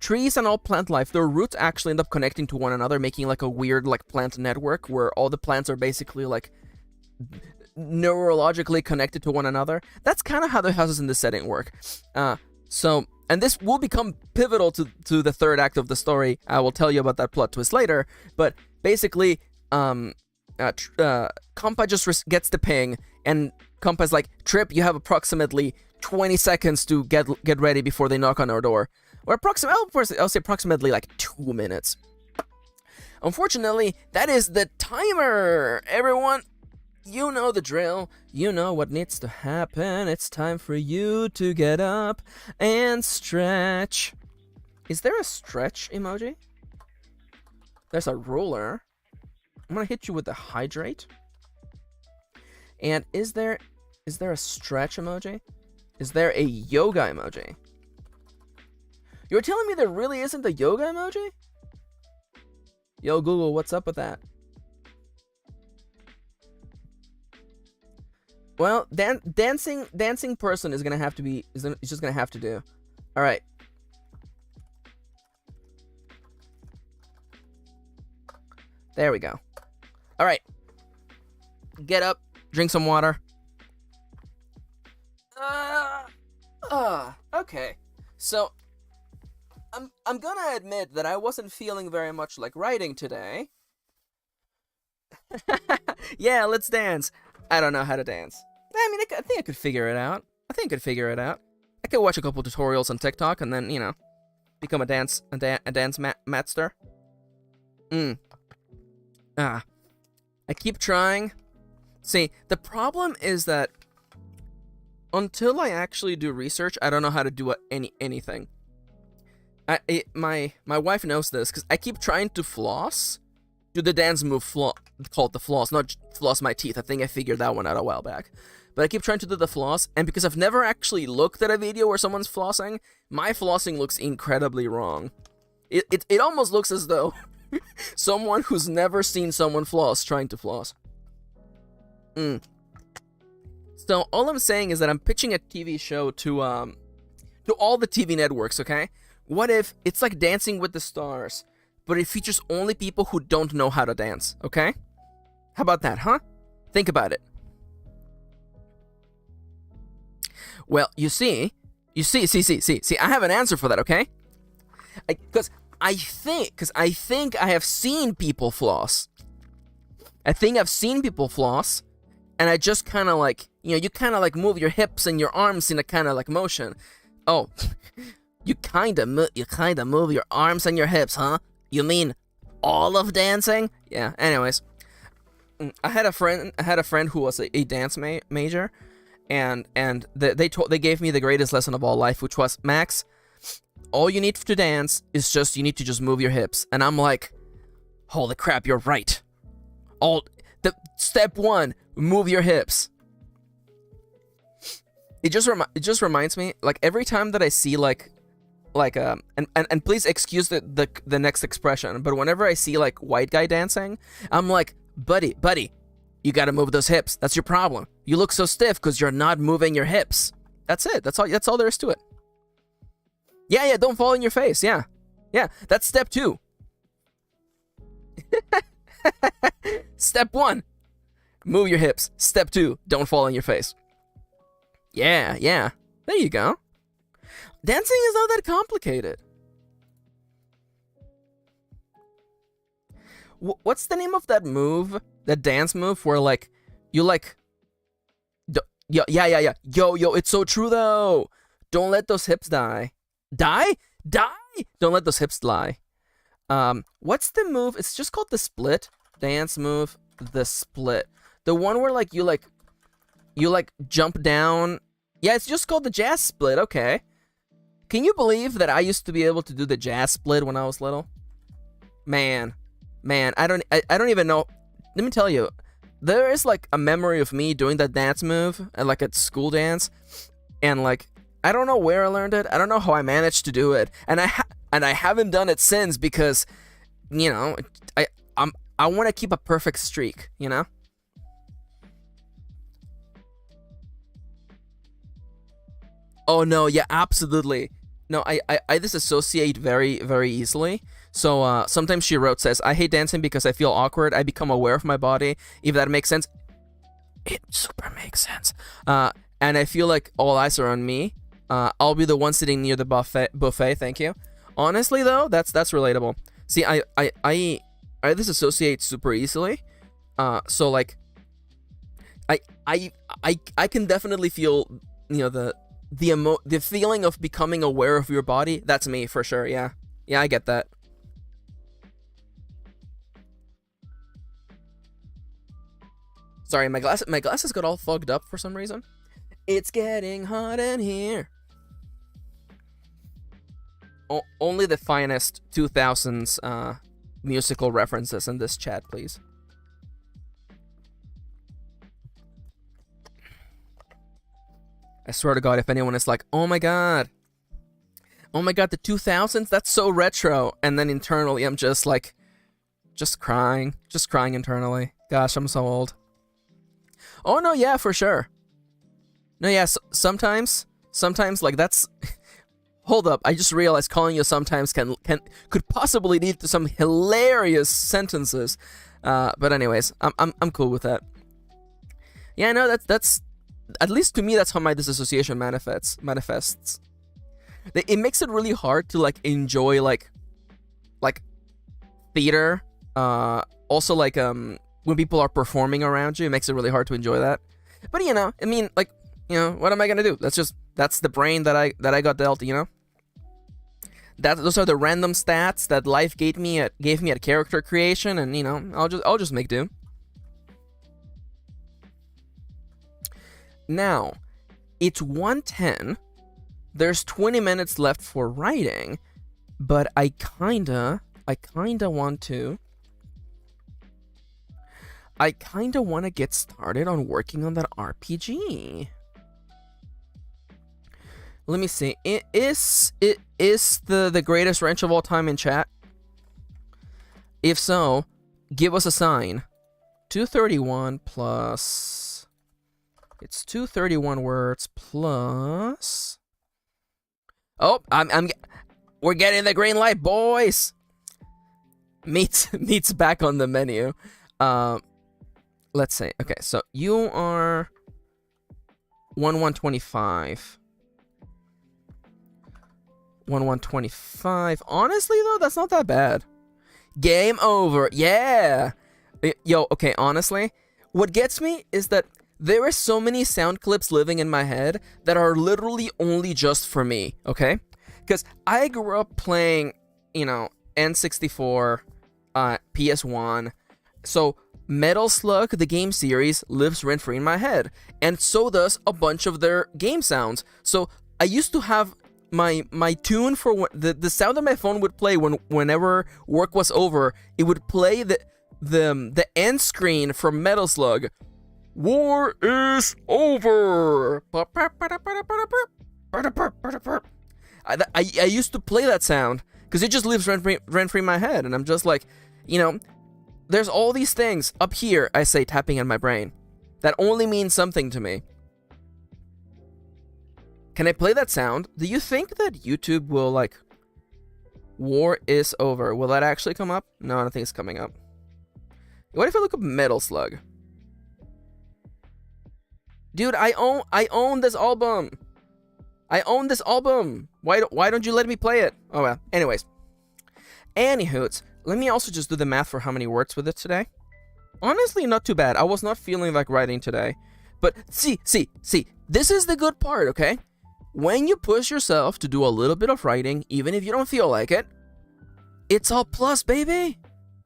and all plant life, their roots actually end up connecting to one another, making like a weird like plant network where all the plants are basically like neurologically connected to one another. That's kind of how the houses in this setting work. And this will become pivotal to the third act of the story. I will tell you about that plot twist later. But basically, Kompa just gets the ping, and Kompa's like, Trip, you have approximately 20 seconds to get ready before they knock on our door. Or I'll say approximately like 2 minutes. Unfortunately, that is the timer, everyone. You know the drill. You know what needs to happen. It's time for you to get up and stretch. Is there a stretch emoji? There's a ruler. I'm gonna hit you with the hydrate. And is there a stretch emoji? Is there a yoga emoji? You're telling me there really isn't a yoga emoji? Yo, Google, what's up with that? Well, dancing person is gonna have to be is just gonna have to do. All right. There we go. All right. Get up, drink some water. Okay. So, I'm gonna admit that I wasn't feeling very much like writing today. Yeah, let's dance. I don't know how to dance. I mean, I think I could figure it out. I could watch a couple tutorials on TikTok and then, become a dance master. I keep trying. See, the problem is that until I actually do research, I don't know how to do anything. My wife knows this because I keep trying to floss. Do the dance move called the floss, not floss my teeth. I think I figured that one out a while back. But I keep trying to do the floss, and because I've never actually looked at a video where someone's flossing, my flossing looks incredibly wrong. It almost looks as though someone who's never seen someone floss trying to floss. So all I'm saying is that I'm pitching a TV show to all the TV networks, okay? What if it's like Dancing with the Stars, but it features only people who don't know how to dance, okay? How about that, huh? Think about it. Well, see, I have an answer for that, okay? Because I think I have seen people floss. I think I've seen people floss, and I just kind of like, you kind of like move your hips and your arms in a kind of like motion. Oh, you kind of move your arms and your hips, huh? You mean all of dancing? Yeah. Anyways, I had a friend who was a dance major, and they gave me the greatest lesson of all life, which was, Max, all you need to dance is you need to just move your hips. And I'm like, holy crap, you're right. Step one, move your hips. It just reminds me, like, every time that I see and please excuse the next expression, but whenever I see like white guy dancing, I'm like, buddy, you gotta move those hips. That's your problem. You look so stiff because you're not moving your hips. That's it. That's all there is to it. Yeah, don't fall in your face. Yeah, that's step 2. Step 1, move your hips. Step 2, don't fall in your face. Yeah, there you go. Dancing is not that complicated. What's the name of that move? That dance move where like you like yeah. Yo, it's so true though. Don't let those hips die. Die? Don't let those hips lie. What's the move? It's just called the split dance move. The split. The one where like you jump down. Yeah, it's just called the jazz split. Okay. Can you believe that I used to be able to do the jazz split when I was little? Man, I don't even know. Let me tell you, there is like a memory of me doing that dance move at like a school dance, and like I don't know where I learned it. I don't know how I managed to do it, and I haven't done it since because, I want to keep a perfect streak, Oh no, yeah, absolutely. No, I disassociate very, very easily. So sometimes she says, I hate dancing because I feel awkward. I become aware of my body. If that makes sense. It super makes sense. And I feel like all eyes are on me. I'll be the one sitting near the buffet. Thank you. Honestly though, that's relatable. See, I disassociate super easily. So like I can definitely feel, the feeling of becoming aware of your body. That's me for sure. Yeah, I get that. Sorry, my glasses got all fogged up for some reason. It's getting hot in here. Only the finest 2000s musical references in this chat, please. I swear to God, if anyone is like, oh my god, the 2000s, that's so retro, and then internally I'm just like, just crying internally. Gosh, I'm so old. Oh no, yeah, for sure. No, yeah, sometimes like that's. Hold up, I just realized calling you sometimes could possibly lead to some hilarious sentences. But anyways, I'm cool with that. Yeah, no, that's at least to me that's how my disassociation manifests. It makes it really hard to like enjoy like theater. Also like when people are performing around you, it makes it really hard to enjoy that. But you know, I mean, like, you know, what am I gonna do? That's the brain that I got dealt. You know, those are the random stats that life gave me at character creation, and you know, I'll just make do. Now, it's 1:10. There's 20 minutes left for writing, but I kinda want to get started on working on that RPG. Let me see. It is the greatest wrench of all time in chat? If so, give us a sign. 231 plus. It's 231 words plus. Oh, we're getting the green light, boys. Meat's back on the menu. Let's see. Okay, so you are 1125. 1125. Honestly though, that's not that bad. Game over. Yeah. Yo, okay, honestly, what gets me is that there are so many sound clips living in my head that are literally only just for me, okay? Because I grew up playing, you know, N64, PS1, so Metal Slug, the game series, lives rent-free in my head, and so does a bunch of their game sounds. So I used to have my tune for the sound that my phone would play whenever work was over. It would play the end screen from Metal Slug. War is over. I used to play that sound because it just lives rent-free in my head, and I'm just like, you know, there's all these things up here, I say, tapping in my brain that only mean something to me. Can I play that sound? Do you think that YouTube will, like, war is over? Will that actually come up? No, I don't think it's coming up. What if I look up Metal Slug? Dude, I own this album. I own this album. Why don't you let me play it? Oh well. Anyways. Anywhos, let me also just do the math for how many words with it today. Honestly, not too bad. I was not feeling like writing today. But see, this is the good part, okay? When you push yourself to do a little bit of writing, even if you don't feel like it, it's all plus, baby.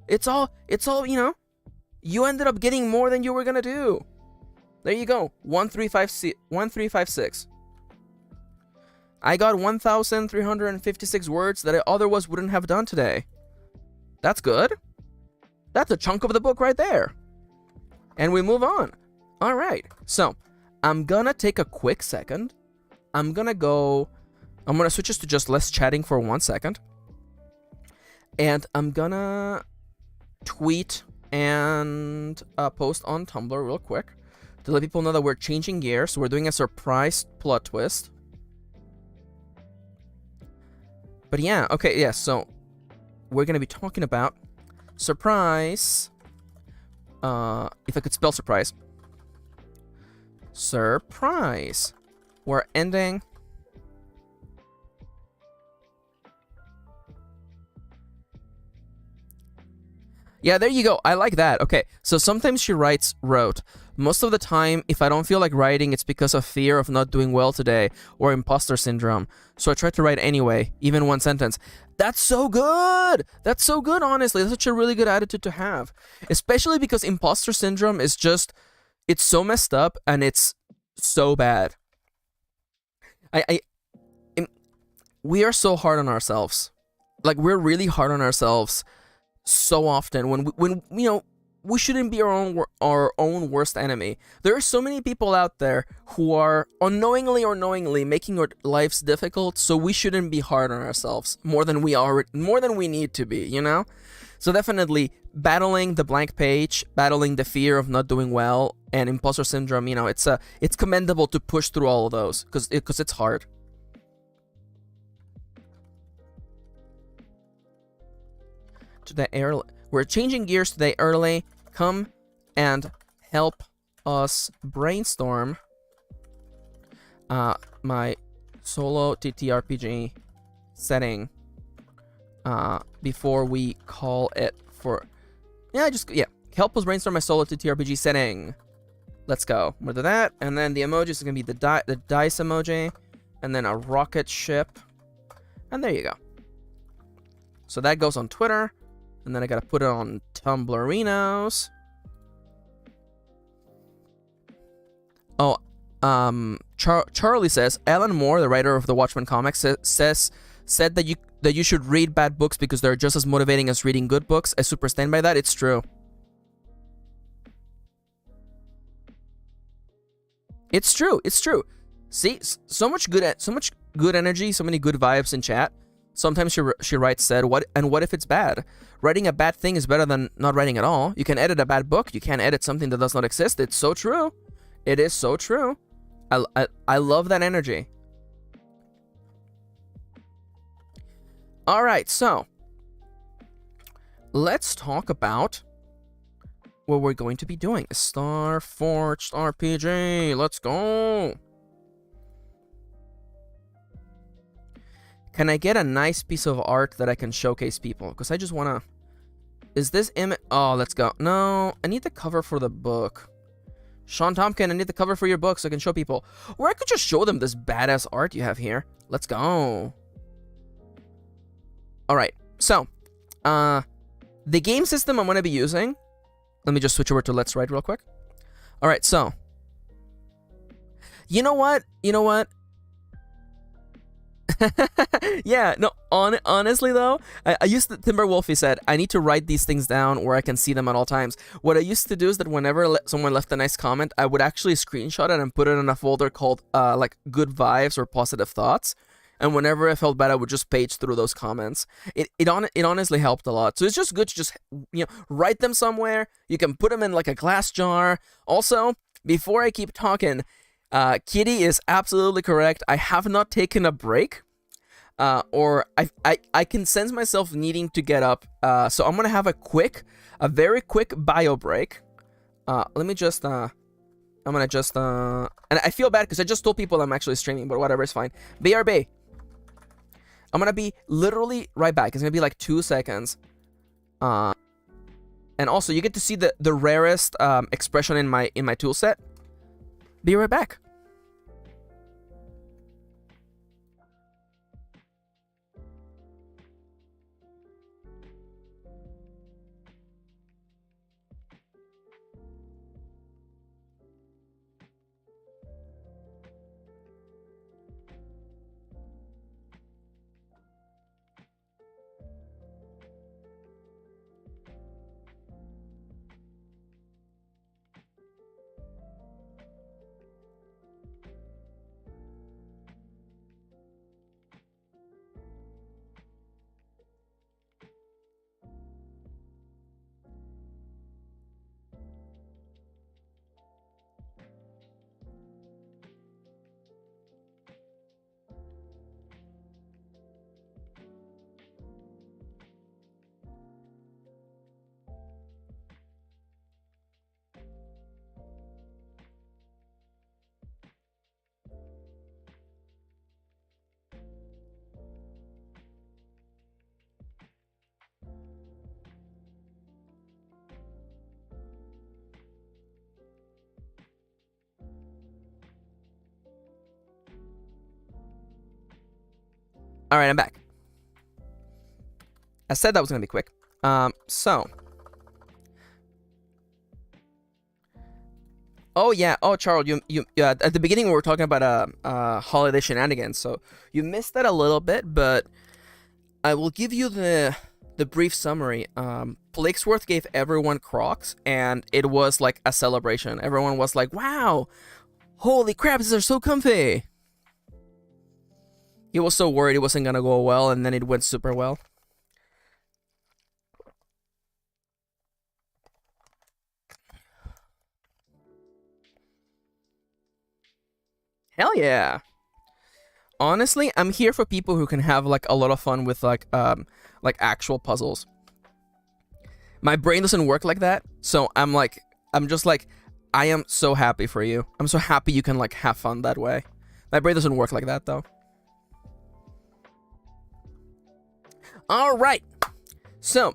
It's all, you know, you ended up getting more than you were gonna do. There you go. 1356. I got 1,356 words that I otherwise wouldn't have done today. That's good. That's a chunk of the book right there. And we move on. All right. So, I'm gonna take a quick second. I'm gonna switch this to just less chatting for 1 second. And I'm gonna tweet and post on Tumblr real quick to let people know that we're changing gears. So we're doing a surprise plot twist. But yeah, okay, yeah, so we're gonna be talking about surprise. If I could spell surprise. Surprise. We're ending. Yeah, there you go. I like that. Okay, so sometimes she wrote. Most of the time, if I don't feel like writing, it's because of fear of not doing well today or imposter syndrome. So I try to write anyway, even one sentence. That's so good! That's so good, honestly. That's such a really good attitude to have. Especially because imposter syndrome is just, it's so messed up and it's so bad. We are so hard on ourselves. Like, we're really hard on ourselves so often when you know, we shouldn't be our own worst enemy. There are so many people out there who are unknowingly or knowingly making our lives difficult, so we shouldn't be hard on ourselves more than we need to be, you know? So definitely battling the blank page, battling the fear of not doing well, and imposter syndrome. You know, it's commendable to push through all of those because it's hard. Today early, we're changing gears today early. Come and help us brainstorm my solo TTRPG setting before we call it for help us brainstorm my solo TTRPG setting. Let's go. We'll do that, and then the emojis is gonna be the dice emoji, and then a rocket ship, and there you go. So that goes on Twitter, and then I gotta put it on Tumblrinos. Oh, Charlie says Alan Moore, the writer of the Watchmen comics, said that you should read bad books because they're just as motivating as reading good books. I super stand by that. It's true. It's true. It's true. See, so much good energy, so many good vibes in chat. Sometimes she writes what if it's bad? Writing a bad thing is better than not writing at all. You can edit a bad book. You can't edit something that does not exist. It's so true. It is so true. I love that energy. All right, so let's talk about what we're going to be doing. Starforged RPG. Let's go. Can I get a nice piece of art that I can showcase people? Because I just want to... Is this image... Oh, let's go. No, I need the cover for the book. Sean Tompkin, I need the cover for your book so I can show people. Or I could just show them this badass art you have here. Let's go. Alright, so, the game system I'm going to be using... Let me just switch over to Let's Write real quick. Alright, so... You know what? Yeah, no, honestly though, I used to, Timberwolfie said, I need to write these things down where I can see them at all times. What I used to do is that whenever someone left a nice comment, I would actually screenshot it and put it in a folder called like good vibes or positive thoughts. And whenever I felt bad, I would just page through those comments. It honestly helped a lot. So it's just good to just, write them somewhere. You can put them in like a glass jar. Also, before I keep talking, Kitty is absolutely correct. I have not taken a break. Or I can sense myself needing to get up. So I'm gonna have a very quick bio break. Let me just, I'm gonna just, and I feel bad because I just told people I'm actually streaming, but whatever, it's fine. BRB. I'm gonna be literally right back. It's gonna be like 2 seconds. And also you get to see the rarest expression in my tool set. Be right back. All right, I'm back. I said that was gonna be quick. So. Oh yeah. Oh, Charles, you at the beginning we were talking about holiday shenanigans, so you missed that a little bit, but I will give you the brief summary. Blakesworth gave everyone Crocs, and it was like a celebration. Everyone was like, "Wow, holy crap, these are so comfy." He was so worried it wasn't gonna go well, and then it went super well. Hell yeah. Honestly, I'm here for people who can have like a lot of fun with like actual puzzles. My brain doesn't work like that, so I'm just like I am so happy for you. I'm so happy you can like have fun that way. My brain doesn't work like that though. All right. So,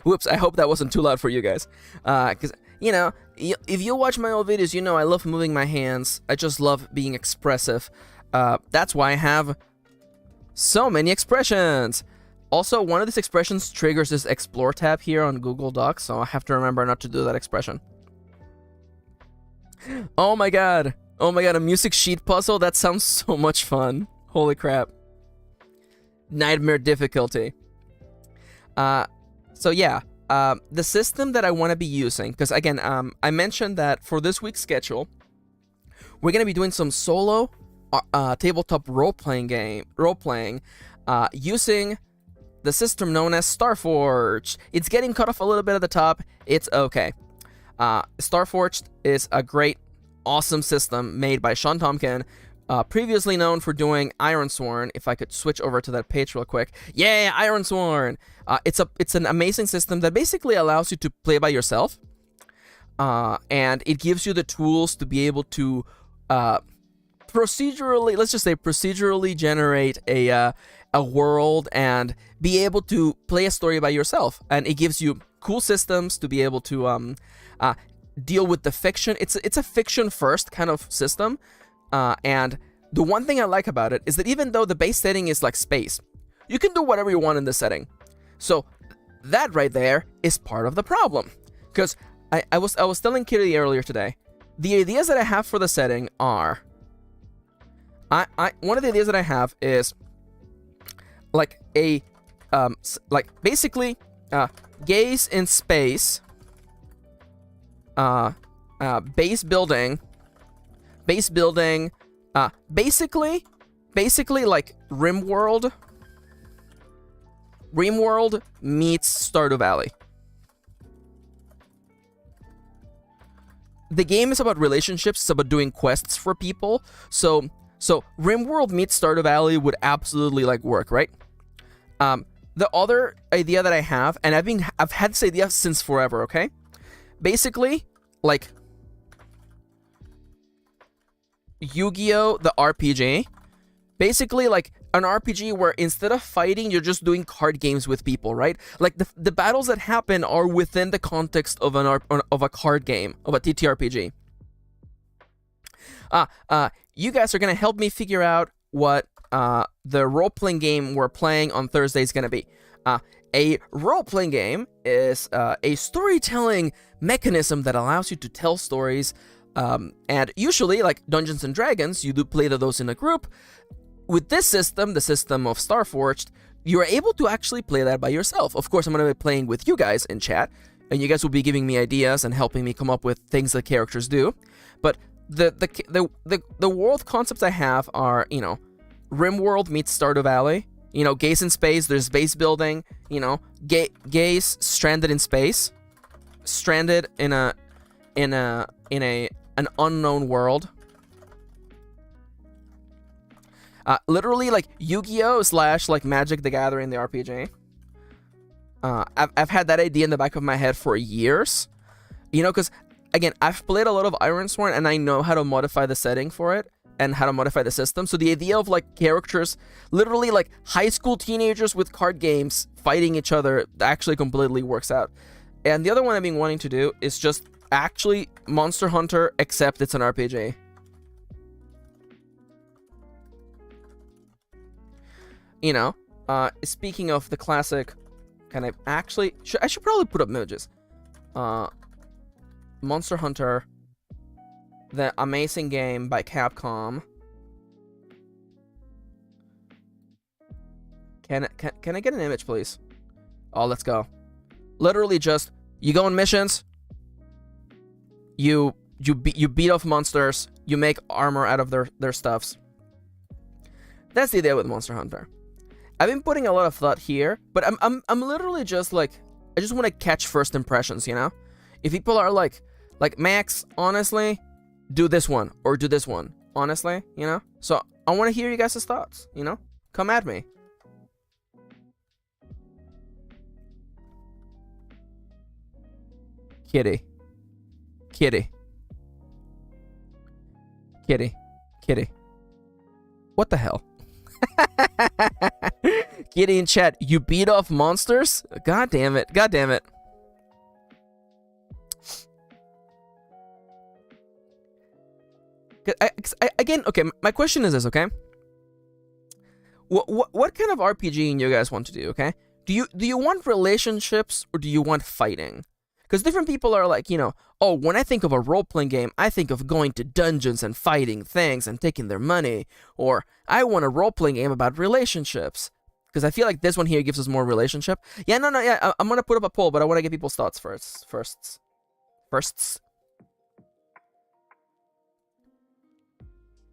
whoops, I hope that wasn't too loud for you guys. Cuz you know, if you watch my old videos, you know I love moving my hands. I just love being expressive. That's why I have so many expressions. Also, one of these expressions triggers this Explore tab here on Google Docs, so I have to remember not to do that expression. Oh my god. Oh my god, a music sheet puzzle? That sounds so much fun. Holy crap. Nightmare difficulty. So yeah, the system that I want to be using, because again, I mentioned that for this week's schedule, we're going to be doing some solo tabletop role-playing using the system known as Starforged. It's getting cut off a little bit at the top. It's okay. Starforged is a great, awesome system made by Sean Tompkin, previously known for doing Ironsworn. If I could switch over to that page real quick. Yeah, Ironsworn! It's an amazing system that basically allows you to play by yourself. And it gives you the tools to be able to procedurally generate a world and be able to play a story by yourself. And it gives you cool systems to be able to deal with the fiction. It's a fiction first kind of system. And the one thing I like about it is that even though the base setting is like space, you can do whatever you want in this setting. So that right there is part of the problem. Because I was telling Kirin earlier today, the ideas that I have for the setting are, one of the ideas that I have is like a basically gaze in space, base building, basically like RimWorld meets Stardew Valley. The game is about relationships, it's about doing quests for people. So RimWorld meets Stardew Valley would absolutely like work, right? The other idea that I have, and I've had this idea since forever, okay? Basically, like Yu-Gi-Oh! The RPG. Basically, like an RPG where instead of fighting, you're just doing card games with people, right? Like the battles that happen are within the context of a card game, of a TTRPG. You guys are gonna help me figure out what the role-playing game we're playing on Thursday is gonna be. A role-playing game is a storytelling mechanism that allows you to tell stories. And usually, like Dungeons and Dragons, you do play those in a group. With this system, the system of Starforged, you're able to actually play that by yourself. Of course, I'm going to be playing with you guys in chat, and you guys will be giving me ideas and helping me come up with things that characters do. But the world concepts I have are, you know, RimWorld meets Stardew Valley. You know, gaze in space. There's base building. You know, gaze stranded in space, stranded in an unknown world. Literally like Yu-Gi-Oh! / like Magic the Gathering, the RPG. I've had that idea in the back of my head for years. You know, because, again, I've played a lot of Ironsworn, and I know how to modify the setting for it, and how to modify the system. So the idea of, like, characters, literally, like, high school teenagers with card games fighting each other actually completely works out. And the other one I've been wanting to do is just actually Monster Hunter, except it's an RPG. You know, speaking of the classic, kind of actually, I should probably put up images. Monster Hunter, the amazing game by Capcom. Can I get an image, please? Oh, let's go. Literally just, you go on missions, you beat off monsters, you make armor out of their stuffs. That's the idea with Monster Hunter. I've been putting a lot of thought here, but I'm literally just like, I just want to catch first impressions, you know? If people are like Max, honestly, do this one, or do this one, honestly, you know? So I want to hear you guys' thoughts, you know? Come at me. Kitty. Kitty. Kitty. Kitty. What the hell? Kitty in chat, you beat off monsters? God damn it. God damn it. Again, okay, my question is this, okay? What kind of RPG you guys want to do, okay? Do you want relationships or do you want fighting? Because different people are like, you know, oh, when I think of a role-playing game, I think of going to dungeons and fighting things and taking their money. Or I want a role-playing game about relationships. Because I feel like this one here gives us more relationship. Yeah, no, yeah, I'm going to put up a poll, but I want to get people's thoughts first. Firsts.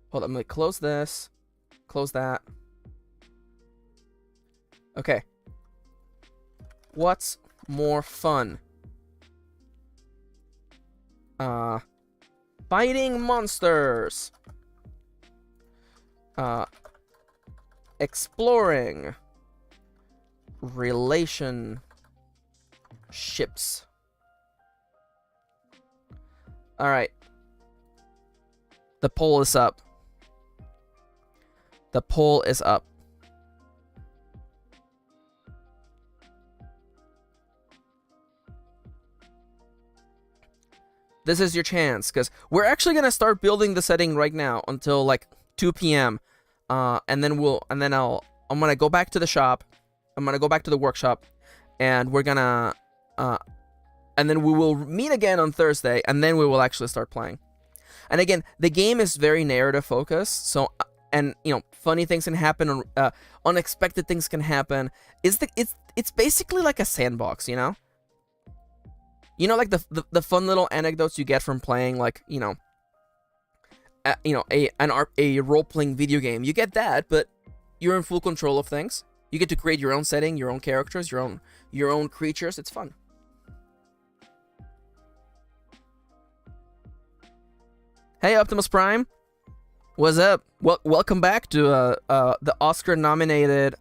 Hold on, I'm going to close this. Close that. Okay. What's more fun? Fighting monsters. Exploring. Relationships. Alright. The poll is up. The poll is up. This is your chance, because we're actually gonna start building the setting right now until like 2 p.m. And then I'm gonna go back to the shop. I'm gonna go back to the workshop, and we're gonna and then we will meet again on Thursday, and then we will actually start playing. And again, the game is very narrative focused, so and you know, funny things can happen, unexpected things can happen. It's basically like a sandbox, you know. You know, like the fun little anecdotes you get from playing, like, you know, a role-playing video game. You get that, but you're in full control of things. You get to create your own setting, your own characters, your own creatures. It's fun. Hey, Optimus Prime, what's up? Welcome back to the Oscar-nominated,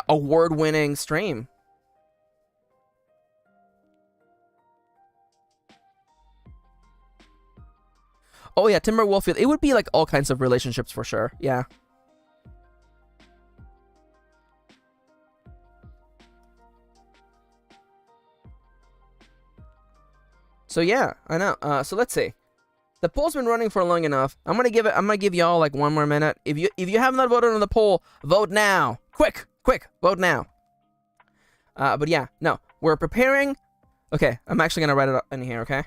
award-winning stream. Oh yeah, Timber Wolfield. It would be like all kinds of relationships for sure. Yeah. So yeah, I know. So let's see. The poll's been running for long enough. I'm gonna give y'all like 1 more minute. If you have not voted on the poll, vote now. Quick, vote now. But yeah, no, we're preparing. Okay, I'm actually gonna write it up in here. Okay.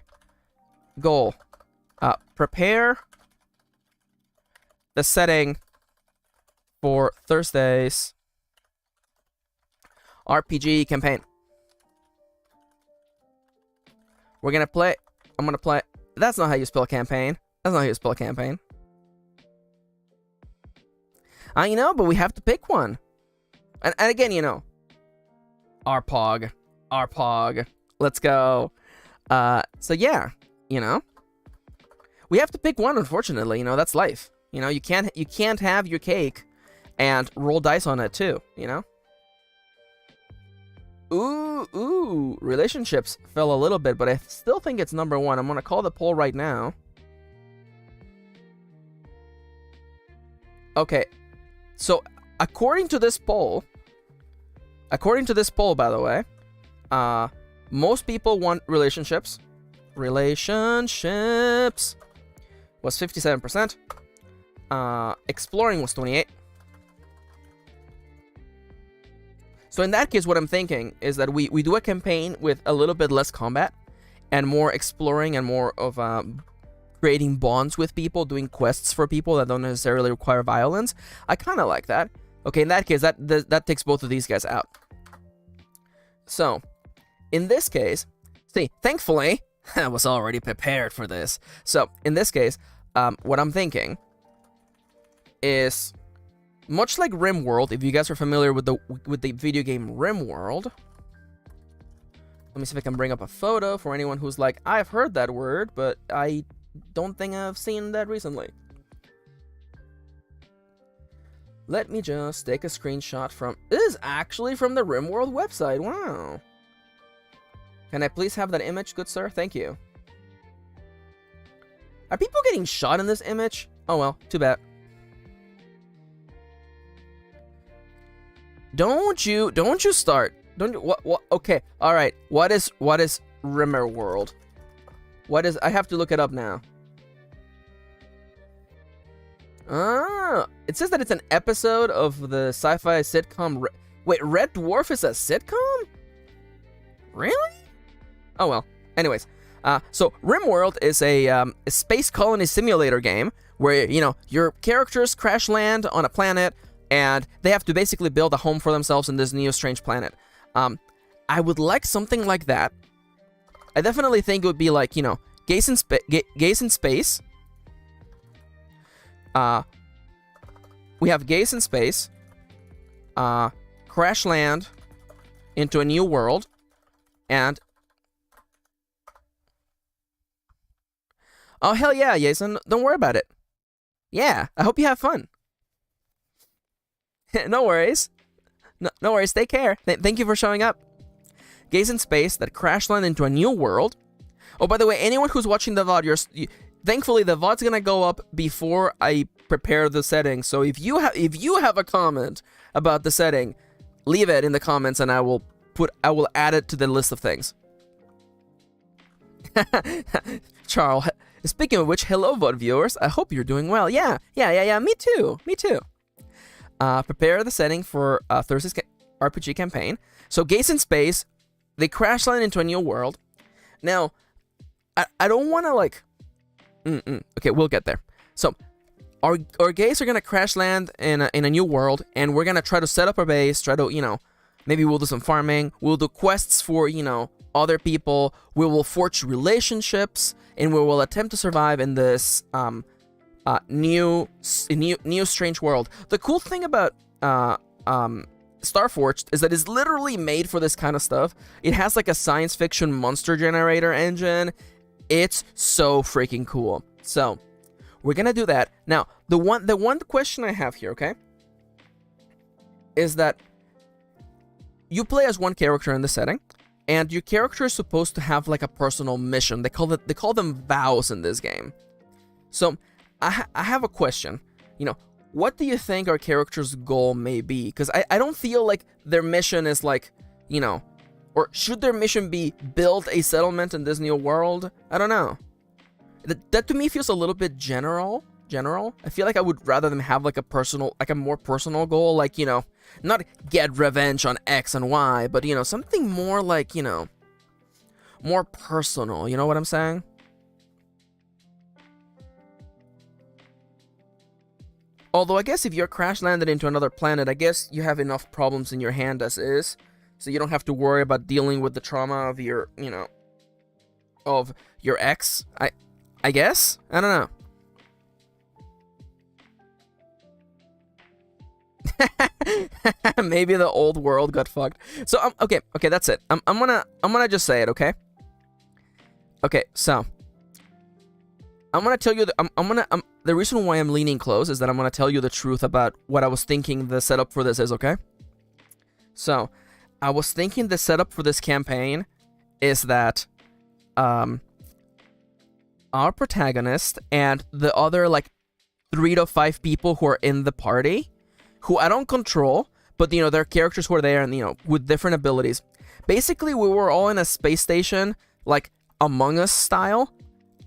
Goal. Prepare the setting for Thursday's RPG campaign. We're gonna play. I'm gonna play. That's not how you spell campaign. That's not how you spell campaign. You know, but we have to pick one. And again, you know, Arpog. Let's go. So yeah, you know. We have to pick one, unfortunately. You know, that's life. You know, you can't have your cake and roll dice on it too, you know? Ooh, relationships fell a little bit, but I still think it's number 1. I'm going to call the poll right now. Okay. So, according to this poll, by the way, most people want relationships. Relationships was 57%. Exploring was 28%. So in that case, what I'm thinking is that we do a campaign with a little bit less combat and more exploring and more of creating bonds with people, doing quests for people that don't necessarily require violence. I kind of like that. Okay, in that case, that takes both of these guys out. So, in this case, see, thankfully, I was already prepared for this. So, in this case, what I'm thinking is, much like RimWorld, if you guys are familiar with the video game RimWorld, let me see if I can bring up a photo for anyone who's like, I've heard that word, but I don't think I've seen that recently. Let me just take a screenshot from... This is actually from the RimWorld website. Wow. Can I please have that image, good sir? Thank you. Are people getting shot in this image? Oh well, too bad. Don't you start. Don't you, what okay, alright. What is RimWorld? What is... I have to look it up now. Ah, it says that it's an episode of the sci-fi sitcom... Wait, Red Dwarf is a sitcom? Really? Oh well. Anyways, so RimWorld is a space colony simulator game where, you know, your characters crash land on a planet and they have to basically build a home for themselves in this new strange planet. I would like something like that. I definitely think it would be like, you know, gays in space. We have gays in space. Crash land into a new world, and oh hell yeah, Jason! Don't worry about it. Yeah, I hope you have fun. No worries. No worries. Take care. Thank you for showing up. Gaze in space that crash land into a new world. Oh, by the way, anyone who's watching the VOD, thankfully the VOD's gonna go up before I prepare the setting. So if you have a comment about the setting, leave it in the comments, and I will add it to the list of things. Charles, speaking of which, hello VOD viewers. I hope you're doing well. Yeah. Me too. Prepare the setting for Thursday's RPG campaign. So, gaze in space, they crash land into a new world. Now, I don't want to like... Okay, we'll get there. So, our gays are going to crash land in a new world, and we're going to try to set up our base, try to, you know, maybe we'll do some farming, we'll do quests for, you know, other people, we will forge relationships, and we will attempt to survive in this new strange world. The cool thing about Starforged is that it's literally made for this kind of stuff. It has like a science fiction monster generator engine. It's so freaking cool. So we're gonna do that. Now, the one question I have here, okay, is that you play as one character in the setting, and your character is supposed to have like a personal mission. They call them vows in this game. So I have a question. You know, what do you think our character's goal may be? Because I don't feel like their mission is like, you know, or should their mission be build a settlement in this new world? I don't know. That to me feels a little bit general. I feel like I would rather them have like a more personal goal, like, you know, not get revenge on X and Y, but, you know, something more like, you know, more personal. You know what I'm saying? Although I guess if you're crash landed into another planet, I guess you have enough problems in your hand as is, so you don't have to worry about dealing with the trauma of your, you know, of your ex. I guess? I don't know. Maybe the old world got fucked. So okay, that's it. I'm gonna just say it, okay? Okay, so I'm gonna tell you the reason why I'm leaning close is that I'm gonna tell you the truth about what I was thinking the setup for this is, okay? So I was thinking the setup for this campaign is that our protagonist and the other like 3 to 5 people who are in the party, who I don't control, but, you know, they're characters who are there and, you know, with different abilities. Basically, we were all in a space station, like Among Us style,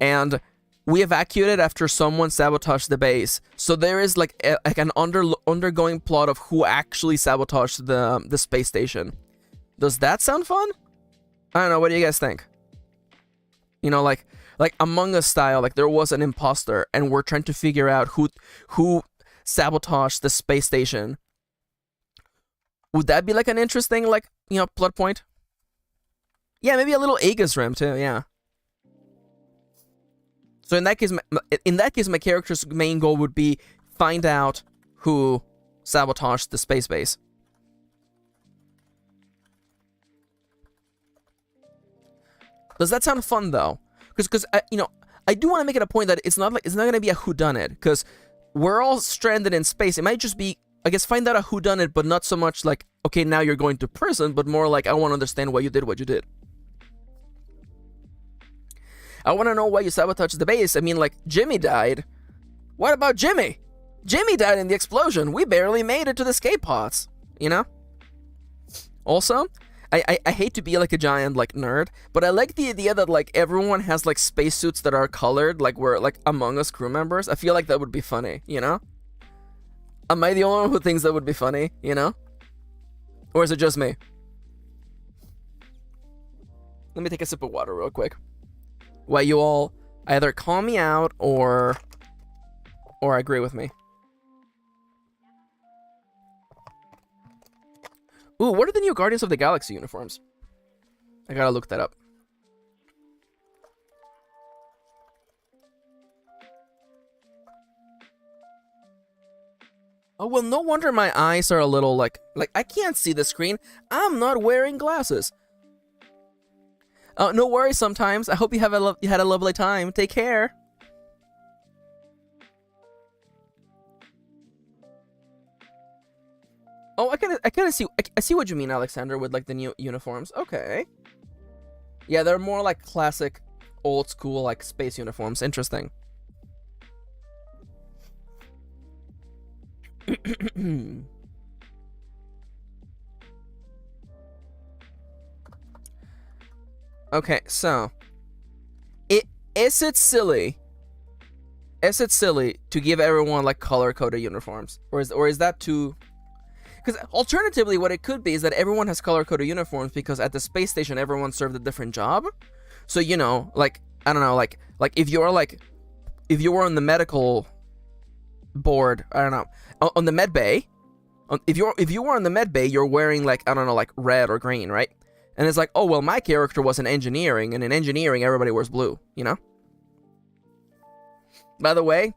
and we evacuated after someone sabotaged the base. So there is like an undergoing plot of who actually sabotaged the space station. Does that sound fun? I don't know. What do you guys think? You know, like Among Us style, like there was an imposter, and we're trying to figure out who sabotaged the space station. Would that be like an interesting, like, you know, plot point? Yeah, maybe a little Aegis Rim too. Yeah. So in that case, my character's main goal would be find out who sabotaged the space base. Does that sound fun though? Because you know, I do want to make it a point that it's not going to be a whodunit, because we're all stranded in space. It might just be I guess find out a whodunit, but not so much like, okay, now you're going to prison, but more like, I want to understand why you did what you did. I want to know why you sabotaged the base. I mean, like, Jimmy died. What about Jimmy? Jimmy died in the explosion. We barely made it to the escape pods, you know? Also, I hate to be like a giant like nerd, but I like the idea that like everyone has like spacesuits that are colored, like we're like Among Us crew members. I feel like that would be funny, you know? Am I the only one who thinks that would be funny, you know? Or is it just me? Let me take a sip of water real quick. While you all either call me out or agree with me. Ooh, what are the new Guardians of the Galaxy uniforms? I gotta look that up. Oh, well, no wonder my eyes are a little like I can't see the screen. I'm not wearing glasses. No worries sometimes. I hope you had a lovely time. Take care. Oh, I kind of see. I see what you mean, Alexander, with like the new uniforms. Okay. Yeah, they're more like classic, old school like space uniforms. Interesting. Okay, so is it silly? Is it silly to give everyone like color-coded uniforms, or is that too? Because alternatively, what it could be is that everyone has color-coded uniforms because at the space station, everyone served a different job. So, you know, like, I don't know, like if you were on the medical board, I don't know, on the med bay, if you were on the med bay, you're wearing like, I don't know, like red or green, right? And it's like, oh, well, my character was in engineering, and in engineering, everybody wears blue, you know? By the way,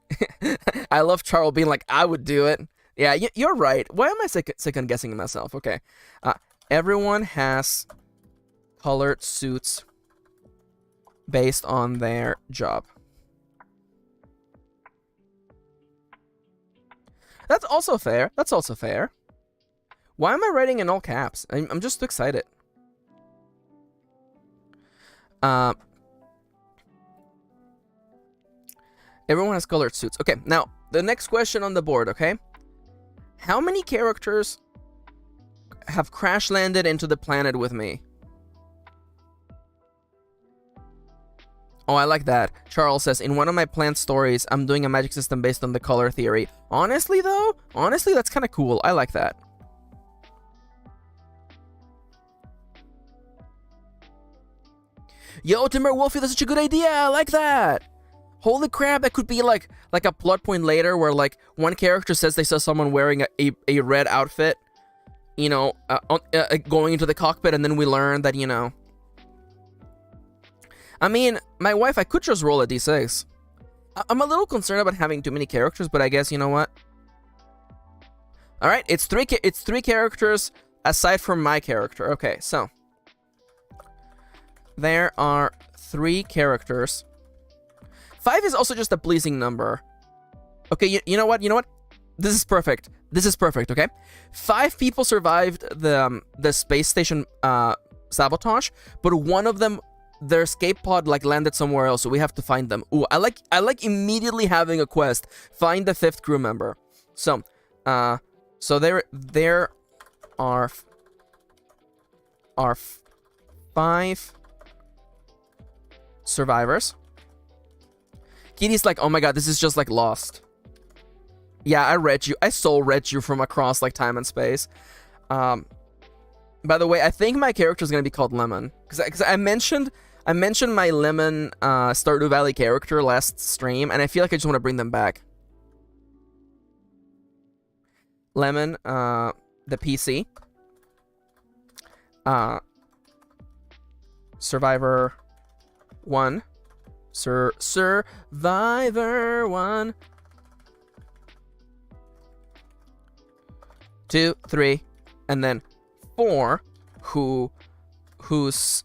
I love Charles being like, I would do it. Yeah, you're right. Why am I second guessing myself? Okay. Everyone has colored suits based on their job. That's also fair. That's also fair. Why am I writing in all caps? I'm just too excited. Everyone has colored suits. Okay, now, the next question on the board, okay? How many characters have crash landed into the planet with me? Oh, I like that. Charles says, in one of my plant stories, I'm doing a magic system based on the color theory. Honestly, though? Honestly, that's kind of cool. I like that. Yo, Timber Wolfie, that's such a good idea. I like that. Holy crap, that could be like a plot point later where like one character says they saw someone wearing a red outfit, you know, going into the cockpit, and then we learn that, you know. I mean, my wife, I could just roll a d6. I'm a little concerned about having too many characters, but I guess, you know what? All right, it's three characters aside from my character. Okay, so there are 3 characters. 5 is also just a pleasing number. Okay, you know what? You know what? This is perfect. This is perfect, okay? 5 people survived the space station sabotage, but one of them, their escape pod like landed somewhere else, so we have to find them. Ooh, I like immediately having a quest. Find the 5th crew member. So there are 5 survivors. Kitty's like, oh my god, this is just like Lost. Yeah, I read you. I soul read you from across like time and space. By the way, I think my character is gonna be called Lemon, because I mentioned my Lemon Stardew Valley character last stream, and I feel like I just want to bring them back. Lemon, the PC, Survivor 1. Survivor 1, 2, 3, and then 4, whose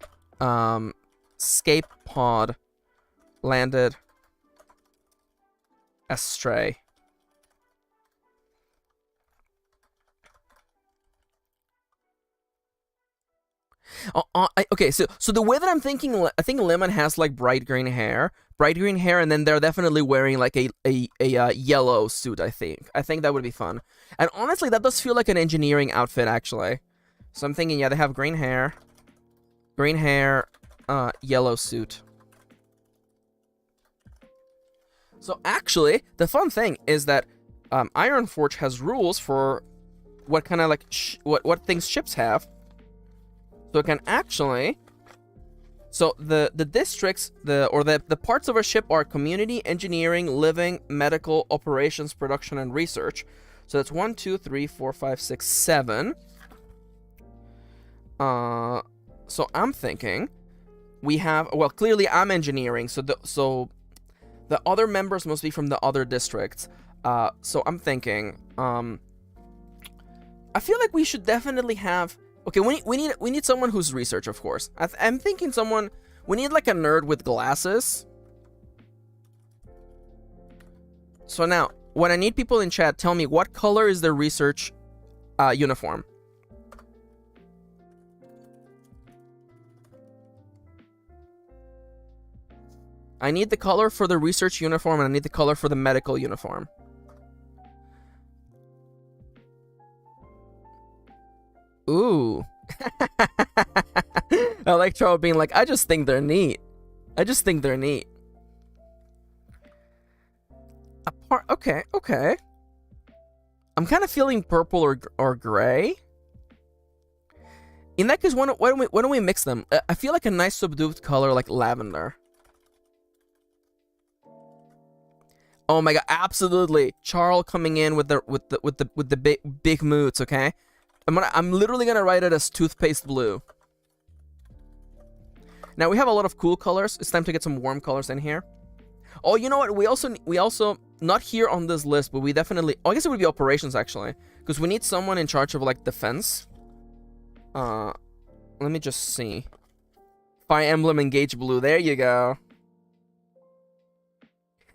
escape pod landed astray. Okay, so the way that I'm thinking, I think Lemon has like bright green hair, and then they're definitely wearing like a yellow suit. I think that would be fun, and honestly, that does feel like an engineering outfit actually. So I'm thinking, yeah, they have green hair, yellow suit. So actually, the fun thing is that Ironforge has rules for what kind of like what things ships have. So it can actually, so the districts, the parts of a ship are community, engineering, living, medical, operations, production, and research. So that's 1, 2, 3, 4, 5, 6, 7. So I'm thinking we have, well, clearly I'm engineering, so the other members must be from the other districts. So I'm thinking, I feel like we should definitely have. Okay, we need someone who's research, of course. I'm thinking someone. We need like a nerd with glasses. So now, when I need people in chat, tell me what color is their research uniform. I need the color for the research uniform, and I need the color for the medical uniform. Ooh. I like Charles being like, I just think they're neat. I just think they're neat. Okay, okay. I'm kind of feeling purple or gray. In that case, why don't we mix them? I feel like a nice subdued color like lavender. Oh my god, absolutely. Charles coming in with the big moods, okay? I'm literally gonna write it as toothpaste blue. Now we have a lot of cool colors. It's time to get some warm colors in here. Oh, you know what? We also not here on this list, but we definitely. Oh, I guess it would be operations actually, because we need someone in charge of like defense. Let me just see. Fire Emblem Engage Blue. There you go.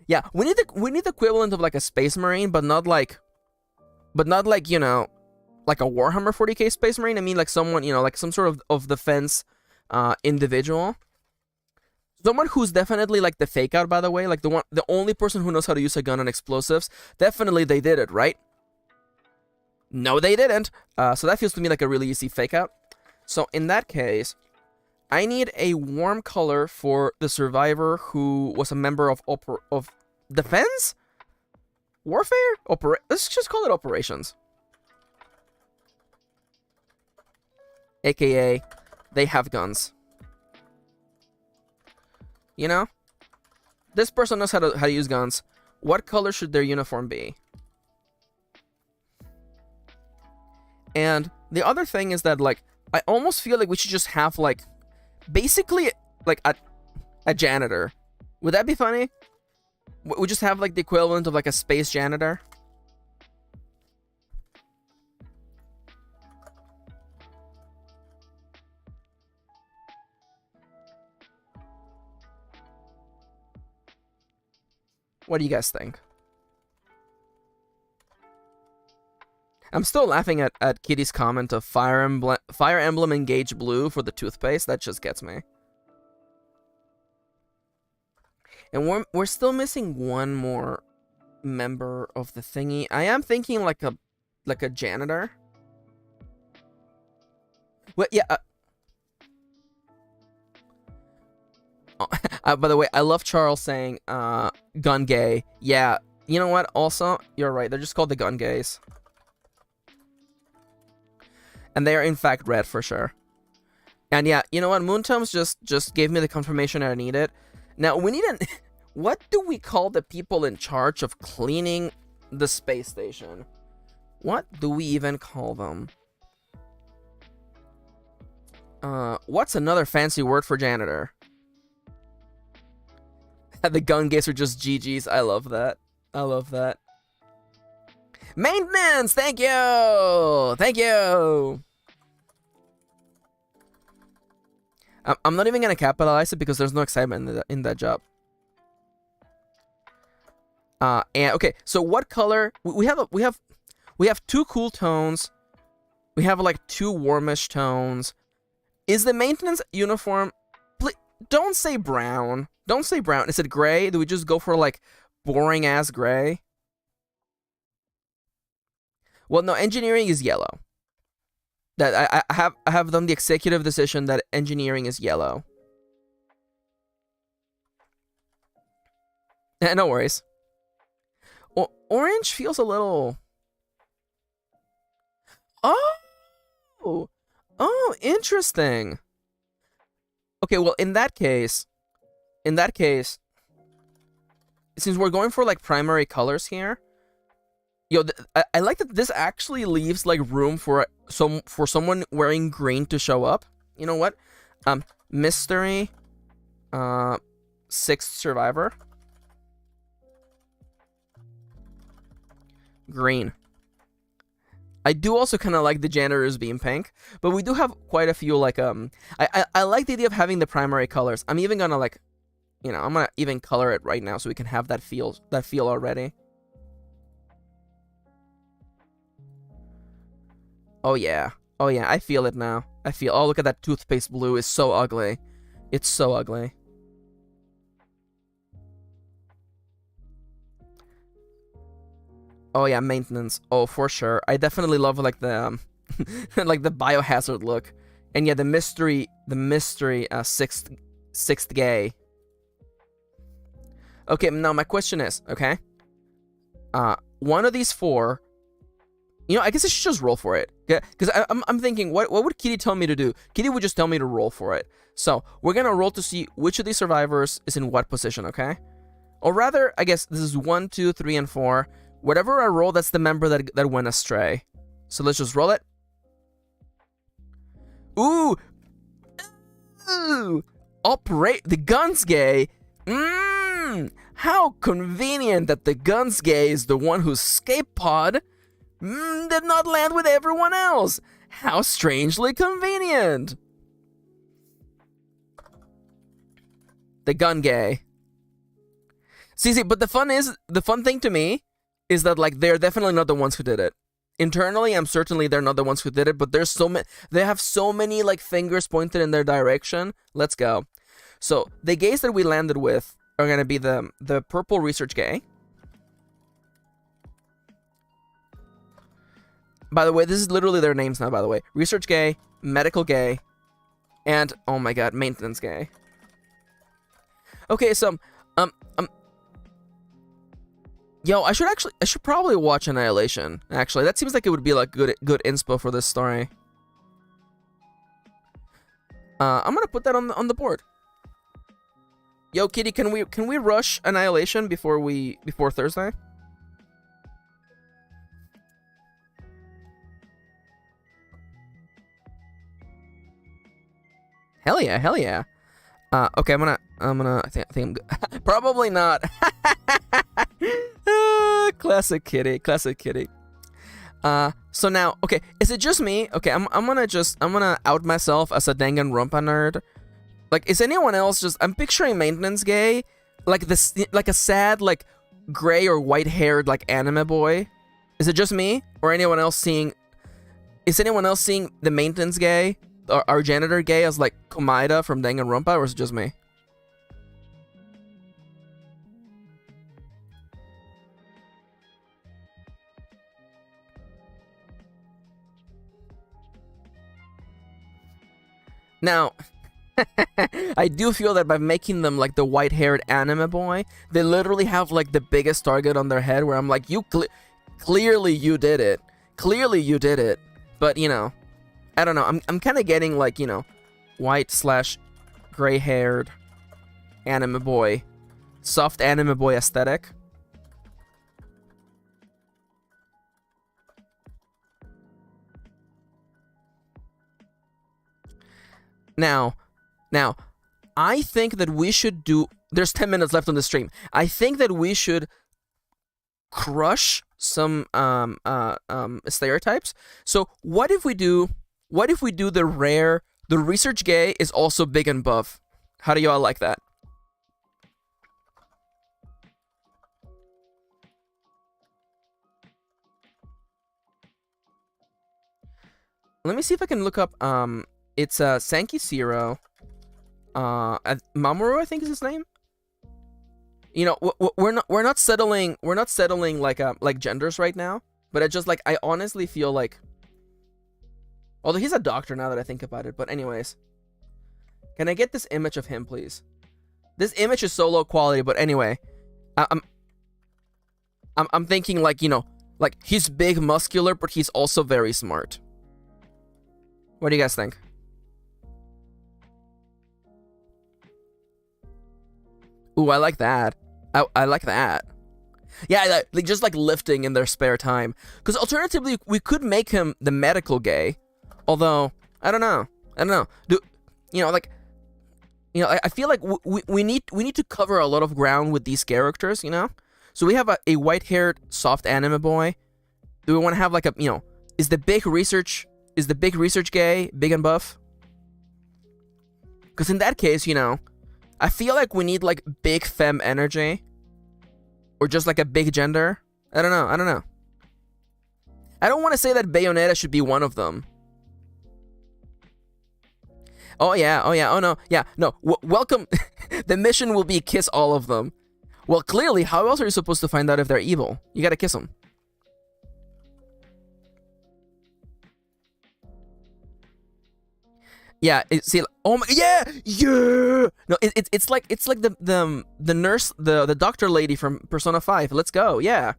Yeah, we need the equivalent of like a Space Marine, but not like you know, like a Warhammer 40k Space Marine. I mean like someone, you know, like some sort of defense individual. Someone who's definitely like the fake out, by the way, like the only person who knows how to use a gun and explosives. Definitely they did it, right? No, they didn't. So that feels to me like a really easy fake out. So in that case, I need a warm color for the survivor who was a member of defense? Warfare? Let's just call it operations. AKA, they have guns. You know? This person knows how to use guns. What color should their uniform be? And the other thing is that, like, I almost feel like we should just have, like, basically, like, a janitor. Would that be funny? We just have, like, the equivalent of, like, a space janitor. What do you guys think? I'm still laughing at Kitty's comment of Fire Emblem Engage Blue for the toothpaste. That just gets me. And we're still missing one more member of the thingy. I am thinking like a janitor. Well, yeah. By the way, I love Charles saying gun gay. Yeah, you know what? Also, you're right. They're just called the gun gays. And they are in fact red for sure. And yeah, you know what? Moontoms just gave me the confirmation I needed. Now we need an. What do we call the people in charge of cleaning the space station? What do we even call them? What's another fancy word for janitor? The gun gays are just GGs. I love that. I love that. Maintenance! Thank you! Thank you! I'm not even gonna capitalize it because there's no excitement in that job. And okay, so what color? We have two cool tones. We have like two warmish tones. Is the maintenance uniform... Don't say brown. Don't say brown. Is it gray? Do we just go for, like, boring-ass gray? Well, no, engineering is yellow. That I have done the executive decision that engineering is yellow. No worries. Orange feels a little... Oh! Oh, interesting. Okay, well, in that case, since we're going for, like, primary colors here, yo, I like that this actually leaves, like, room for someone wearing green to show up. You know what? Mystery, sixth survivor. Green. I do also kind of like the janitors being pink, but we do have quite a few, like, I like the idea of having the primary colors. I'm even gonna, like, you know, I'm gonna even color it right now so we can have that feel already. Oh yeah, I feel it now. Oh, look at that toothpaste blue, it's so ugly. It's so ugly. Oh yeah, maintenance. Oh, for sure. I definitely love, like, the like the biohazard look. And yeah, the mystery sixth gay. Okay, now my question is, okay? One of these four, you know, I guess I should just roll for it. Yeah, because I'm thinking, what would Kitty tell me to do? Kitty would just tell me to roll for it. So we're gonna roll to see which of these survivors is in what position, okay? Or rather, I guess this is 1, 2, 3, and 4. Whatever I roll, that's the member that went astray. So let's just roll it. Ooh! Ooh! Operate the guns gay. How convenient that the guns gay is the one whose escape pod did not land with everyone else. How strangely convenient. The gun gay. See, but the fun thing to me is that, like, they're definitely not the ones who did it. Internally, I'm certainly they're not the ones who did it, but there's so many, they have so many, like, fingers pointed in their direction. Let's go. So the gays that we landed with are gonna be the purple research gay. By the way, this is literally their names now, by the way. Research gay, medical gay, and, oh my god, maintenance gay. Okay, so yo, I should probably watch Annihilation. Actually, that seems like it would be, like, good inspo for this story. I'm gonna put that on the board. Yo, Kitty, can we rush Annihilation before Thursday? Hell yeah, hell yeah. Okay, I think I'm good. Probably not. Classic Kitty, classic Kitty. So now, okay, is it just me? Okay, I'm gonna out myself as a Danganronpa nerd. Like, is anyone else I'm picturing maintenance gay, like like a sad, like, gray or white haired, like, anime boy. Is it just me, or is anyone else seeing the maintenance gay, or our janitor gay as, like, Komaida from Danganronpa, or is it just me? Now, I do feel that by making them, like, the white-haired anime boy, they literally have, like, the biggest target on their head, where I'm like, clearly you did it. Clearly you did it. But, you know, I don't know. I'm kind of getting, like, you know, white/gray-haired anime boy. Soft anime boy aesthetic. Now, I think that we should do... There's 10 minutes left on the stream. I think that we should crush some stereotypes. So what if we do the research gay is also big and buff? How do y'all like that? Let me see if I can look up It's Sankey Zero. Mamoru, I think is his name. You know, we're not settling like genders right now, but I honestly feel like, although he's a doctor now that I think about it, but anyways, can I get this image of him, please? This image is so low quality, but anyway, I'm thinking like, you know, like he's big, muscular, but he's also very smart. What do you guys think? Ooh, I like that. I like that. Yeah, like just like lifting in their spare time. Because alternatively, we could make him the medical gay. Although, I don't know. I feel like we need to cover a lot of ground with these characters, you know? So we have a white-haired, soft anime boy. Do we want to have like a, you know, is the big research gay, big and buff? Because in that case, you know, I feel like we need like big femme energy. Or just like a big gender. I don't know. I don't want to say that Bayonetta should be one of them. Oh no. Welcome. The mission will be kiss all of them. Well, clearly, how else are you supposed to find out if they're evil? You gotta kiss them. Yeah, oh my, yeah. No, it's like the nurse, the doctor lady from Persona 5. Let's go, yeah.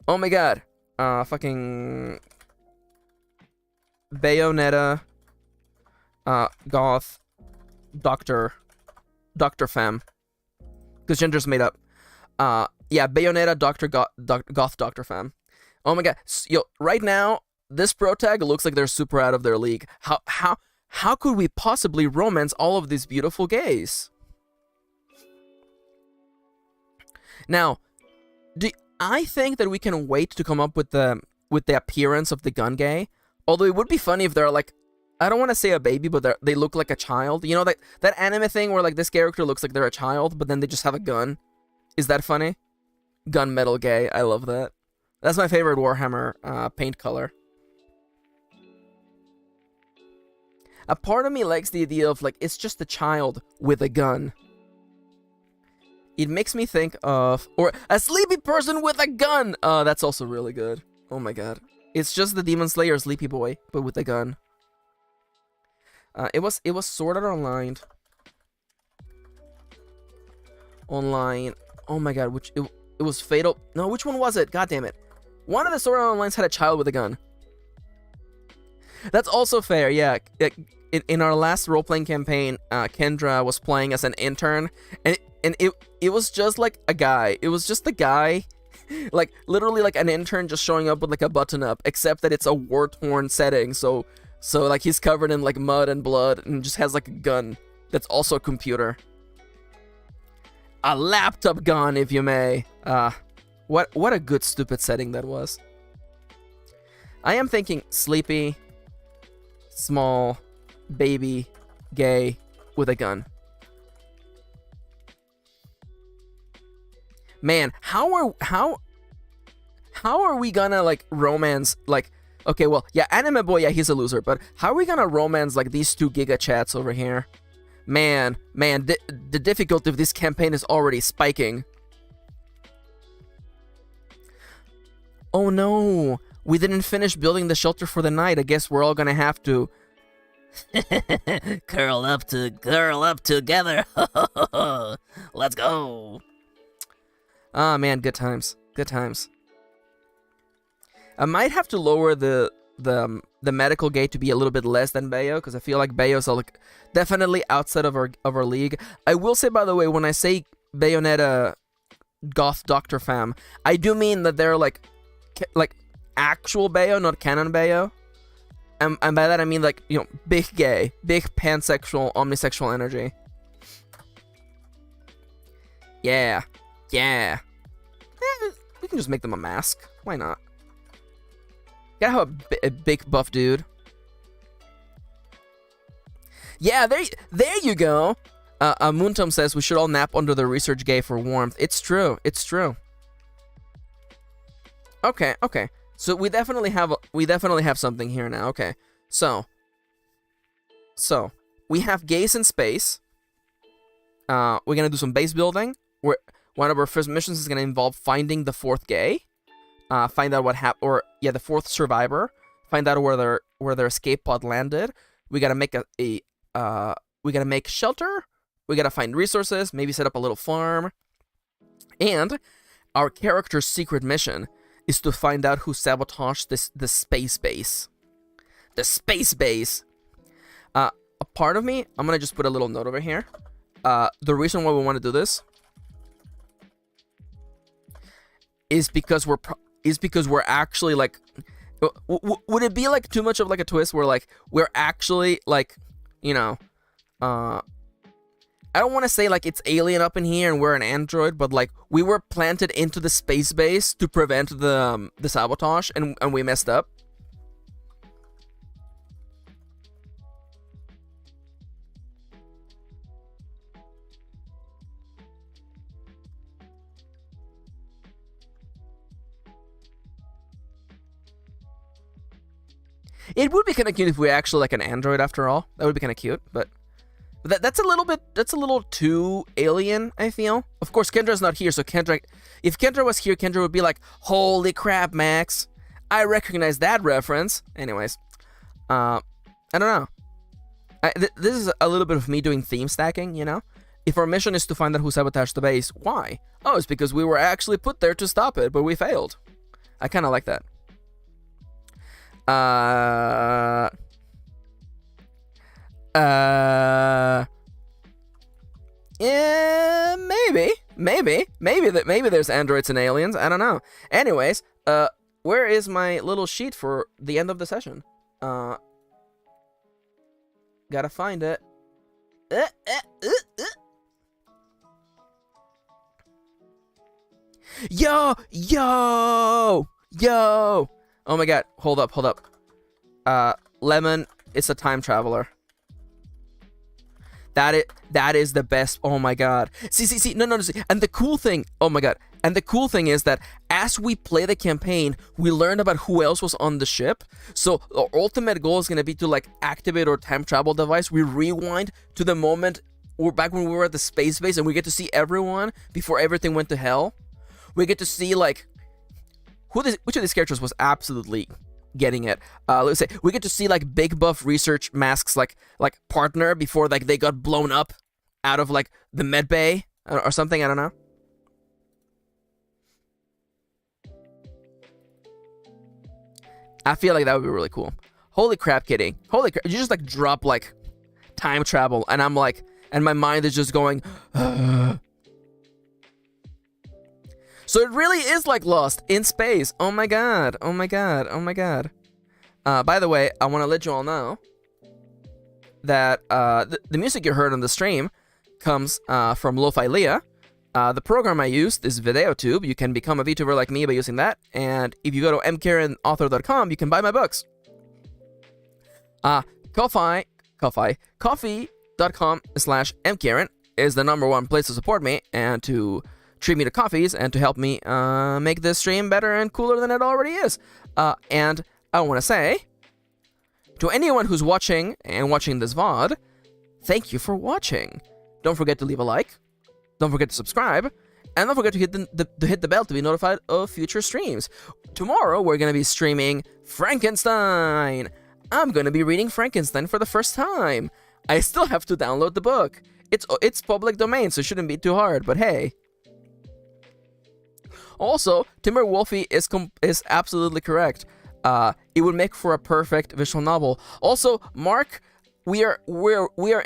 Oh my god, fucking Bayonetta, goth, doctor femme, because gender's made up. Yeah, Bayonetta, goth, doctor femme. Oh my god, yo, right now. This protag looks like they're super out of their league. How could we possibly romance all of these beautiful gays? Now, I think that we can wait to come up with the appearance of the gun gay. Although it would be funny if they're like, I don't want to say a baby, but they look like a child. You know that anime thing where like this character looks like they're a child, but then they just have a gun. Is that funny? Gunmetal gay. I love that. That's my favorite Warhammer paint color. A part of me likes the idea of, like, it's just a child with a gun. It makes me think of... Or, a sleepy person with a gun! That's also really good. Oh my god. It's just the Demon Slayer sleepy boy, but with a gun. It was Sword Art Online. Oh my god, it was Fatal... No, which one was it? God damn it. One of the Sword Art Onlines had a child with a gun. That's also fair, yeah. In our last role-playing campaign, Kendra was playing as an intern, and it was just like a guy. It was just a guy, like literally like an intern just showing up with like a button-up, except that it's a war-torn setting, so like he's covered in like mud and blood and just has like a gun that's also a computer. A laptop gun, if you may. What a good stupid setting that was. I am thinking sleepy, small, baby, gay, with a gun. Man, how are we gonna like romance like, okay, well, yeah, anime boy, yeah, he's a loser, but how are we gonna romance like these two giga chats over here? Man, the difficulty of this campaign is already spiking. Oh no, we didn't finish building the shelter for the night. I guess we're all gonna have to curl up together. Let's go. Ah, man, good times. I might have to lower the medical gate to be a little bit less than Bayo, because I feel like Bayo's like definitely outside of our league. I will say, by the way, when I say Bayonetta goth doctor fam, I do mean that they're like actual Bayo, not canon Bayo. And by that I mean like, you know, big gay, big pansexual, omnisexual energy. Yeah. We can just make them a mask. Why not? Gotta have a big buff dude. Yeah, there you go. Muntum says we should all nap under the research gay for warmth. It's true. Okay. So we definitely have something here now. Okay. So So we have gays in space. We're gonna do some base building. One of our first missions is gonna involve finding the fourth gay. Find out what happened, or the fourth survivor. Find out where their escape pod landed. We gotta make we gotta make shelter. We gotta find resources. Maybe set up a little farm. And our character's secret mission is to find out who sabotaged the space base. The space base. A part of me, I'm gonna just put a little note over here. The reason why we want to do this is because we're actually like, would it be like too much of like a twist where like we're actually like, I don't want to say like it's alien up in here and we're an android, but like we were planted into the space base to prevent the sabotage, and we messed up. It would be kind of cute if we actually like an android after all. That would be kind of cute, but that's a little too alien, I feel. Of course, Kendra's not here, so if Kendra was here, Kendra would be like, "Holy crap, Max, I recognize that reference." Anyways, I don't know. This is a little bit of me doing theme stacking, If our mission is to find out who sabotaged the base, why? Oh, it's because we were actually put there to stop it, but we failed. I kind of like that. Yeah, maybe there's androids and aliens. I don't know. Anyways, where is my little sheet for the end of the session? Gotta find it. Yo! Oh my god, hold up. Lemon, it's a time traveler. That is the best. Oh my god. See. No. See. And the cool thing, oh my god. And the cool thing is that as we play the campaign, we learn about who else was on the ship. So our ultimate goal is gonna be to like activate our time travel device. We rewind to the moment back when we were at the space base, and we get to see everyone before everything went to hell. We get to see like which of these characters was absolutely getting it. Let's say we get to see like Big Buff Research Mask's like partner before like they got blown up out of like the med bay or something. I don't know. I feel like that would be really cool. Holy crap, Kitty. Holy crap. You just like drop like time travel, and I'm like, and my mind is just going. So it really is like Lost in space. Oh my god. By the way, I want to let you all know that the music you heard on the stream comes from Lo-Fi Leah. The program I used is Vtuber. You can become a VTuber like me by using that. And if you go to MKirinauthor.com, you can buy my books. Coffee.com/MKirin is the #1 place to support me and to treat me to coffees and to help me make this stream better and cooler than it already is. And I want to say to anyone who's watching this VOD, thank you for watching. Don't forget to leave a like. Don't forget to subscribe. And don't forget to hit the bell to be notified of future streams. Tomorrow, we're going to be streaming Frankenstein. I'm going to be reading Frankenstein for the first time. I still have to download the book. It's public domain, so it shouldn't be too hard, but hey. Also, Timber Wolfie is absolutely correct. It would make for a perfect visual novel. Also, Mark, we are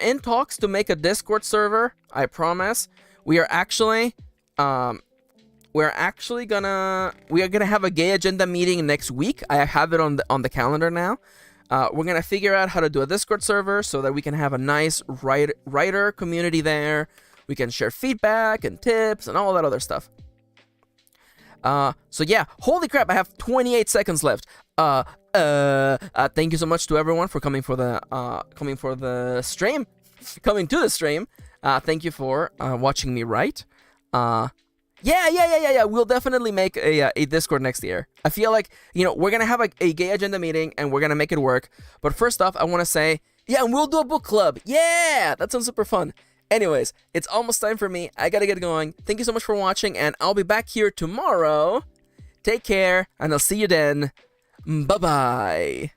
in talks to make a Discord server. I promise. We are actually gonna have a gay agenda meeting next week. I have it on the calendar now. We're gonna figure out how to do a Discord server so that we can have a nice writer community there. We can share feedback and tips and all that other stuff. So yeah, holy crap, I have 28 seconds left. Thank you so much to everyone for coming to the stream. Thank you for watching me write. Yeah. We'll definitely make a Discord next year. I feel like, we're gonna have a gay agenda meeting and we're gonna make it work. But first off, I want to say Yeah, and we'll do a book club. Yeah, that sounds super fun. Anyways, it's almost time for me. I gotta get going. Thank you so much for watching, and I'll be back here tomorrow. Take care, and I'll see you then. Bye-bye.